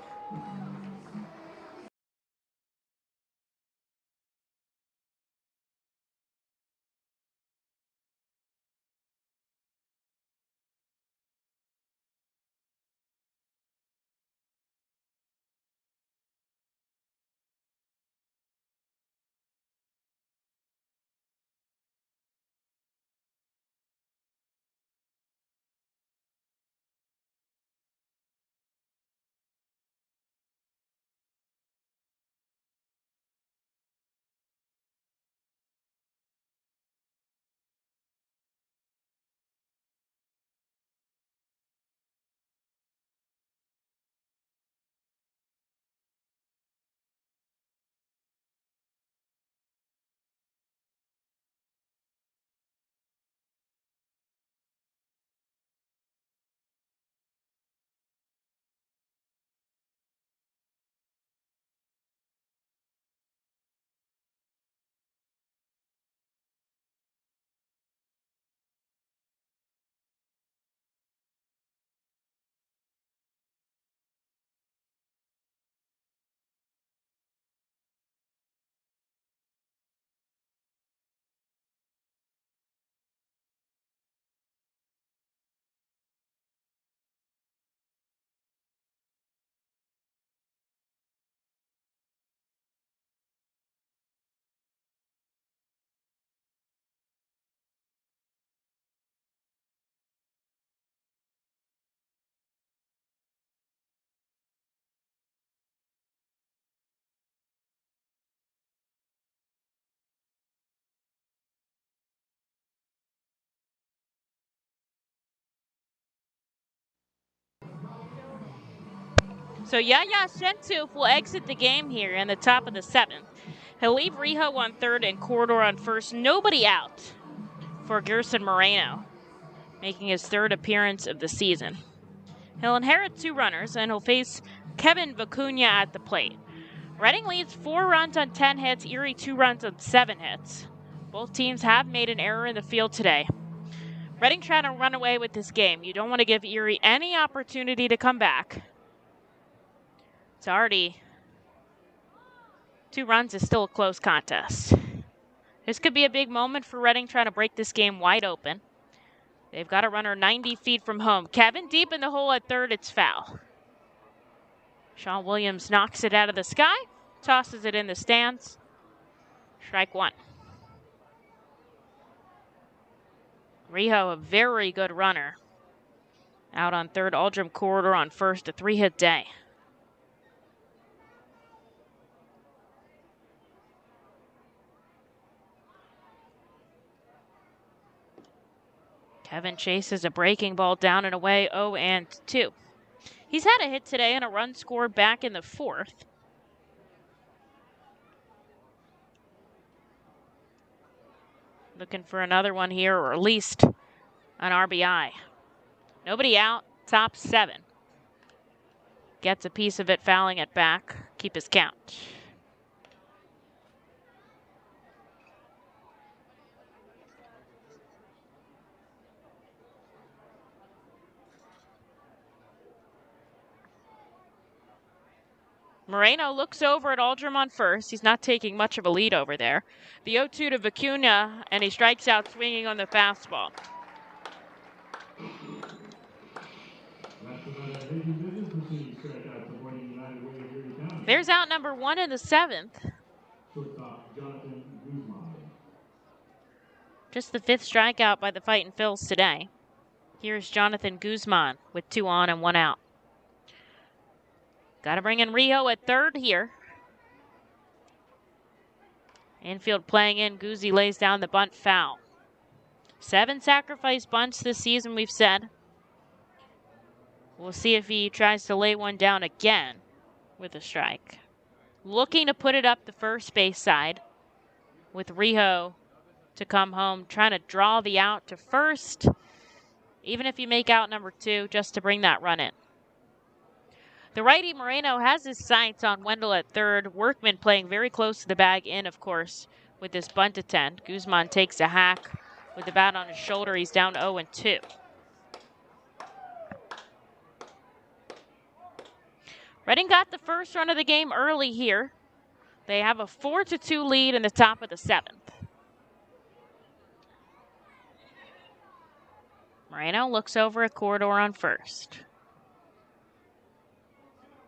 So Yaya Shentuf will exit the game here in the top of the 7th. He'll leave Rijo on 3rd and Corridor on 1st. Nobody out for Gerson Moreno, making his 3rd appearance of the season. He'll inherit 2 runners, and he'll face Kevin Vicuna at the plate. Reading leads 4 runs on 10 hits, Erie 2 runs on 7 hits. Both teams have made an error in the field today. Reading trying to run away with this game. You don't want to give Erie any opportunity to come back. It's already 2 runs is still a close contest. This could be a big moment for Reading trying to break this game wide open. They've got a runner 90 feet from home. Kevin deep in the hole at 3rd. It's foul. Sean Williams knocks it out of the sky, tosses it in the stands. Strike 1. Rijo, a very good runner. Out on 3rd, Aldrum Corridor on 1st, a 3-hit day. Kevin chases a breaking ball down and away, 0-2. He's had a hit today and a run scored back in the 4th. Looking for another one here, or at least an RBI. Nobody out, top 7. Gets a piece of it, fouling it back, keep his count. Moreno looks over at Aldrum on 1st. He's not taking much of a lead over there. The 0-2 to Vicuna, and he strikes out swinging on the fastball. There's out number 1 in the 7th. Just the 5th strikeout by the Fightin' Phils today. Here's Jonathan Guzman with 2 on and 1 out. Got to bring in Rijo at 3rd here. Infield playing in. Guzzi lays down the bunt, foul. 7 sacrifice bunts this season, we've said. We'll see if he tries to lay one down again with a strike. Looking to put it up the first base side with Rijo to come home. Trying to draw the out to 1st. Even if you make out number 2, just to bring that run in. The righty Moreno has his sights on Wendell at 3rd. Workman playing very close to the bag in, of course, with this bunt attempt. Guzman takes a hack with the bat on his shoulder. He's down 0-2. Reading got the first run of the game early here. They have a 4-2 lead in the top of the 7th. Moreno looks over at Corridor on 1st.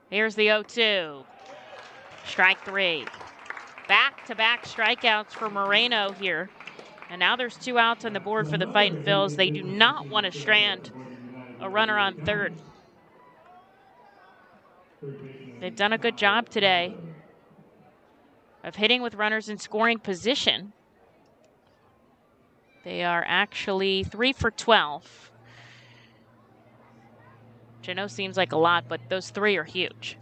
Here's the 0-2. Strike 3. Back-to-back strikeouts for Moreno here. And now there's 2 outs on the board for the Fightin' Phils. They do not want to strand a runner on 3rd. They've done a good job today of hitting with runners in scoring position. They are actually 3 for 12. Which I know seems like a lot, but those 3 are huge.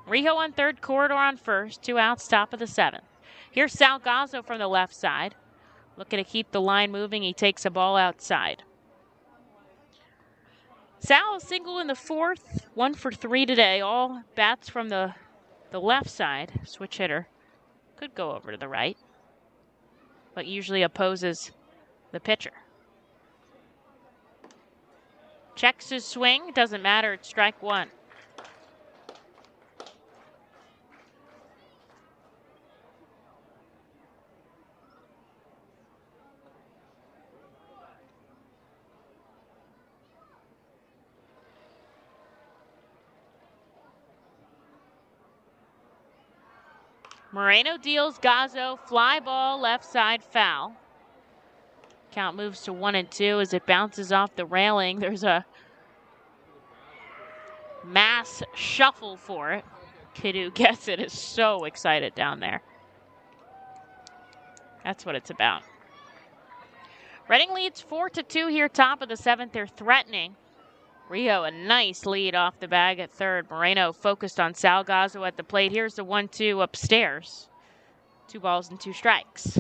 Rijo on 3rd, Corridor on 1st, 2 outs, top of the 7th. Here's Salgazzo from the left side. Looking to keep the line moving. He takes a ball outside. Sal single in the 4th, 1 for 3 today. All bats from the left side. Switch hitter. Could go over to the right, but usually opposes the pitcher. Checks his swing. Doesn't matter. It's strike 1. Moreno deals Gazzo. Fly ball, left side, foul. Count moves to 1-2 as it bounces off the railing. There's a mass shuffle for it. Kid who gets it is so excited down there. That's what it's about. Reading leads 4-2 here, top of the 7th. They're threatening Rio, a nice lead off the bag at third. Moreno focused on Salgazzo at the plate. Here's the 1-2 upstairs. 2 balls and 2 strikes.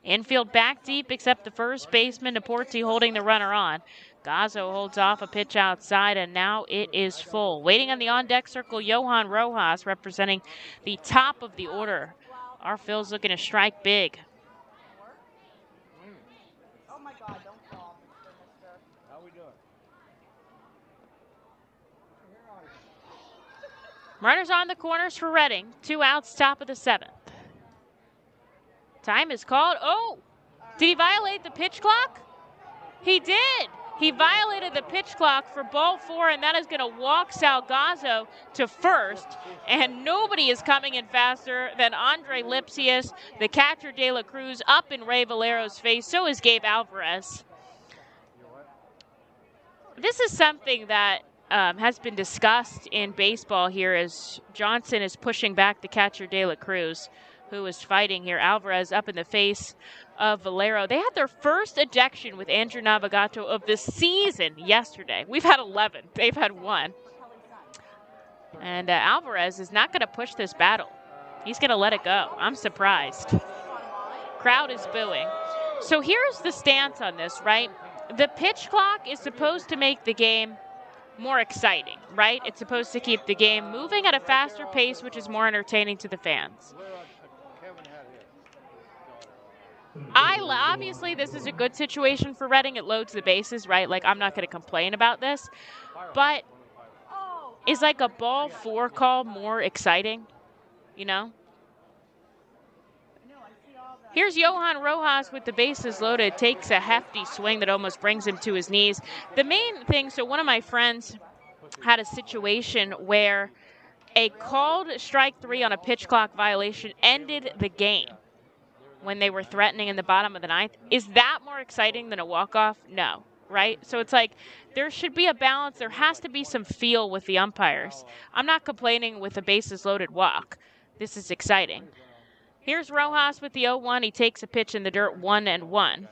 Infield back deep except the first baseman, Deporti holding the runner on. Gazzo holds off a pitch outside, and now it is full. Waiting on the on-deck circle, Johann Rojas representing the top of the order. Our Phil's looking to strike big. Runners on the corners for Reading. 2 outs, top of the 7th. Time is called. Oh! Did he violate the pitch clock? He did. He violated the pitch clock for ball 4, and that is going to walk Salgazzo to first. And nobody is coming in faster than Andre Lipsius, the catcher De La Cruz, up in Ray Valero's face. So is Gabe Alvarez. This is something that has been discussed in baseball here as Johnson is pushing back the catcher De La Cruz, who is fighting here. Alvarez up in the face of Valero. They had their first ejection with Andrew Navigato of the season yesterday. We've had 11. They've had 1. And Alvarez is not going to push this battle. He's going to let it go. I'm surprised. Crowd is booing. So here's the stance on this, right? The pitch clock is supposed to make the game more exciting, right? It's supposed to keep the game moving at a faster pace, which is more entertaining to the fans. Obviously, this is a good situation for Reading. It loads the bases, right? Like, I'm not going to complain about this. But is like a ball 4 call more exciting, you know? Here's Johann Rojas with the bases loaded. Takes a hefty swing that almost brings him to his knees. The main thing, so one of my friends had a situation where a called strike 3 on a pitch clock violation ended the game when they were threatening in the bottom of the 9th. Is that more exciting than a walk-off? No, right? So it's like there should be a balance. There has to be some feel with the umpires. I'm not complaining with a bases-loaded walk. This is exciting. Here's Rojas with the 0-1. He takes a pitch in the dirt, 1-1.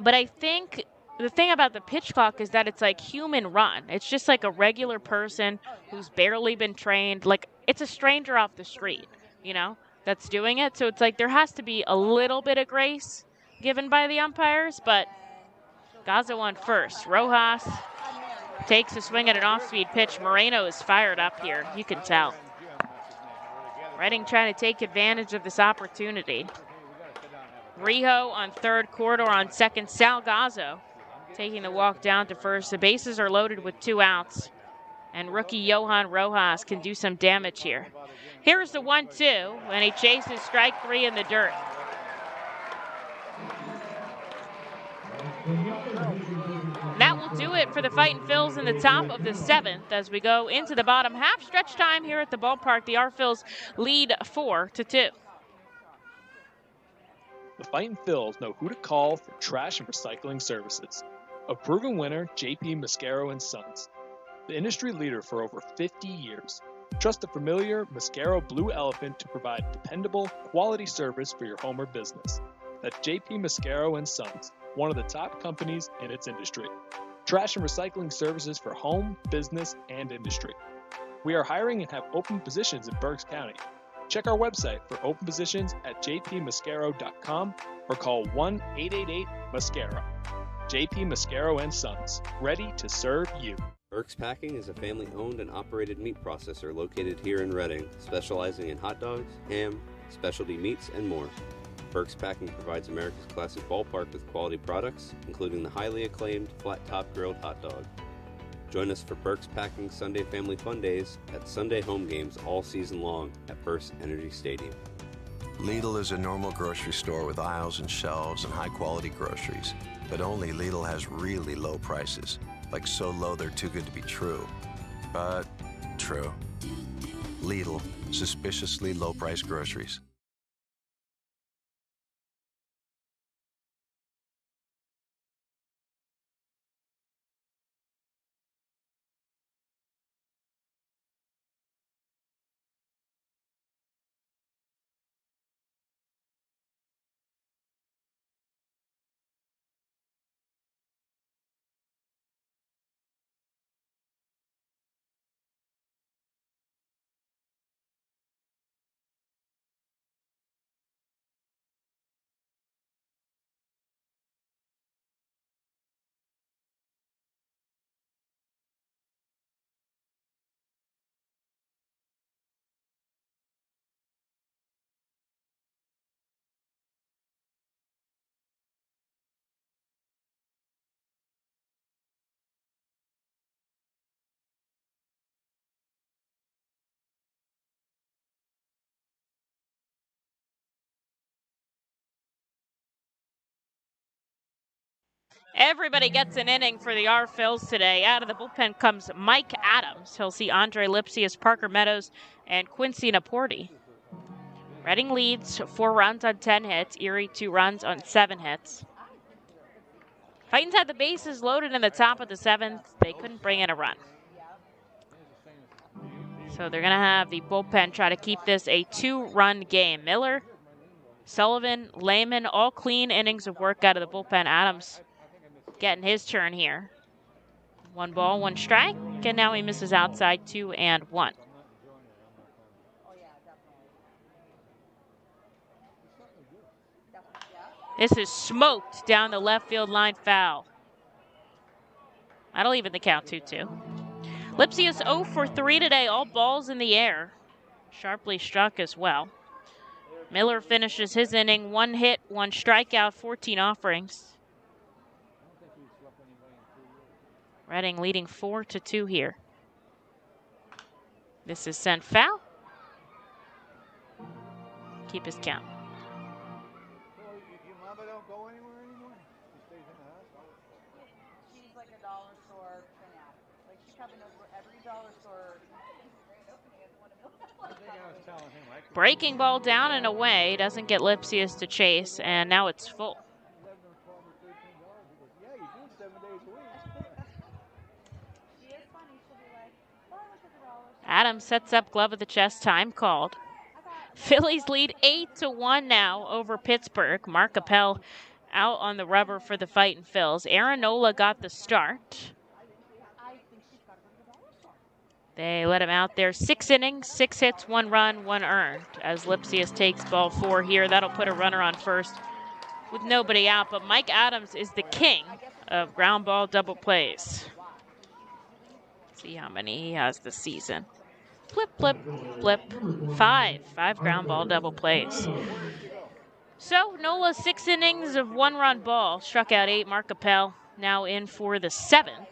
But I think the thing about the pitch clock is that it's like human run. It's just like a regular person who's barely been trained. Like, it's a stranger off the street, you know, that's doing it. So it's like there has to be a little bit of grace given by the umpires, but Gazzo on first. Rojas takes a swing at an off-speed pitch. Moreno is fired up here. You can tell. Reading trying to take advantage of this opportunity. Rijo on third, Corridor on second. Salgazzo taking the walk down to first. The bases are loaded with 2 outs. And rookie Johann Rojas can do some damage here. Here's the 1-2, and he chases strike 3 in the dirt. That will do it for the Fightin' Phils in the top of the 7th as we go into the bottom half. Stretch time here at the ballpark. The R-Phils lead 4-2. The Fightin' Phils know who to call for trash and recycling services. A proven winner, J.P. Mascaro & Sons. The industry leader for over 50 years. Trust the familiar Mascaro Blue Elephant to provide dependable, quality service for your home or business. That's J.P. Mascaro & Sons, one of the top companies in its industry. Trash and recycling services for home, business, and industry. We are hiring and have open positions in Berks County. Check our website for open positions at jpmascaro.com or call 1-888-MASCARO. J.P. Mascaro & Sons, ready to serve you. Berks Packing is a family-owned and operated meat processor located here in Reading, specializing in hot dogs, ham, specialty meats, and more. Berks Packing provides America's classic ballpark with quality products, including the highly acclaimed flat-top grilled hot dog. Join us for Berks Packing Sunday Family Fun Days at Sunday home games all season long at First Energy Stadium. Lidl is a normal grocery store with aisles and shelves and high-quality groceries, but only Lidl has really low prices, like so low they're too good to be true. But true. Lidl, suspiciously low-priced groceries. Everybody gets an inning for the R-Phils today. Out of the bullpen comes Mike Adams. He'll see Andre Lipsius, Parker Meadows, and Quincy Naporti. Reading leads 4 runs on 10 hits. Erie 2 runs on 7 hits. Fightin's had the bases loaded in the top of the 7th. They couldn't bring in a run. So they're going to have the bullpen try to keep this a 2-run game. Miller, Sullivan, Lehman, all clean innings of work out of the bullpen. Adams getting his turn here. 1 ball, 1 strike, and now he misses outside 2-1. This is smoked down the left field line, foul. That'll even the count 2-2. Lipsius 0 for 3 today, all balls in the air. Sharply struck as well. Miller finishes his inning, 1 hit, 1 strikeout, 14 offerings. Reading leading 4-2 here. This is sent foul. Keep his count. Breaking ball down and away, doesn't get Lipsius to chase, and now it's full. Adams sets up glove of the chest, time called. Phillies lead 8-1 now over Pittsburgh. Mark Appel out on the rubber for the Fightin' Phils. Aaron Nola got the start. They let him out there. 6 innings, 6 hits, 1 run, 1 earned. As Lipsius takes ball 4 here, that'll put a runner on first with nobody out. But Mike Adams is the king of ground ball double plays. See how many he has this season. Flip, flip, flip. 5 ground ball double plays. So Nola 6 innings of 1-run ball. Struck out 8. Mark Appel now in for the 7th.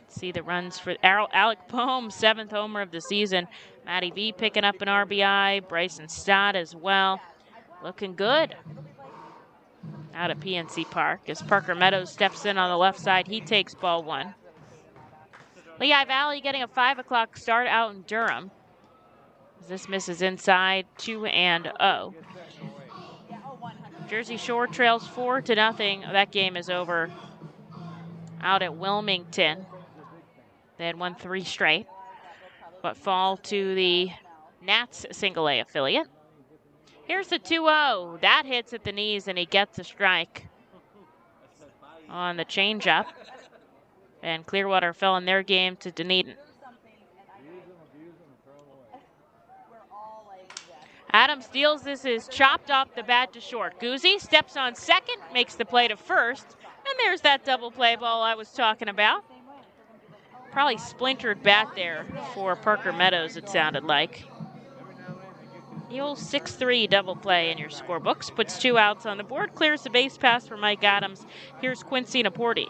See the runs for Alec Bohm, 7th homer of the season. Matty V picking up an RBI. Bryson Stott as well. Looking good out at PNC Park. As Parker Meadows steps in on the left side, he takes ball 1. Lehigh Valley getting a 5 o'clock start out in Durham. This misses inside, 2-0. Jersey Shore trails 4-0. That game is over out at Wilmington. They had won 3 straight, but fall to the Nats single-A affiliate. Here's the 2-0. That hits at the knees, and he gets a strike on the changeup. And Clearwater fell in their game to Dunedin. Adams deals. This is chopped off the bat to short. Guzzi steps on second, makes the play to first, and there's that double play ball I was talking about. Probably splintered bat there for Parker Meadows, it sounded like. The old 6-3 double play in your scorebooks. Puts 2 outs on the board. Clears the base pass for Mike Adams. Here's Quincy Naporti.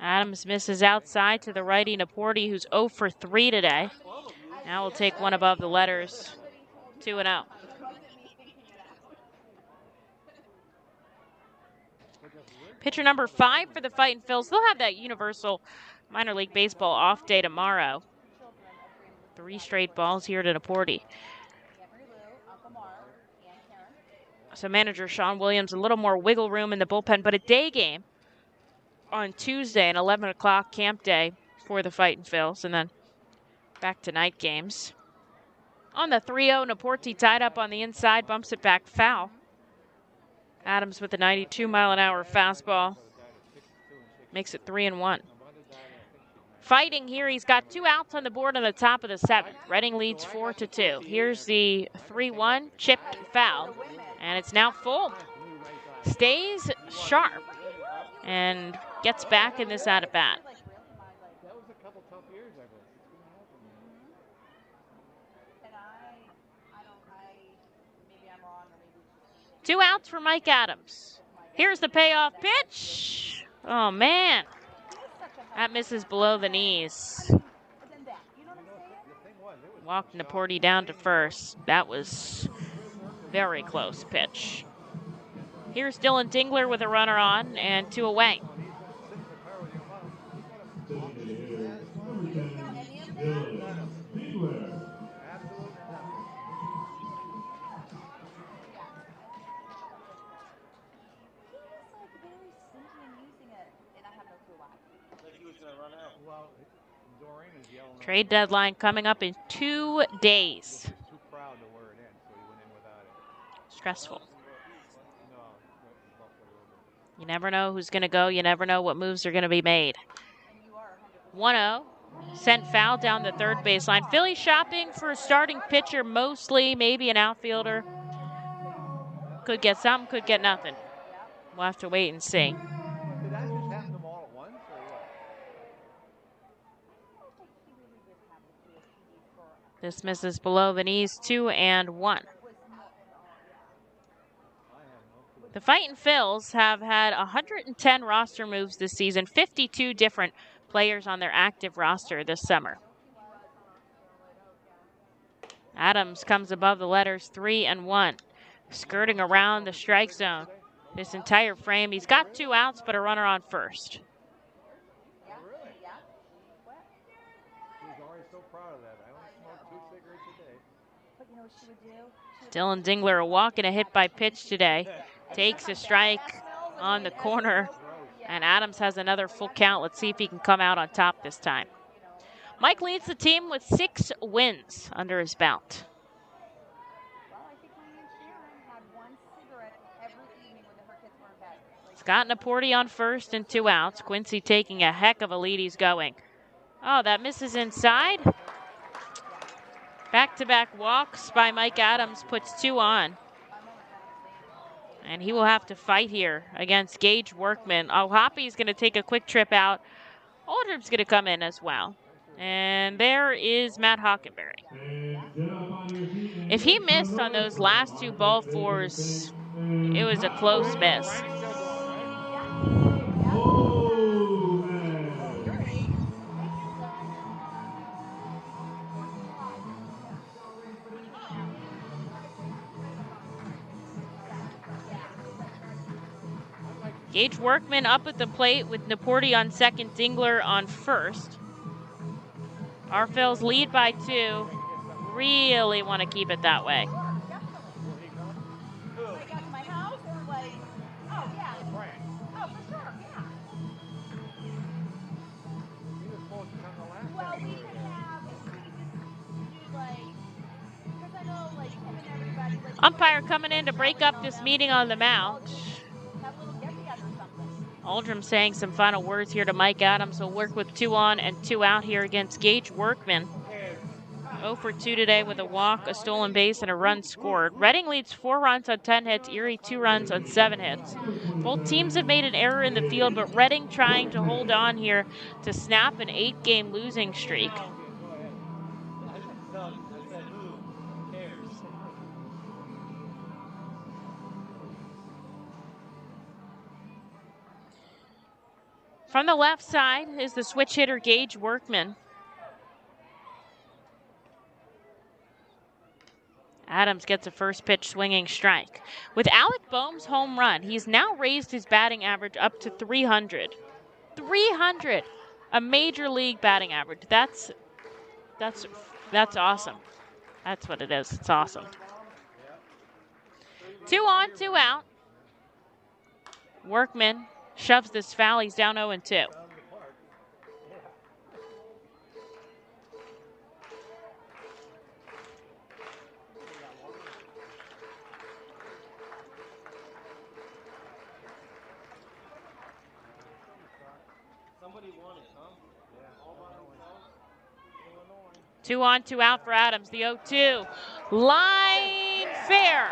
Adams misses outside to the righty Naporti, who's 0 for 3 today. Now we'll take one above the letters, 2-0. Pitcher number 5 for the Fightin' Phils. They'll have that universal minor league baseball off day tomorrow. 3 straight balls here to Naporti. So manager Sean Williams, a little more wiggle room in the bullpen, but a day game on Tuesday, an 11 o'clock camp day for the Fightin' Phils, and then back to night games. On the 3-0, Naporti tied up on the inside, bumps it back foul. Adams with a 92-mile-an-hour fastball makes it 3-1. Fighting here, he's got 2 outs on the board on the top of the 7th. Reading leads 4-2. Here's the 3-1 chipped foul, and it's now full. Stays sharp and gets back in this at-bat. 2 outs for Mike Adams. Here's the payoff pitch. Oh, man. That misses below the knees. Walked Naporti down to first. That was very close pitch. Here's Dylan Dingler with a runner on and 2 away. Trade deadline coming up in 2 days. Stressful. You never know who's going to go. You never know what moves are going to be made. 1-0. Sent foul down the third baseline. Philly shopping for a starting pitcher mostly, maybe an outfielder. Could get some, could get nothing. We'll have to wait and see. This misses below the knees, 2-1. The Fightin' Phils have had 110 roster moves this season, 52 different players on their active roster this summer. Adams comes above the letters 3-1, skirting around the strike zone. This entire frame, he's got 2 outs, but a runner on first. Dylan Dingler, a walk and a hit by pitch today. Takes a strike on the corner, and Adams has another full count. Let's see if he can come out on top this time. Mike leads the team with 6 wins under his belt. Scott Naporti on first and 2 outs. Quincy taking a heck of a lead. He's going. Oh, that misses inside. Back-to-back walks by Mike Adams puts 2 on. And he will have to fight here against Gage Workman. Oh, Hoppy's going to take a quick trip out. Oldham's going to come in as well. And there is Matt Hockenberry. If he missed on those last 2 ball fours, it was a close miss. Gage Workman up at the plate with Naporti on second, Dingler on first. Our Phils lead by 2. Really want to keep it that way. Umpire coming in to break up this meeting on the mound. Oldham saying some final words here to Mike Adams. He'll work with 2 on and 2 out here against Gage Workman. 0 for 2 today with a walk, a stolen base, and a run scored. Reading leads 4 runs on 10 hits, Erie 2 runs on 7 hits. Both teams have made an error in the field, but Reading trying to hold on here to snap an 8-game losing streak. From the left side is the switch hitter Gage Workman. Adams gets a first pitch swinging strike. With Alec Boehm's home run, he's now raised his batting average up to 300. 300! A major league batting average. That's awesome. That's what it is. It's awesome. 2 on, 2 out. Workman shoves this foul. He's down 0-2. Somebody won it, huh? Yeah. 2 on, 2 out for Adams. The 0-2. Line fair.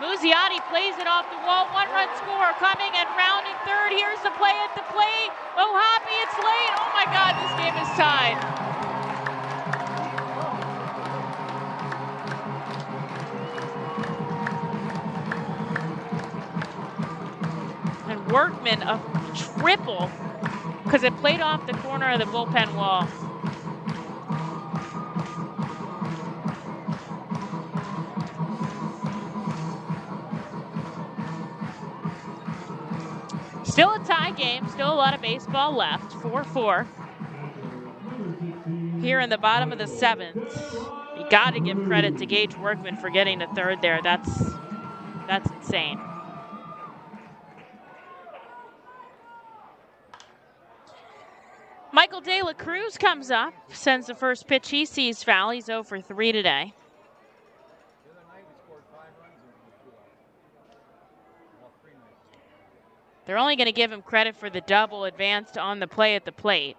Muziotti plays it off the wall. 1-run score coming and rounding third. Here's the play at the plate. Oh, Hoppy, it's late. Oh, my God, this game is tied. Workman a triple because it played off the corner of the bullpen wall. Still a tie game, still a lot of baseball left, 4-4. Here in the bottom of the 7th. You got to give credit to Gage Workman for getting to third there. That's insane. Michael De La Cruz comes up, sends the first pitch he sees foul. He's 0 for 3 today. They're only going to give him credit for the double advanced on the play at the plate.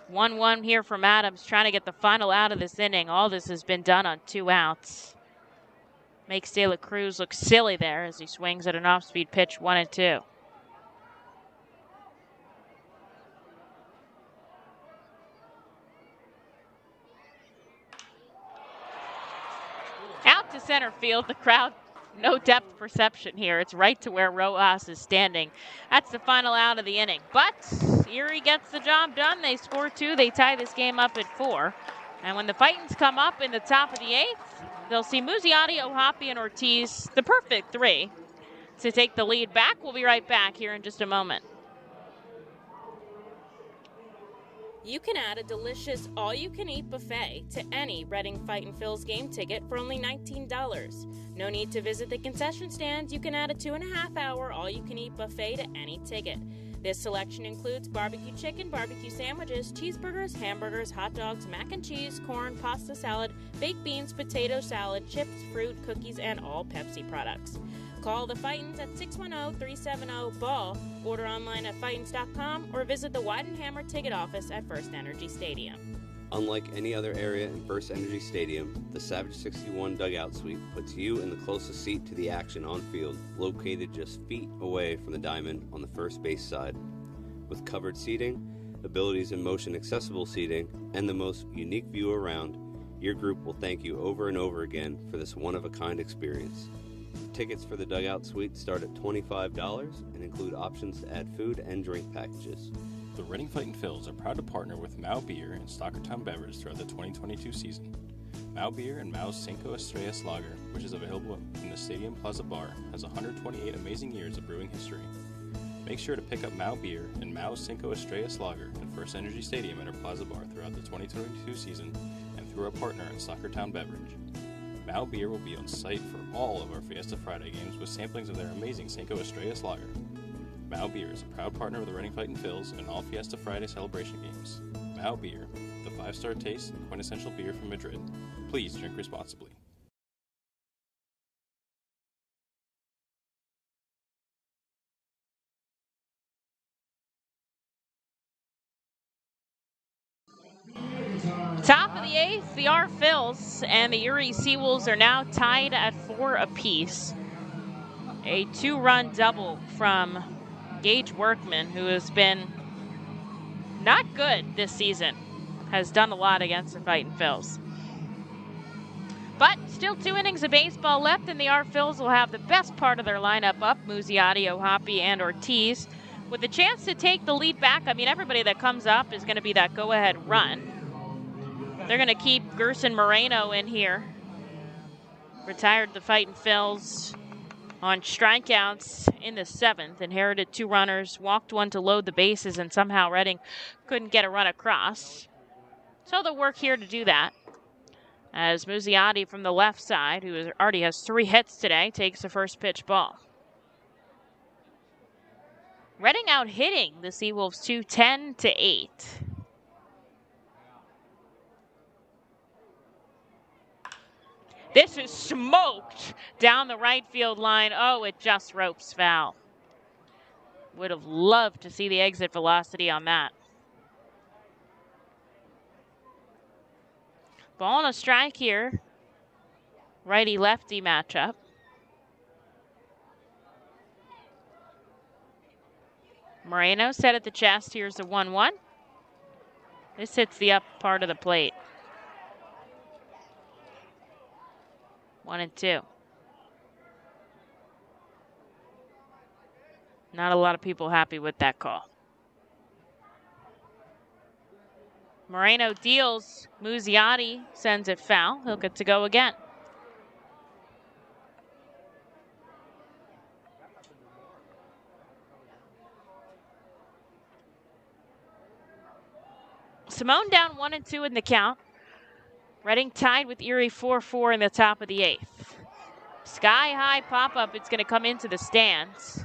One here from Adams, trying to get the final out of this inning. All this has been done on 2 outs. Makes De La Cruz look silly there as he swings at an off-speed pitch, 1-2. Out to center field, the crowd, no depth perception here. It's right to where Rojas is standing. That's the final out of the inning. But Erie gets the job done. They score 2. They tie this game up at 4. And when the Fightins come up in the top of the 8th, they'll see Muziotti, Ohapi, and Ortiz, the perfect 3, to take the lead back. We'll be right back here in just a moment. You can add a delicious all-you-can-eat buffet to any Reading Fightin' Phil's game ticket for only $19. No need to visit the concession stand. You can add a 2.5-hour all-you-can-eat buffet to any ticket. This selection includes barbecue chicken, barbecue sandwiches, cheeseburgers, hamburgers, hot dogs, mac and cheese, corn, pasta salad, baked beans, potato salad, chips, fruit, cookies, and all Pepsi products. Call the Fightins at 610-370-BALL, order online at Fightins.com, or visit the Weidenhammer ticket office at First Energy Stadium. Unlike any other area in First Energy Stadium, the Savage 61 dugout suite puts you in the closest seat to the action on field, located just feet away from the diamond on the first base side. With covered seating, abilities in motion accessible seating, and the most unique view around, your group will thank you over and over again for this one-of-a-kind experience. Tickets for the dugout suite start at $25 and include options to add food and drink packages. The Reading Fightin' Phils are proud to partner with Mao Beer and Stockertown Beverage throughout the 2022 season. Mao Beer and Mao's Cinco Estrellas Lager, which is available in the Stadium Plaza Bar, has 128 amazing years of brewing history. Make sure to pick up Mao Beer and Mao's Cinco Estrellas Lager at First Energy Stadium at our Plaza Bar throughout the 2022 season and through our partner at Stockertown Beverage. Mao Beer will be on site for all of our Fiesta Friday games with samplings of their amazing Cinco Estrellas Lager. Mao Beer is a proud partner of the Reading Fightin' Phils and all Fiesta Friday celebration games. Mao Beer, the 5-star taste and quintessential beer from Madrid. Please drink responsibly. Top of the 8th, the R Phils and the Erie SeaWolves are now tied at 4 apiece. A 2-run double from Gage Workman, who has been not good this season, has done a lot against the Fightin' Phils. But still 2 innings of baseball left, and the R Phils will have the best part of their lineup up, Muziotti, Ohapi, and Ortiz, with a chance to take the lead back. I mean, everybody that comes up is going to be that go-ahead run. They're going to keep Gerson Moreno in here. Retired the Fightin' Phils on strikeouts in the 7th. Inherited 2 runners, walked 1 to load the bases, and somehow Reading couldn't get a run across. So they'll work here to do that. As Muziotti from the left side, who already has 3 hits today, takes the first pitch ball. Reading out hitting the SeaWolves 10-8. This is smoked down the right field line. Oh, it just ropes foul. Would have loved to see the exit velocity on that. Ball and a strike here. Righty-lefty matchup. Moreno set at the chest. Here's the 1-1. This hits the up part of the plate. 1-2. Not a lot of people happy with that call. Moreno deals. Muziotti sends it foul. He'll get to go again. Simone down 1-2 in the count. Reading tied with Erie 4-4 in the top of the 8th. Sky high pop-up. It's going to come into the stands.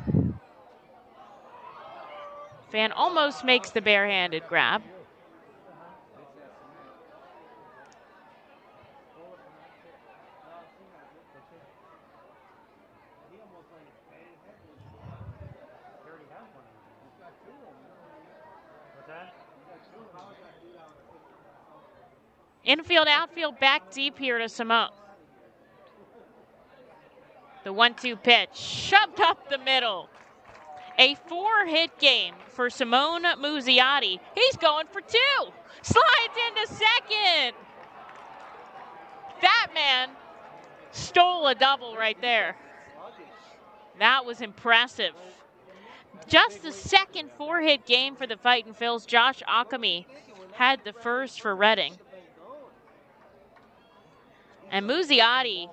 Fan almost makes the barehanded grab. Infield, outfield, back deep here to Simone. The 1-2 pitch, shoved up the middle. A 4-hit game for Simone Muziotti. He's going for 2. Slides into second. That man stole a double right there. That was impressive. Just the second 4-hit game for the Fightin' Phils. Josh Akami had the first for Reading. And Muziotti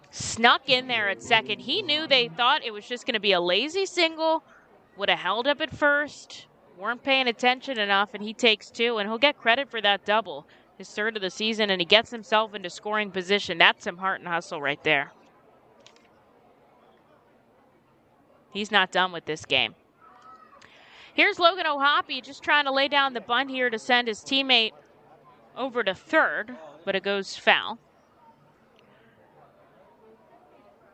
snuck in there at second. He knew they thought it was just going to be a lazy single. Would have held up at first. Weren't paying attention enough, and he takes 2, and he'll get credit for that double. His 3rd of the season, and he gets himself into scoring position. That's some heart and hustle right there. He's not done with this game. Here's Logan O'Hoppe just trying to lay down the bunt here to send his teammate over to third, but it goes foul.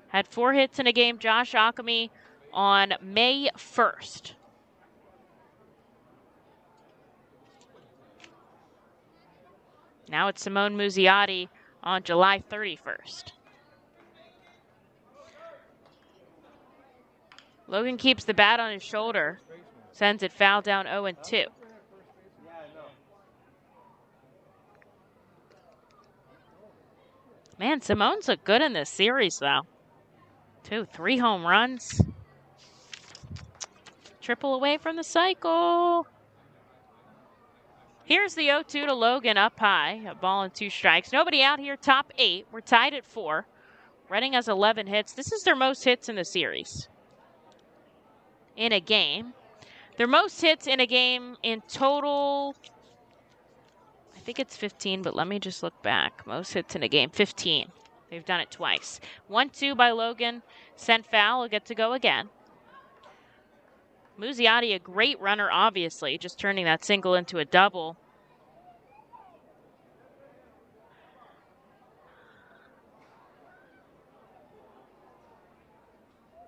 Had 4 hits in a game, Josh Akami, on May 1st. Now it's Simone Muziotti on July 31st. Logan keeps the bat on his shoulder, sends it foul down 0-2. Man, Simone's looked good in this series, though. 3 home runs. Triple away from the cycle. Here's the 0-2 to Logan up high. A ball and 2 strikes. Nobody out here, top 8. We're tied at 4. Reading has 11 hits. This is their most hits in the series. In a game. Their most hits in a game in total, I think it's 15, but let me just look back. Most hits in a game, 15. They've done it twice. 1-2 by Logan. Sent foul. Will get to go again. Muziotti, a great runner, obviously, just turning that single into a double.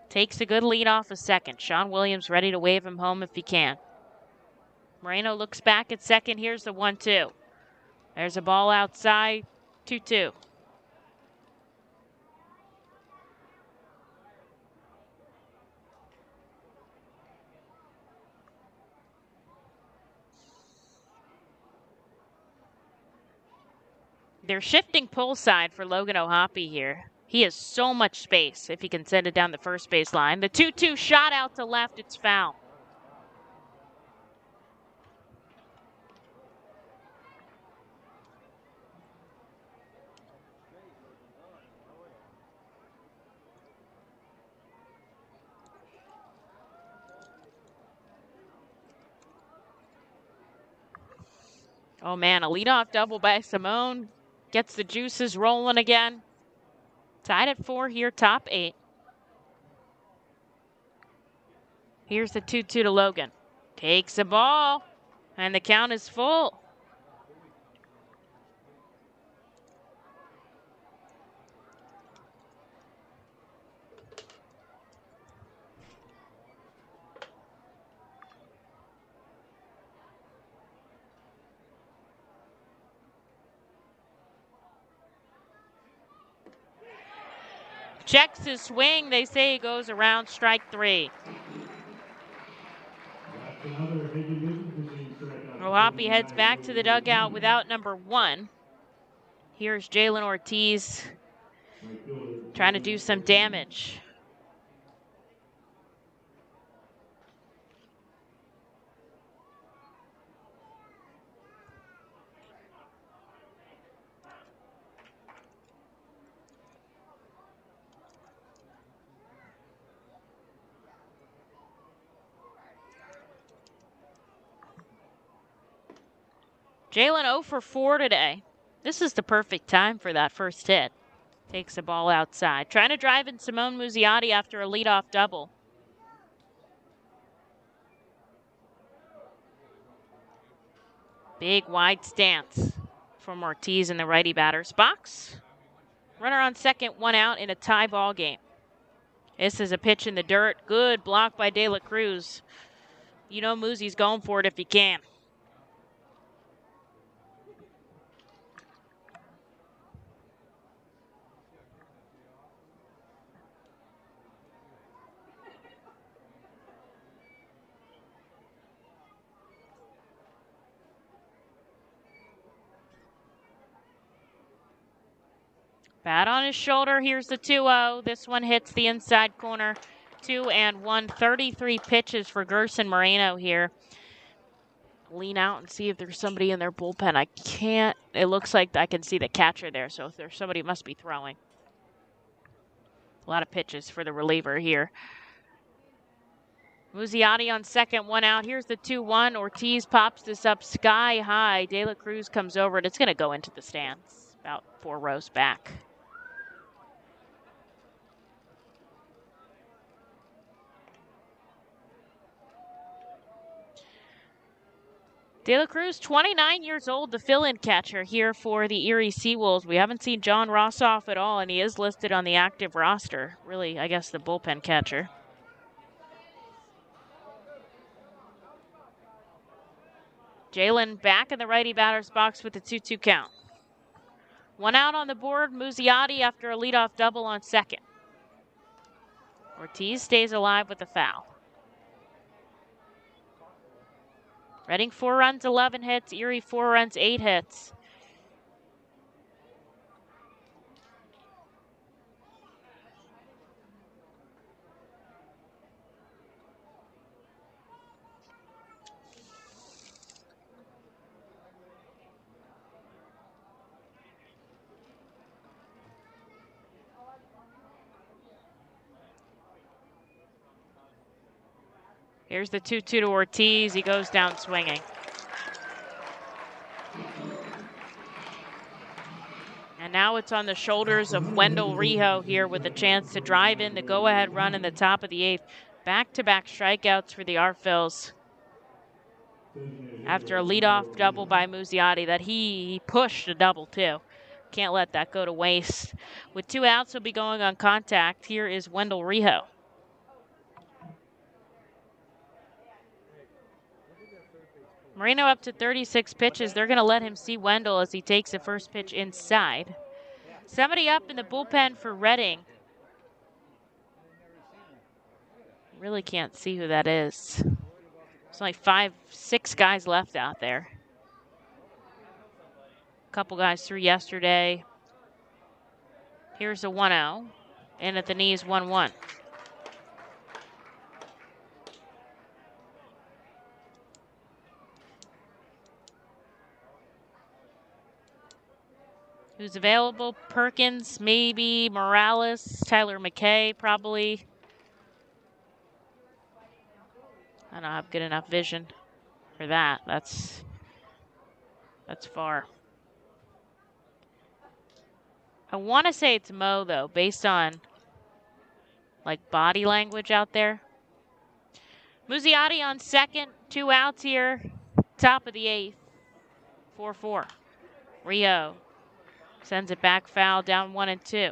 Takes a good lead off a second. Sean Williams ready to wave him home if he can. Moreno looks back at second. Here's the 1-2. There's a ball outside. 2-2. They're shifting pull side for Logan O'Hoppe here. He has so much space if he can send it down the first base line. The 2-2 shot out to left. It's foul. Oh, man, a leadoff double by Simone. Gets the juices rolling again. Tied at 4 here, top 8. Here's the 2-2 to Logan. Takes the ball, and the count is full. Checks his swing. They say he goes around strike 3. O'Hoppe heads back to the dugout without number 1. Here's Jalen Ortiz trying to do some damage. Jalen 0 for 4 today. This is the perfect time for that first hit. Takes the ball outside. Trying to drive in Simone Muziotti after a leadoff double. Big wide stance from Ortiz in the righty batter's box. Runner on second, 1 out in a tie ball game. This is a pitch in the dirt. Good block by De La Cruz. You know Muzi's going for it if he can. Bat on his shoulder. Here's the 2-0. This one hits the inside corner. 2-1. 33 pitches for Gerson Moreno here. Lean out and see if there's somebody in their bullpen. I can't. It looks like I can see the catcher there, so if there's somebody, must be throwing. A lot of pitches for the reliever here. Muziotti on second, 1 out. Here's the 2-1. Ortiz pops this up sky high. De La Cruz comes over, and it's going to go into the stands about 4 rows back. De La Cruz, 29 years old, the fill-in catcher here for the Erie SeaWolves. We haven't seen Johann Rojas at all, and he is listed on the active roster. Really, I guess, the bullpen catcher. Jalen back in the righty batter's box with the 2-2 count. 1 out on the board, Muziotti after a leadoff double on second. Ortiz stays alive with the foul. Reading 4 runs, 11 hits. Erie 4 runs, 8 hits. Here's the 2-2 to Ortiz. He goes down swinging. And now it's on the shoulders of Wendell Rijo here with a chance to drive in the go-ahead run in the top of the 8th. Back-to-back strikeouts for the Arphils. After a leadoff double by Muziotti that he pushed a double too. Can't let that go to waste. With 2 outs, he'll be going on contact. Here is Wendell Rijo. Moreno up to 36 pitches. They're going to let him see Wendell as he takes the first pitch inside. Somebody up in the bullpen for Reading. Really can't see who that is. There's only 5, 6 guys left out there. A couple guys through yesterday. Here's a 1-0. In at the knees, 1-1. Who's available? Perkins, maybe. Morales, Tyler McKay, probably. I don't have good enough vision for that. That's far. I want to say it's Mo, though, based on, like, body language out there. Muziotti on second. 2 outs here. Top of the 8th. 4-4. Rijo sends it back foul, down 1-2.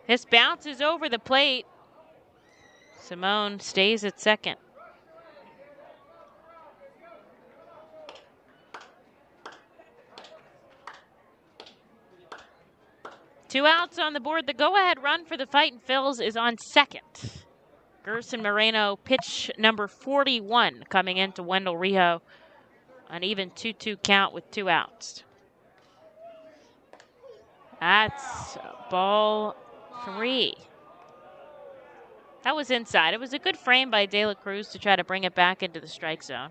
This bounces over the plate. Simone stays at second. 2 outs on the board. The go-ahead run for the Fightin' Phils is on second. Gerson Moreno, pitch number 41, coming into Wendell Rijo. An even 2-2 count with 2 outs. That's ball 3. That was inside. It was a good frame by De La Cruz to try to bring it back into the strike zone.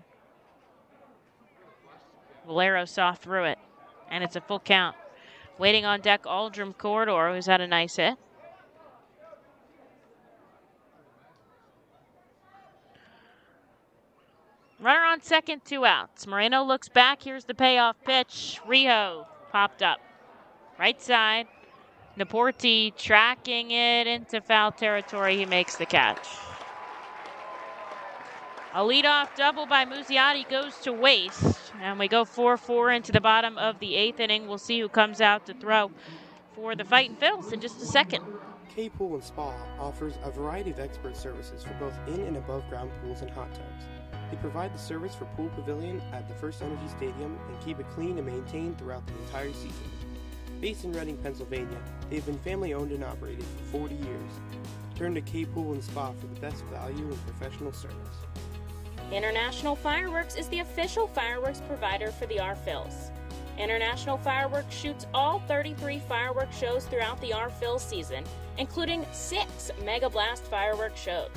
Valero saw through it, and it's a full count. Waiting on deck, Aldrum Corridor, who's had a nice hit. Runner on second, 2 outs. Moreno looks back. Here's the payoff pitch. Rijo popped up. Right side. Naporti tracking it into foul territory. He makes the catch. A leadoff double by Muziotti goes to waste. And we go 4-4 into the bottom of the 8th inning. We'll see who comes out to throw for the Fightin' Phils in just a second. K Pool and Spa offers a variety of expert services for both in and above ground pools and hot tubs. They provide the service for Pool Pavilion at the First Energy Stadium and keep it clean and maintained throughout the entire season. Based in Reading, Pennsylvania, they've been family owned and operated for 40 years. Turn to K Pool and Spa for the best value and professional service. International Fireworks is the official fireworks provider for the R-Phils. International Fireworks shoots all 33 fireworks shows throughout the R-Phils season, including 6 Mega Blast fireworks shows.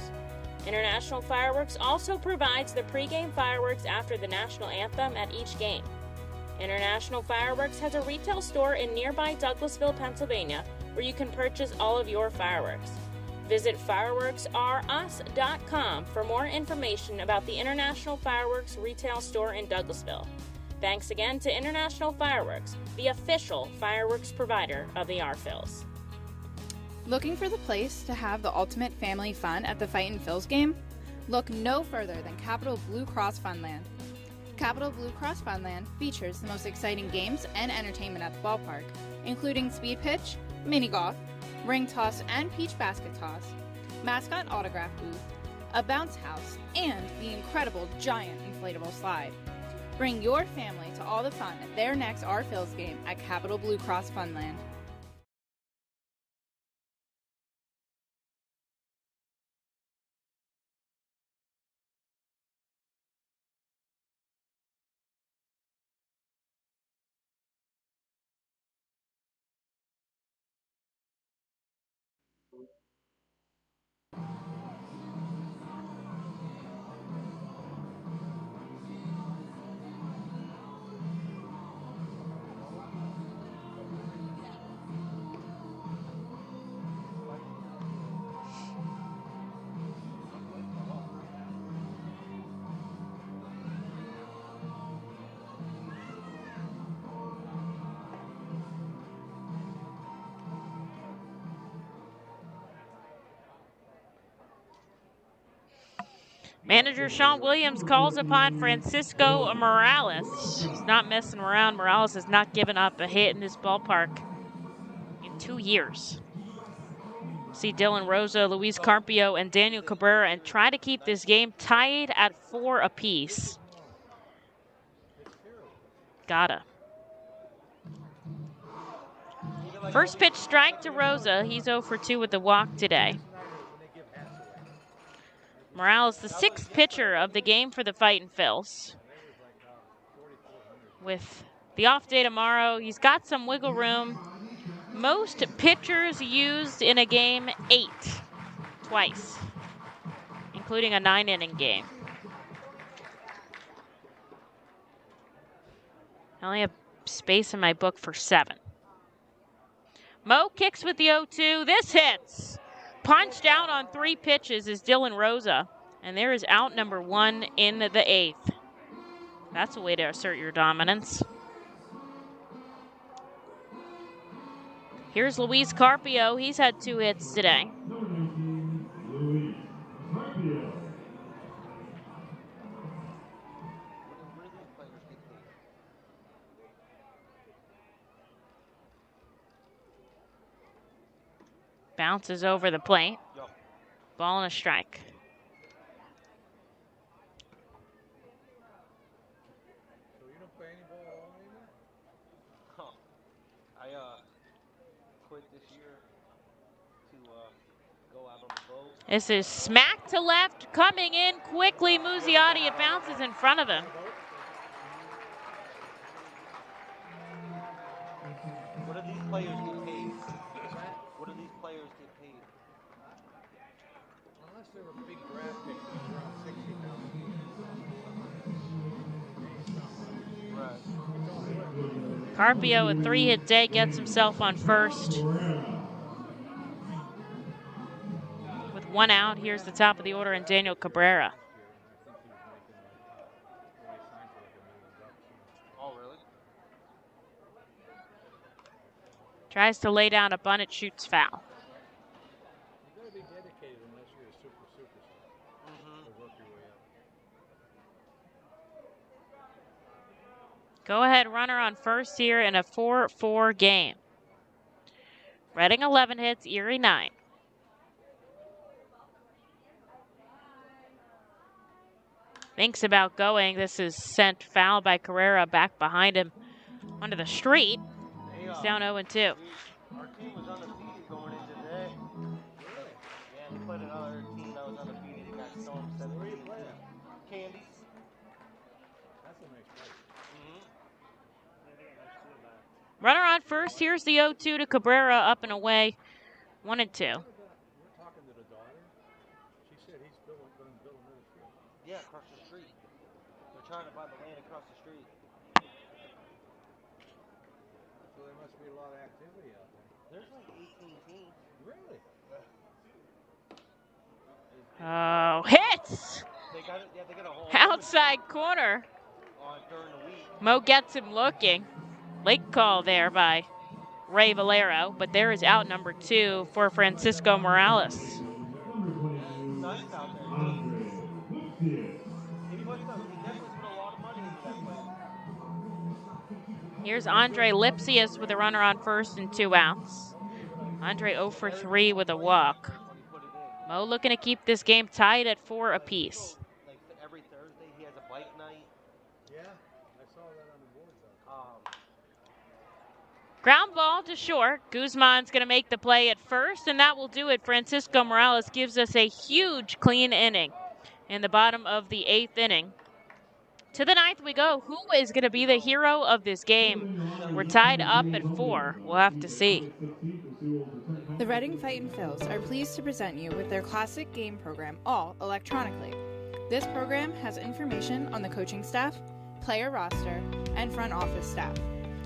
International Fireworks also provides the pregame fireworks after the national anthem at each game. International Fireworks has a retail store in nearby Douglasville, Pennsylvania, where you can purchase all of your fireworks. Visit fireworksrus.com for more information about the International Fireworks retail store in Douglasville. Thanks again to International Fireworks, the official fireworks provider of the R-Phils. Looking for the place to have the ultimate family fun at the Fightin' Phils game? Look no further than Capital Blue Cross Funland. Capital Blue Cross Funland features the most exciting games and entertainment at the ballpark, including speed pitch, mini golf, ring toss and peach basket toss, mascot autograph booth, a bounce house, and the incredible giant inflatable slide. Bring your family to all the fun at their next R-Phils game at Capital Blue Cross Funland. Manager Sean Williams calls upon Francisco Morales. He's not messing around. Morales has not given up a hit in this ballpark in 2 years. See Dylan Rosa, Luis Carpio, and Daniel Cabrera and try to keep this game tied at 4 apiece. Gotta. First pitch strike to Rosa. He's 0 for 2 with the walk today. Morales, the 6th pitcher of the game for the Fightin' Phils. With the off day tomorrow, he's got some wiggle room. Most pitchers used in a game, 8, twice, including a 9-inning game. I only have space in my book for 7. Mo kicks with the 0-2. This hits. Punched out on 3 pitches is Dylan Rosa, and there is out number 1 in the 8th. That's a way to assert your dominance. Here's Luis Carpio. He's had 2 hits today. Bounces over the plate. Ball and a strike. So you don't play any ball anymore? I quit this This is smack to left, coming in quickly. Museotti, it bounces in front of him. What do these players get paid? What do these players get paid? Unless they were big draft picks, around 60,000. Right. Carpio, a 3-hit day, gets himself on first. With 1 out, here's the top of the order and Daniel Cabrera. Oh, really? Tries to lay down a bunt, it shoots foul. You gotta be dedicated unless you're a superstar. To work your way up. Go ahead runner on first here in a 4-4 game. Reading 11 hits, Erie 9. Thinks about going. This is sent foul by Carrera back behind him onto the street. He's down 0-2. Our team was undefeated going into today. Yeah, they played another team that was undefeated and got stormed 17. Candy. That's a nice play. Runner on first. Here's the 0-2 to Cabrera, up and away. 1-2. We're talking to the daughter. She said he's going to build another field. Yeah, across the street. They're trying to buy the land across the street. So there must be a lot of activity out there. There's like 18 teams. Really? Oh, hits! They got it. Yeah, they got a whole Outside corner. during the week. Mo gets him looking. Late call there by Ray Valero, but there is out number 2 for Francisco Morales. Nice out there. He definitely put a lot of money into that play. Here's Andre Lipsius with a runner on first and 2 outs. Andre 0 for 3 with a walk. Mo looking to keep this game tied at 4 apiece. Like every Thursday, he has a bike night. Yeah, I saw that on the board. Ground ball to short. Guzman's going to make the play at first, and that will do it. Francisco Morales gives us a huge clean inning in the bottom of the 8th inning. To the 9th we go. Who is going to be the hero of this game? We're tied up at 4. We'll have to see. The Reading Fightin' Phils are pleased to present you with their classic game program, all electronically. This program has information on the coaching staff, player roster, and front office staff.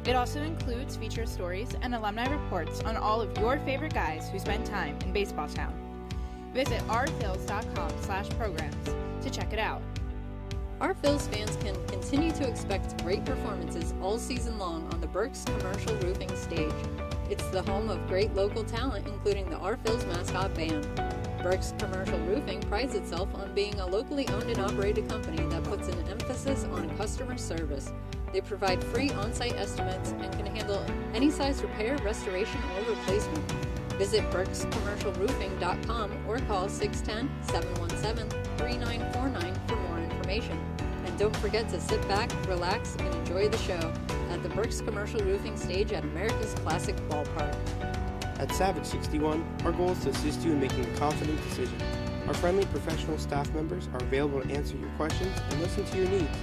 It also includes feature stories and alumni reports on all of your favorite guys who spend time in baseball town. Visit ourphils.com/programs to check it out. Our Phils fans can continue to expect great performances all season long on the Burke's Commercial Roofing stage. It's the home of great local talent, including the Our Phils mascot band. Burke's Commercial Roofing prides itself on being a locally owned and operated company that puts an emphasis on customer service. They provide free on-site estimates and can handle any size repair, restoration, or replacement. Visit burkscommercialroofing.com or call 610-717-3949 for more information. And don't forget to sit back, relax, and enjoy the show at the Burke's Commercial Roofing stage at America's Classic Ballpark. At Savage 61, our goal is to assist you in making a confident decision. Our friendly professional staff members are available to answer your questions and listen to your needs.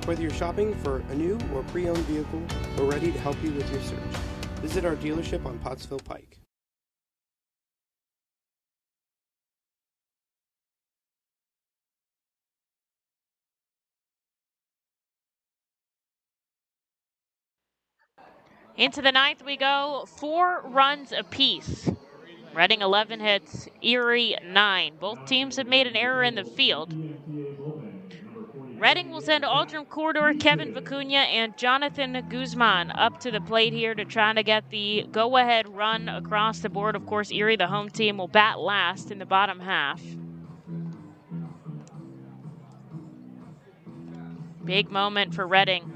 Whether you're shopping for a new or pre-owned vehicle, we're ready to help you with your search. Visit our dealership on Pottsville Pike. Into the 9th we go. 4 runs apiece. Reading 11 hits, Erie 9. Both teams have made an error in the field. Reading will send Aldrin Corridor, Kevin Vicuna, and Jonathan Guzman up to the plate here to try to get the go-ahead run across the board. Of course, Erie, the home team, will bat last in the bottom half. Big moment for Reading.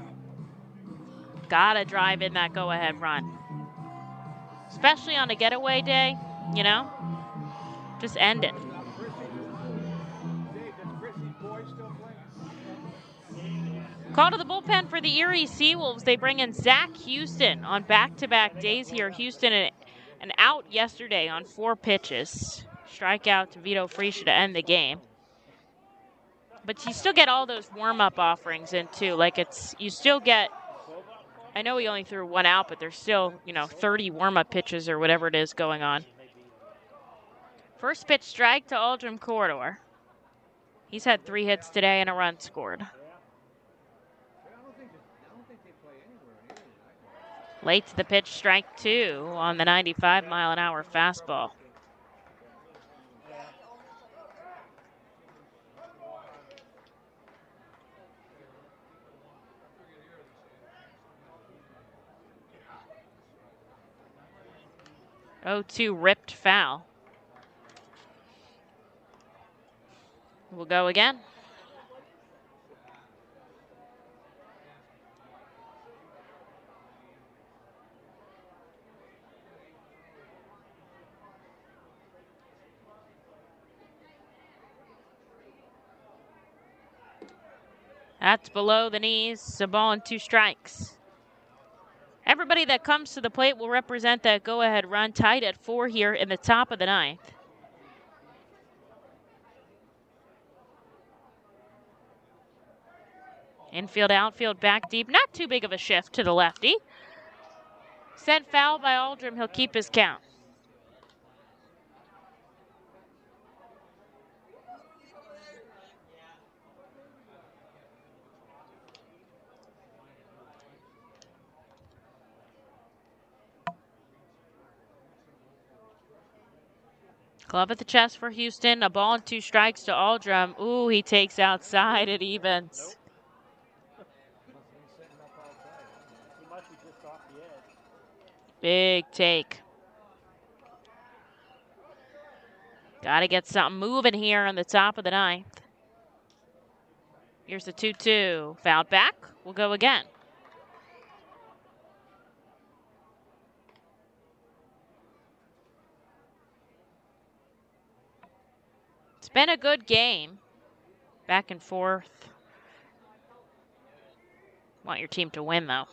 Gotta drive in that go-ahead run. Especially on a getaway day, you know? Just end it. Call to the bullpen for the Erie SeaWolves. They bring in Zach Houston on back-to-back days here. Houston an out yesterday on 4 pitches. strikeout to Vito Freesia to end the game. But you still get all those warm-up offerings in, too. Like, you still get, I know he only threw one out, but there's still, 30 warm-up pitches or whatever it is going on. First pitch strike to Aldrin Corridor. He's had 3 hits today and a run scored. Late to the pitch, strike 2 on the 95-mile-an-hour fastball. Oh, 2 ripped foul. We'll go again. That's below the knees. It's a ball and 2 strikes. Everybody that comes to the plate will represent that go-ahead run, tied at 4 here in the top of the 9th. Infield, outfield, back deep. Not too big of a shift to the lefty. Sent foul by Aldrin. He'll keep his count. Glove at the chest for Houston. A ball and 2 strikes to Aldrin. Ooh, he takes outside. It evens. Big take. Got to get something moving here on the top of the 9th. Here's the 2-2. Fouled back. We'll go again. It's been a good game. Back and forth. Want your team to win, though.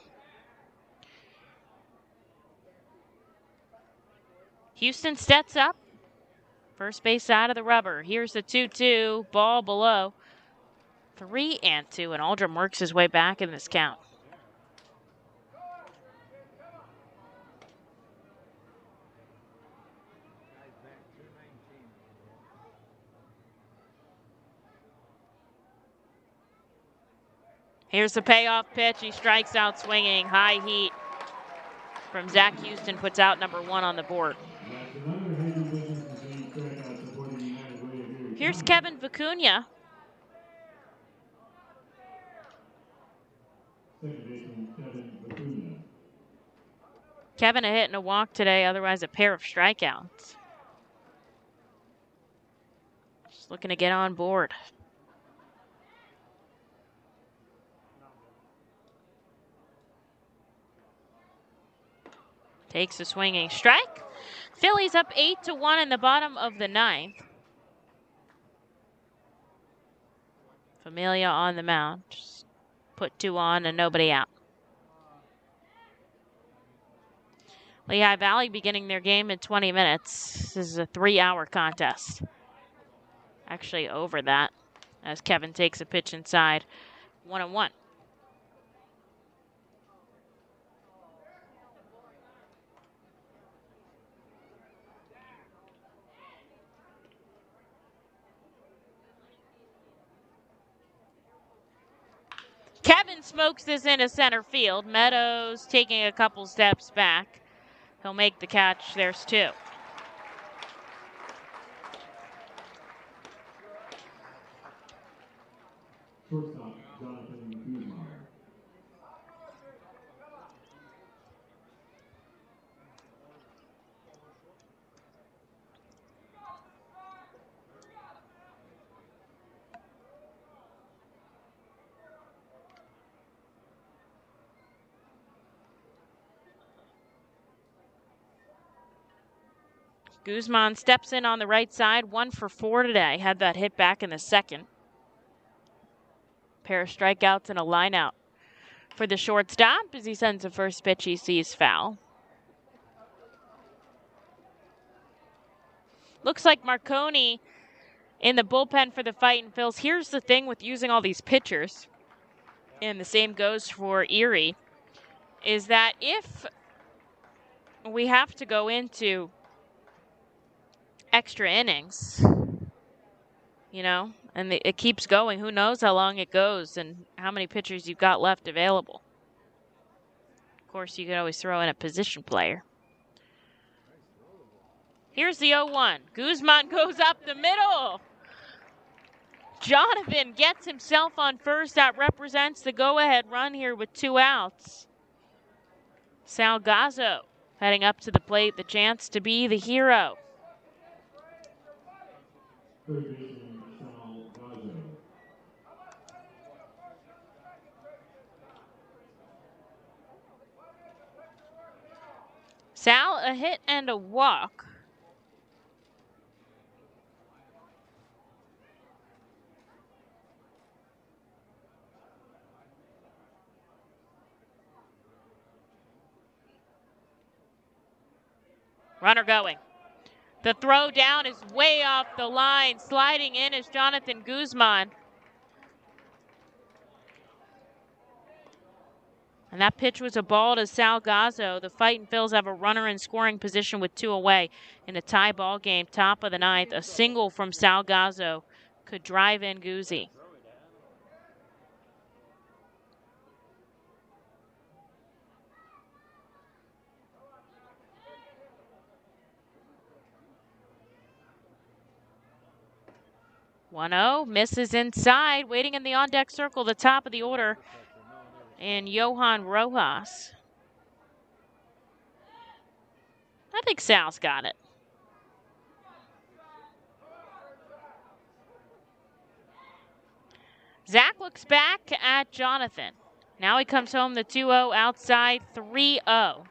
Houston sets up. First base side of the rubber. Here's the 2-2. Ball below. 3-2. And Aldrin works his way back in this count. Here's the payoff pitch. He strikes out swinging. High heat from Zach Houston puts out number 1 on the board. Here's Kevin Vicuna. Kevin a hit and a walk today, otherwise a pair of strikeouts. Just looking to get on board. Takes a swinging strike. Phillies up 8-1 in the bottom of the 9th. Familia on the mound. Just put 2 on and nobody out. Lehigh Valley beginning their game in 20 minutes. This is a 3-hour contest. Actually over that as Kevin takes a pitch inside. 1-1. Kevin smokes this into center field. Meadows taking a couple steps back. He'll make the catch. There's 2. Shortstop, Jonathan Guzman. Guzman steps in on the right side, 1 for 4 today. Had that hit back in the 2nd. Pair of strikeouts and a line out for the shortstop as he sends a first pitch he sees foul. Looks like Marconi in the bullpen for the Fightin' Phils. Here's the thing with using all these pitchers, and the same goes for Erie, is that if we have to go into extra innings, you know, and it keeps going, who knows how long it goes and how many pitchers you've got left available. Of course, you could always throw in a position player. Here's the 0-1. Guzman goes up the middle. Jonathan gets himself on first. That represents the go-ahead run here with 2 outs. Salgazzo heading up to the plate, the chance to be the hero. Sal, a hit and a walk. Runner going. The throw down is way off the line. Sliding in is Jonathan Guzman. And that pitch was a ball to Salgazzo. The Fightin' Phils have a runner in scoring position with 2 away in a tie ball game, top of the 9th. A single from Salgazzo could drive in Guzzi. One-0, misses inside, waiting in the on-deck circle, the top of the order, and Johann Rojas. I think Sal's got it. Zach looks back at Jonathan. Now he comes home the 2-0 outside, 3-0.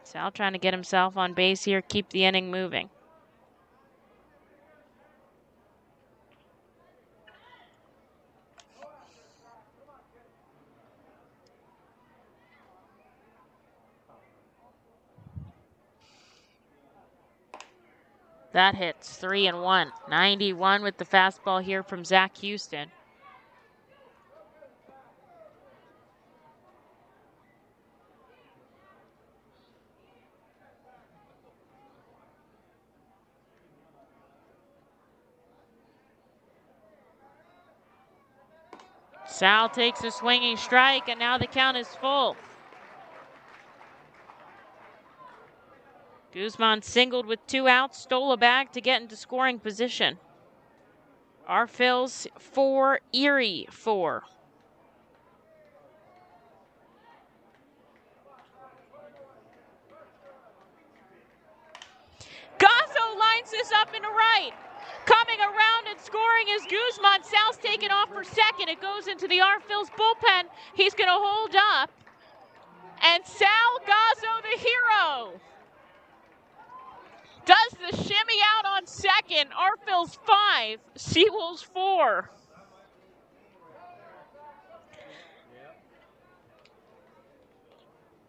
Sal trying to get himself on base here, keep the inning moving. That hits 3-1. 91 with the fastball here from Zach Houston. Sal takes a swinging strike, and now the count is full. Guzman singled with 2 outs, stole a bag to get into scoring position. Our Phils 4, Erie 4. Gazzo lines this up into right. Coming around and scoring is Guzman. Sal's taken off for second. It goes into the our Phils bullpen. He's going to hold up. And Sal Gazzo, the hero, does the shimmy out on second. Our Phils 5, SeaWolves 4.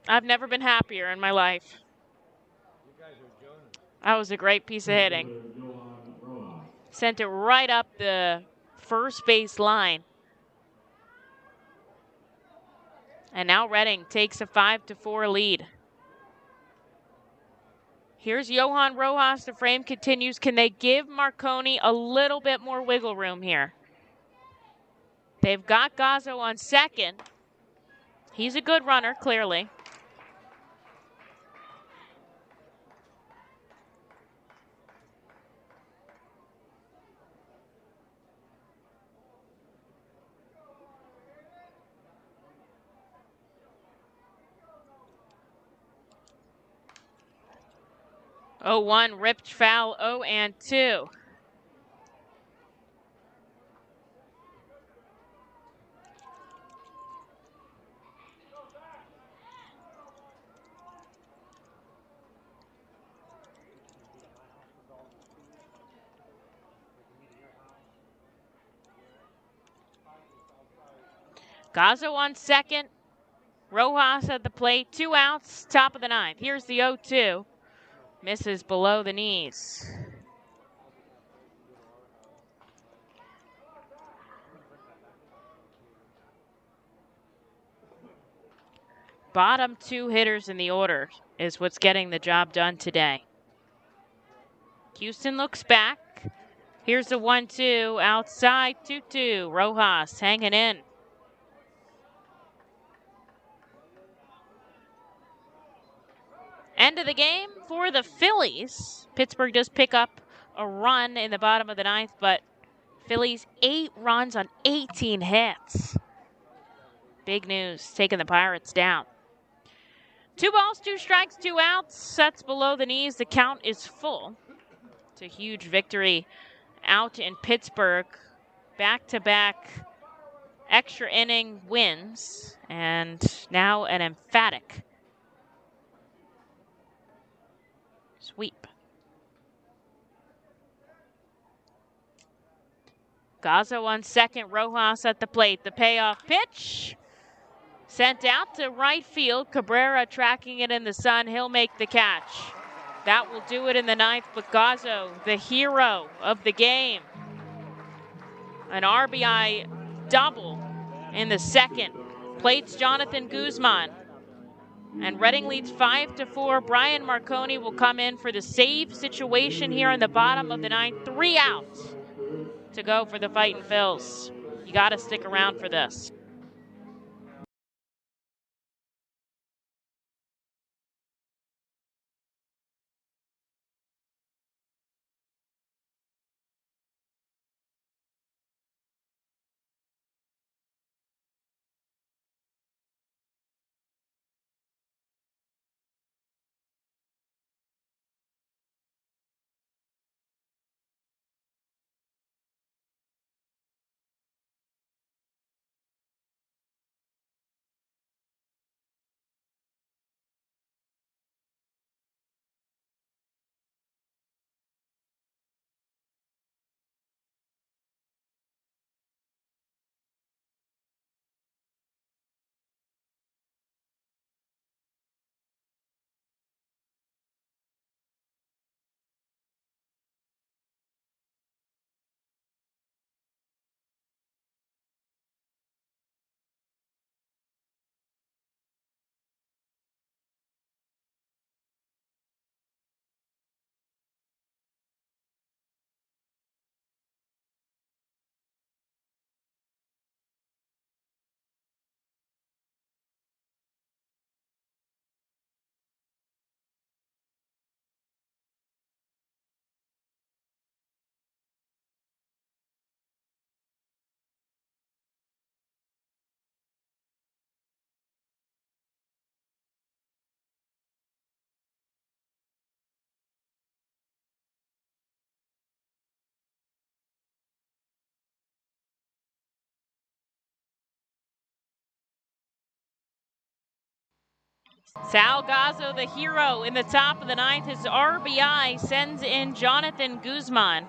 I've never been happier in my life. That was a great piece of hitting. Sent it right up the first base line. And now Reading takes a 5-4 lead. Here's Johann Rojas. The frame continues. Can they give Marconi a little bit more wiggle room here? They've got Gazzo on second. He's a good runner, clearly. Oh, 1 ripped foul, 0-2. Gazzo on second. Rojas at the plate, 2 outs, top of the 9th. Here's the 0-2. Misses below the knees. Bottom two hitters in the order is what's getting the job done today. Houston looks back. Here's the 1-2 outside 2-2. Rojas hanging in. End of the game for the Phillies. Pittsburgh does pick up a run in the bottom of the ninth, but Phillies 8 runs on 18 hits. Big news, taking the Pirates down. 2 balls, 2 strikes, 2 outs. Sets below the knees. The count is full. It's a huge victory out in Pittsburgh. Back-to-back extra inning wins, and now an emphatic sweep. Gazzo on second, Rojas at the plate. The payoff pitch sent out to right field. Cabrera tracking it in the sun. He'll make the catch. That will do it in the ninth, but Gazzo, the hero of the game. An RBI double in the second. Plates Jonathan Guzman. And Reading leads 5-4. Brian Marconi will come in for the save situation here in the bottom of the ninth. 3 outs to go for the Fightin' Phils. You got to stick around for this. Sal Gazzo, the hero in the top of the ninth. His RBI sends in Jonathan Guzman.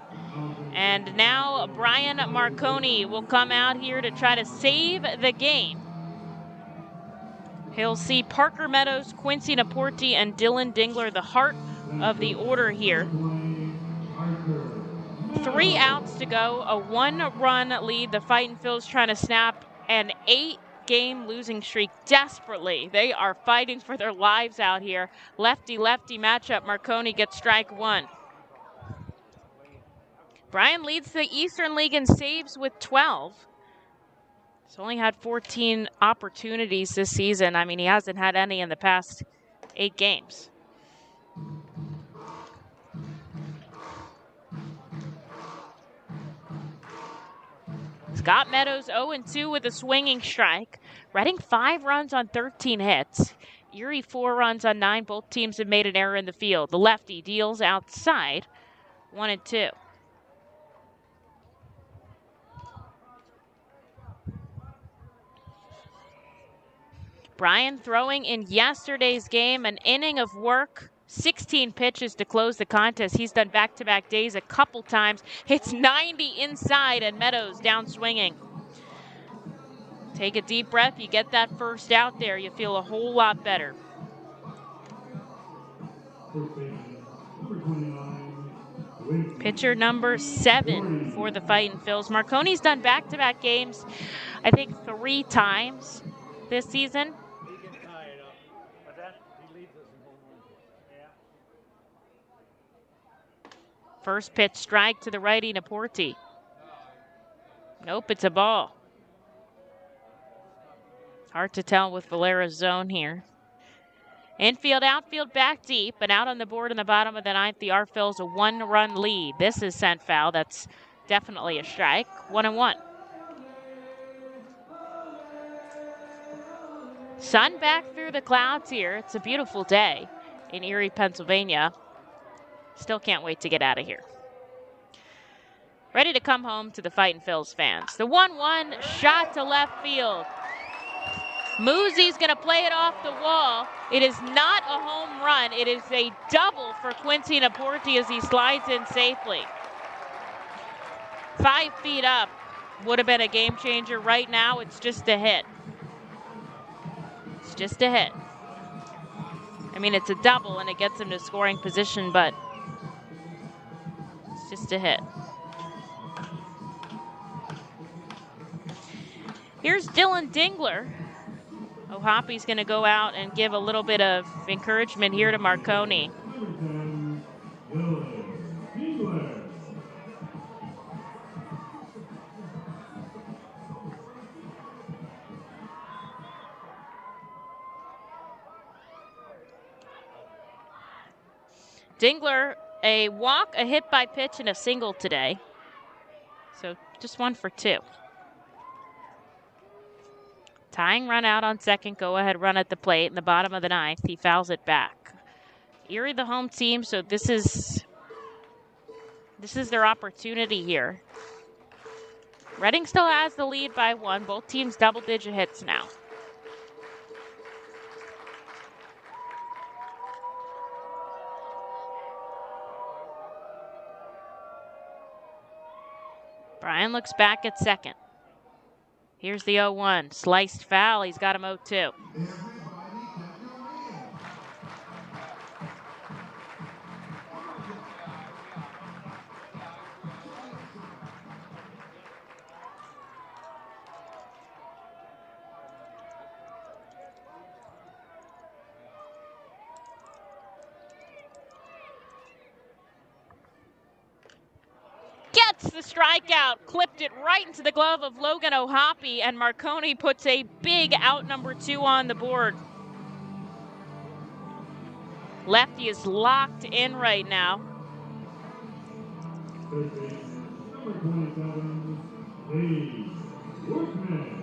And now Brian Marconi will come out here to try to save the game. He'll see Parker Meadows, Quincy Naporti, and Dylan Dingler, the heart of the order here. 3 outs to go, a 1-run lead. The Fightin' Phils trying to snap an 8-game losing streak desperately. They are fighting for their lives out here. Lefty-lefty matchup. Marconi gets strike 1. Brian leads the Eastern League in saves with 12. He's only had 14 opportunities this season. I mean, he hasn't had any in the past 8 games. Scott Meadows 0-2 with a swinging strike. Reading 5 runs on 13 hits. Erie 4 runs on 9. Both teams have made an error in the field. The lefty deals outside 1-2. Brian throwing in yesterday's game, an inning of work, 16 pitches to close the contest. He's done back-to-back days a couple times. Hits 90 inside, and Meadows down swinging. Take a deep breath. You get that first out there. You feel a whole lot better. Pitcher number 7 for the Fightin' Phils. Marconi's done back-to-back games, I think 3 times this season. He can tie it up. What's that? He leads us in home runs. Yeah. First pitch strike to the righty, Naporti. Nope, it's a ball. Hard to tell with Valera's zone here. Infield, outfield, back deep, and out on the board in the bottom of the 9th, the Phils a 1-run lead. This is sent foul. That's definitely a strike. 1-1. Sun back through the clouds here. It's a beautiful day in Erie, Pennsylvania. Still can't wait to get out of here. Ready to come home to the Fightin' Phils fans. The 1-1 shot to left field. Muzzi's going to play it off the wall. It is not a home run. It is a double for Quincy Naporti as he slides in safely. 5 feet up. Would have been a game changer. Right now, it's just a hit. It's just a hit. I mean, it's a double and it gets him to scoring position, but it's just a hit. Here's Dylan Dingler. O'Hoppy's going to go out and give a little bit of encouragement here to Marconi. Dingler, a walk, a hit by pitch, and a single today. So just 1 for 2. Tying run out on second, go-ahead run at the plate in the bottom of the 9th. He fouls it back. Erie the home team, so this is their opportunity here. Reading still has the lead by 1. Both teams double-digit hits now. Brian looks back at second. Here's the 0-1. Sliced foul. He's got him 0-2. Gets the strikeout, clipped it right into the glove of Logan O'Hoppy, and Marconi puts a big out number 2 on the board. Lefty is locked in right now.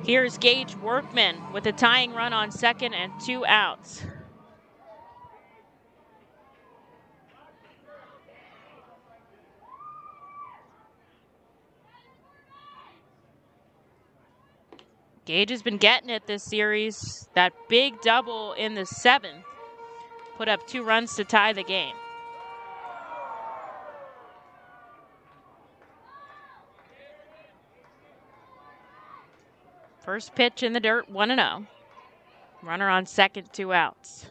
Here's Gage Workman with a tying run on second and 2 outs. Gage has been getting it this series. That big double in the 7th put up 2 runs to tie the game. First pitch in the dirt, 1-0. Runner on second, 2 outs.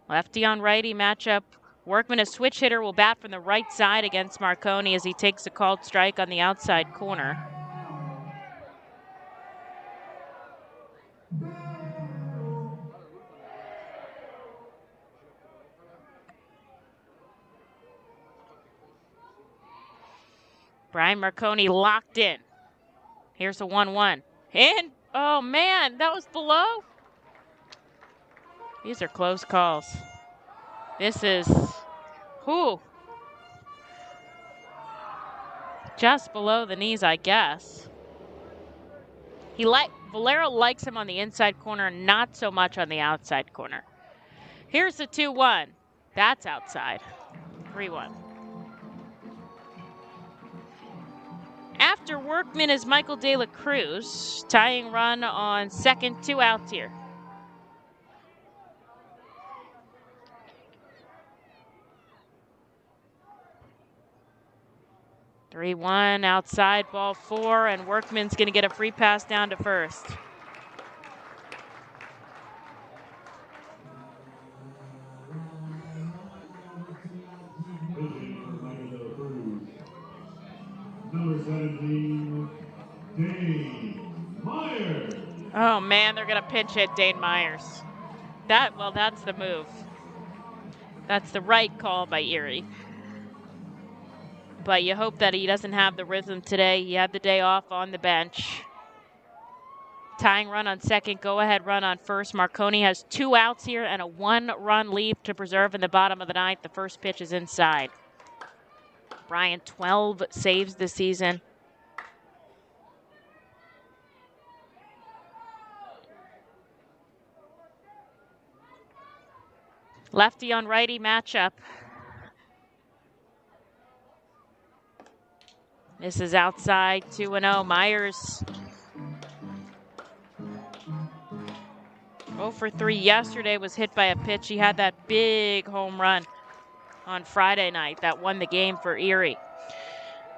Lefty on righty matchup. Workman, a switch hitter, will bat from the right side against Marconi as he takes a called strike on the outside corner. Brian Marconi locked in. Here's a 1-1. And, oh man, that was below. These are close calls. This is, just below the knees, I guess. Valero likes him on the inside corner, not so much on the outside corner. Here's the 2-1. That's outside. 3-1. After Workman is Michael De La Cruz. Tying run on second, 2 outs here. (3-1) outside, ball 4, and Workman's going to get a free pass down to first. Number 17, Dane Myers. Oh man, they're gonna pinch hit Dane Myers. That's the move. That's the right call by Erie. But you hope that he doesn't have the rhythm today. He had the day off on the bench. Tying run on second, go-ahead run on first. Marconi has 2 outs here and a 1-run lead to preserve in the bottom of the ninth. The first pitch is inside. Bryant, 12 saves this season. Lefty on righty matchup. This is outside, 2-0. Myers 0 for 3 yesterday, was hit by a pitch. He had that big home run on Friday night that won the game for Erie.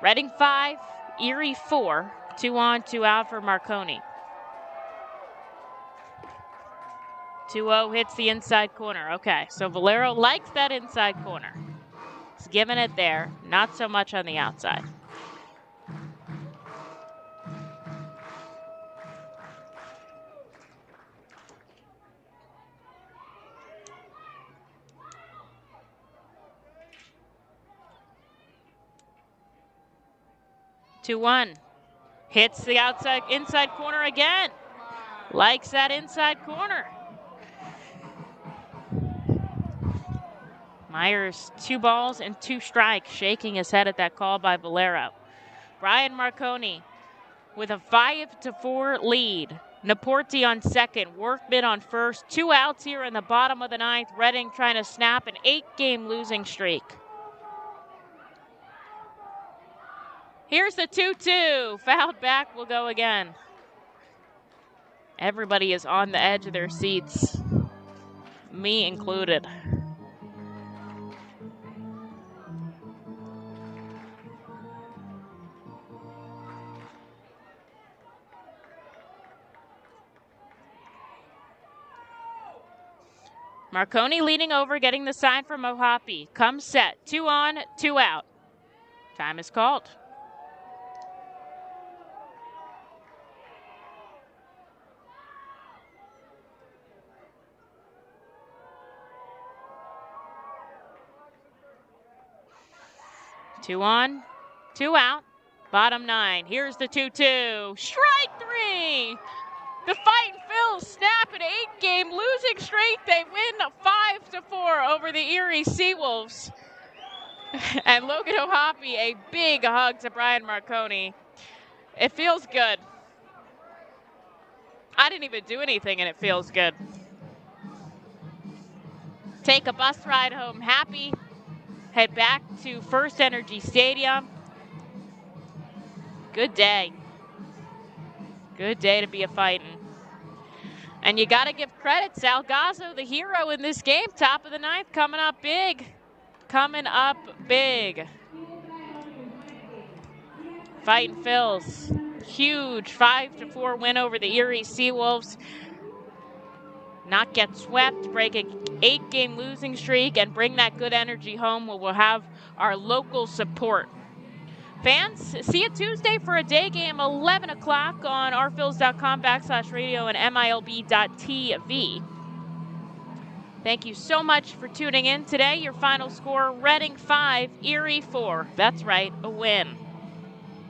Reading 5, Erie 4. 2 on, 2 out for Marconi. 2-0 hits the inside corner. Okay, so Valero likes that inside corner. He's giving it there, not so much on the outside. Two-one. Hits the inside corner again. Likes that inside corner. Myers, 2 balls and 2 strikes, shaking his head at that call by Valero. Brian Marconi with a 5-4 lead. Naporti on second, Workman on first. 2 outs here in the bottom of the ninth. Reading trying to snap an 8-game losing streak. Here's the 2-2. Fouled back, will go again. Everybody is on the edge of their seats, me included. Marconi leading over, getting the sign from Mohapi. Comes set. 2 on, 2 out. Time is called. Two on, 2 out. Bottom 9. Here's the 2-2. Strike 3. The Fightin' Phils snap an 8-game losing streak. They win 5-4 over the Erie SeaWolves. And Logan Ohapi, a big hug to Brian Marconi. It feels good. I didn't even do anything, and it feels good. Take a bus ride home happy. Head back to First Energy Stadium. Good day. Good day to be a Fightin'. And you got to give credit. Sal Gazzo, the hero in this game. Top of the ninth, coming up big. Coming up big. Fightin' Phils. Huge 5-4 win over the Erie SeaWolves. Not get swept, break an 8-game losing streak, and bring that good energy home where we'll have our local support. Fans, see you Tuesday for a day game, 11 o'clock on rphils.com/radio and milb.tv. Thank you so much for tuning in today. Your final score, Reading 5, Erie 4. That's right, a win.